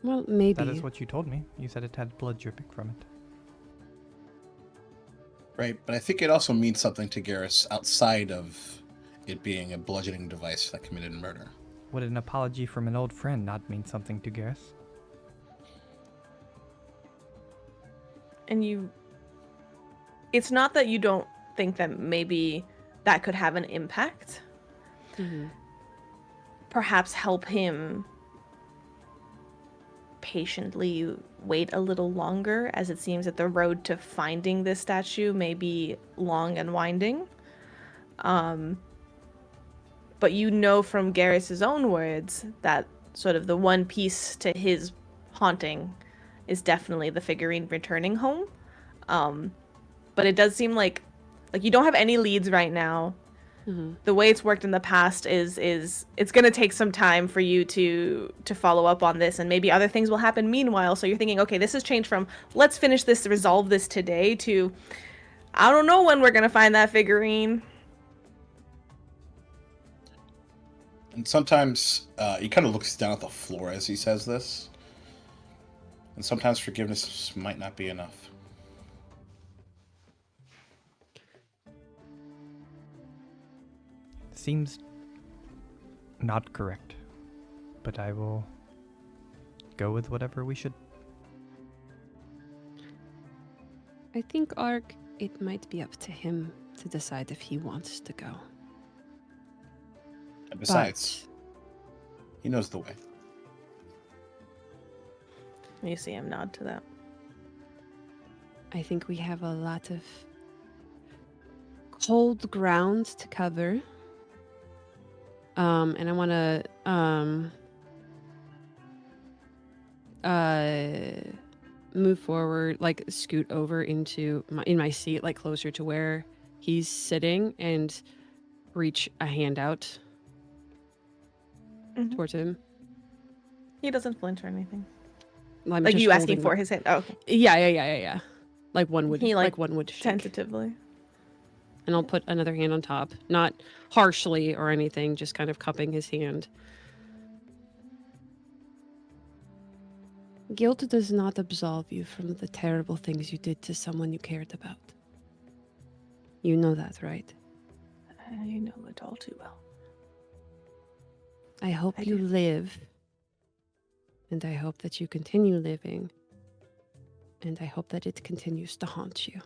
Well, maybe. That is what you told me. You said it had blood dripping from it. Right, but I think it also means something to Garrus outside of it being a bludgeoning device that committed murder. Would an apology from an old friend not mean something to Garrus? And it's not that you don't think that maybe that could have an impact. Mm-hmm. Perhaps help him patiently wait a little longer, as it seems that the road to finding this statue may be long and winding. But you know from Garrus's own words that sort of the one piece to his haunting is definitely the figurine returning home. But it does seem like you don't have any leads right now. Mm-hmm. The way it's worked in the past is it's going to take some time for you to follow up on this, and maybe other things will happen meanwhile. So you're thinking, okay, this has changed from let's finish this, resolve this today, to I don't know when we're going to find that figurine. And sometimes he kind of looks down at the floor as he says this. And sometimes forgiveness might not be enough. Seems not correct, but I will go with whatever we should. I think, Ark, it might be up to him to decide if he wants to go. And besides, he knows the way. You see him nod to that. I think we have a lot of cold ground to cover. And I want to move forward, like scoot over into my seat, like closer to where he's sitting, and reach a hand out towards him. He doesn't flinch or anything. I'm like just you asking holding for his hand. Oh, okay. Yeah. Like one would. He like one would shake. Tentatively. And I'll put another hand on top, not harshly or anything, just kind of cupping his hand. Guilt does not absolve you from the terrible things you did to someone you cared about. You know that, right? I know it all too well. I hope you live. And I hope that you continue living. And I hope that it continues to haunt you.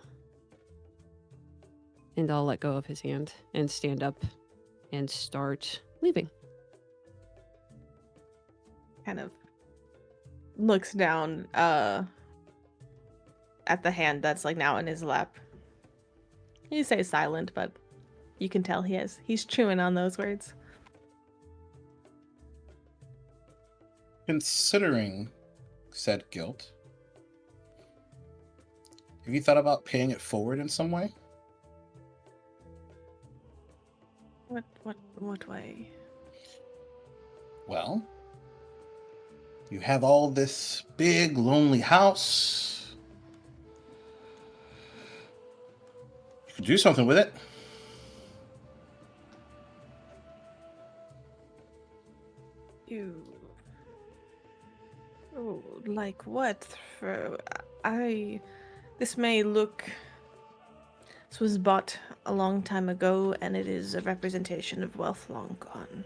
And I'll let go of his hand and stand up and start leaving. Kind of looks down at the hand that's like now in his lap. He stays silent, but you can tell he's chewing on those words. Considering said guilt, have you thought about paying it forward in some way? What way? Well, you have all this big, lonely house. You could do something with it. Oh, like what? This may look. This was bought a long time ago, and it is a representation of wealth long gone.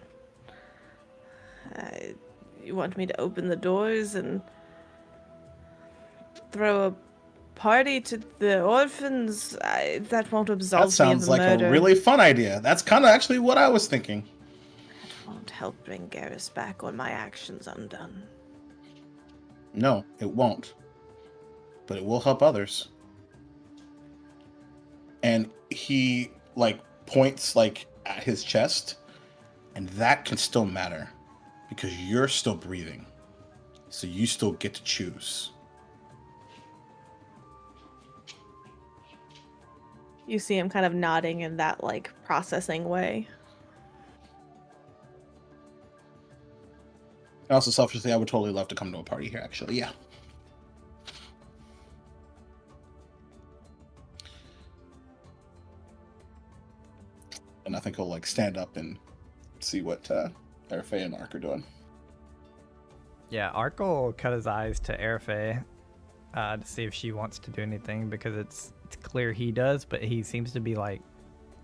You want me to open the doors and throw a party to the orphans? That won't absolve me of sounds the like murder. a really fun idea. That's kind of actually what I was thinking. That won't help bring Garrus back or my actions undone. No, it won't. But it will help others. And he like points like at his chest, and that can still matter because you're still breathing. So you still get to choose. You see him kind of nodding in that like processing way. And also selfishly, I would totally love to come to a party here, actually. Yeah. And I think he'll like stand up and see what Erfe and Ark are doing. Yeah, Ark will cut his eyes to Erfe to see if she wants to do anything, because it's clear he does, but he seems to be like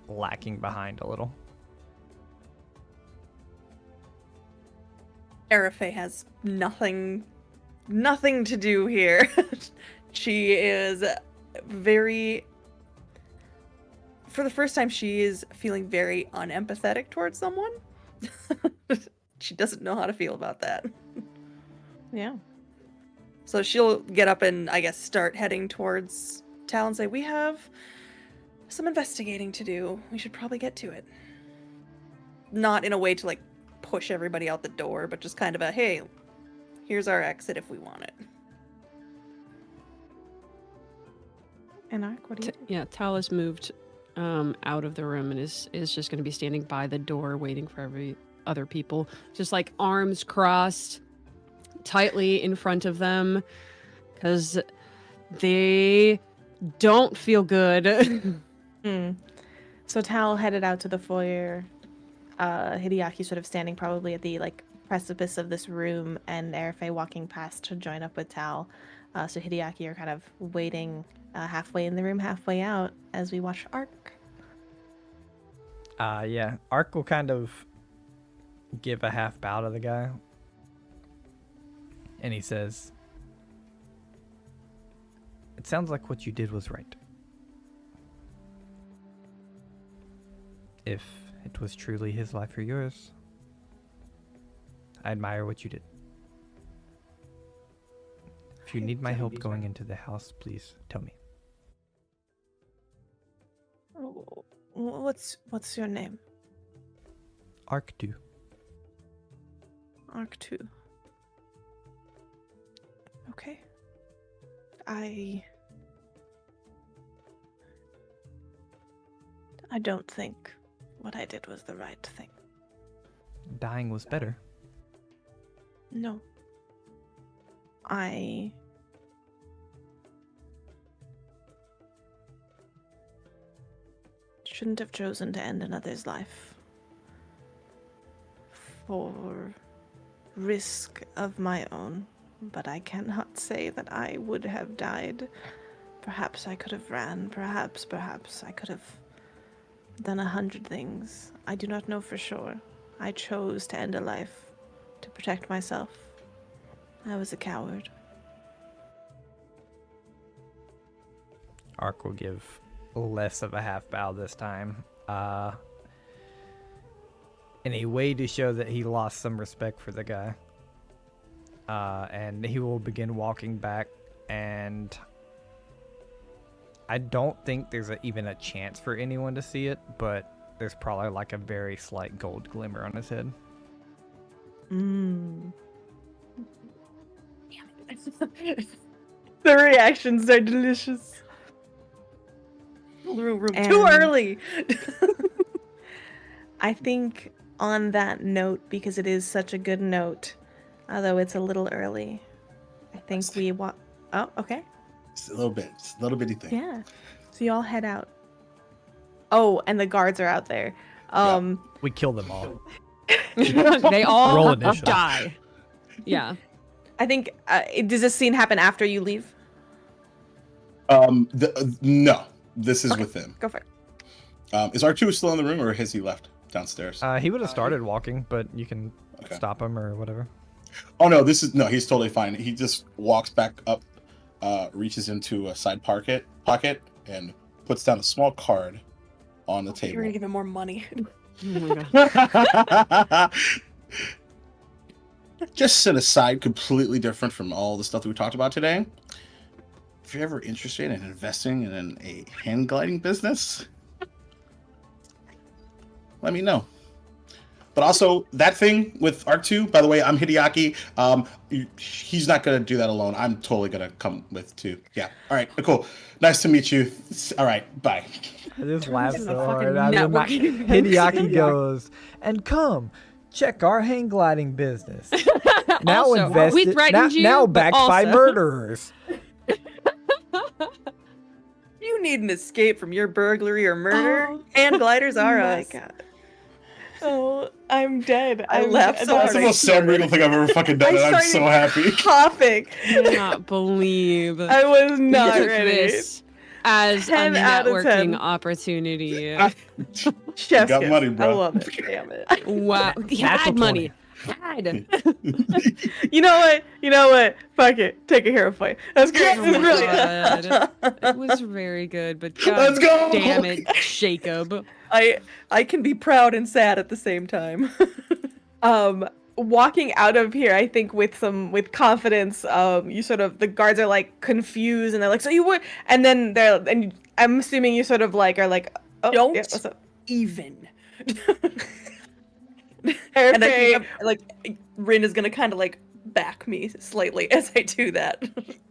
lacking behind a little. Erfe has nothing to do here. She is very, for the first time, she is feeling very unempathetic towards someone. She doesn't know how to feel about that. Yeah. So she'll get up and, I guess, start heading towards Tal and say, we have some investigating to do. We should probably get to it. Not in a way to, like, push everybody out the door, but just kind of a, hey, here's our exit if we want it. And Ark, what do you do? Yeah, Tal has moved out of the room and is just going to be standing by the door waiting for every other people. Just like arms crossed tightly in front of them because they don't feel good. So Tal headed out to the foyer. Hideaki sort of standing probably at the like precipice of this room, and Erfe walking past to join up with Tal. So Hideaki are kind of waiting halfway in the room, halfway out as we watch Ark. Yeah, Ark will kind of give a half bow to the guy. And he says, "It sounds like what you did was right. If it was truly his life or yours, I admire what you did. If you need my help going into the house, please tell me." What's your name? Ark 2. Ark 2. Okay. I don't think what I did was the right thing. Dying was better. No. I shouldn't have chosen to end another's life for risk of my own, but I cannot say that I would have died. Perhaps I could have ran, perhaps I could have done 100 things. I do not know for sure. I chose to end a life to protect myself. I was a coward. Ark will give less of a half bow this time. In a way to show that he lost some respect for the guy. And he will begin walking back, and I don't think there's even a chance for anyone to see it, but there's probably like a very slight gold glimmer on his head. The reactions are delicious. Room too early. I think on that note, because it is such a good note, although it's a little early, I think we want. Oh, okay. Just a little bit, just a little bitty thing. Yeah. So you all head out. Oh, and the guards are out there. We kill them all. They all Roll initiative. die. Yeah. I think does this scene happen after you leave? No, this is with them. Go for it. Is R2 still in the room, or has he left downstairs? He would have started walking, but you can Okay. stop him or whatever. Oh no, he's totally fine. He just walks back up, reaches into a side pocket, and puts down a small card on the You're table. gonna give him more money. Oh my god. Just set aside, completely different from all the stuff that we talked about today. If you're ever interested in investing in a hand gliding business, let me know. But also, that thing with R2, by the way, I'm Hideaki. He's not going to do that alone. I'm totally going to come with too. Yeah. All right. Cool. Nice to meet you. All right. Bye. I just laughed is so a fucking hard. networking Hideaki goes, and come, check our hang gliding business. Now Also, we invested, threatened you, now but backed by also- murderers. You need an escape from your burglary or murder. Oh. Hand gliders are my us. God. Oh, I'm dead. I I'm laughed dead. so That's the hard. most Sam Riegel thing I've ever fucking done, and I'm so happy. Coughing. I cannot believe I was you not took ready. this as a 10 out of 10. networking opportunity. Chef's Got kiss. money, bro. I love it. Damn it. Wow. He Natural had 20. money. Had. You know what? Fuck it. Take a hero point. That's great. Oh It's my brilliant. God. It was very good, but God Let's go. damn it, Jacob. I can be proud and sad at the same time. Walking out of here, I think with confidence, you sort of, the guards are like confused and they're like, so you would, and then I'm assuming you sort of like are like, oh, Don't yeah, what's up? even. And I Okay. think like Rin is gonna kind of like back me slightly as I do that.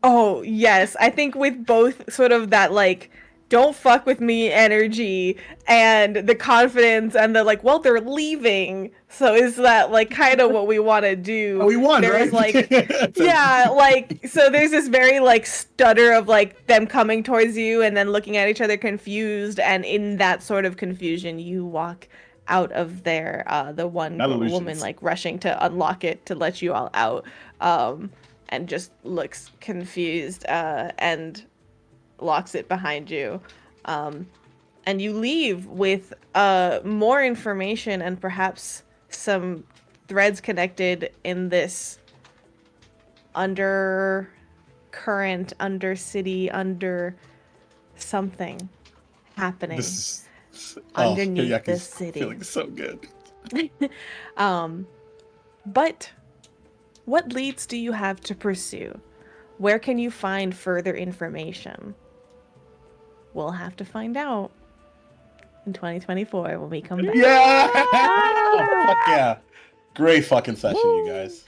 Oh, yes. I think with both sort of that, like, don't fuck with me energy and the confidence and the, like, well, they're leaving. So is that, like, kind of what we want to do? Oh, we won, There's, right? like, yeah, like, so there's this very, like, stutter of, like, them coming towards you and then looking at each other confused. And in that sort of confusion, you walk out of there, the one Not illusions. woman, like, rushing to unlock it to let you all out. And just looks confused and locks it behind you. And you leave with more information and perhaps some threads connected in this under current, under city, under something happening This is underneath the Hideaki's city. feeling so good. But what leads do you have to pursue? Where can you find further information? We'll have to find out in 2024 when we come back. Yeah! Oh, fuck yeah. Great fucking session, you guys.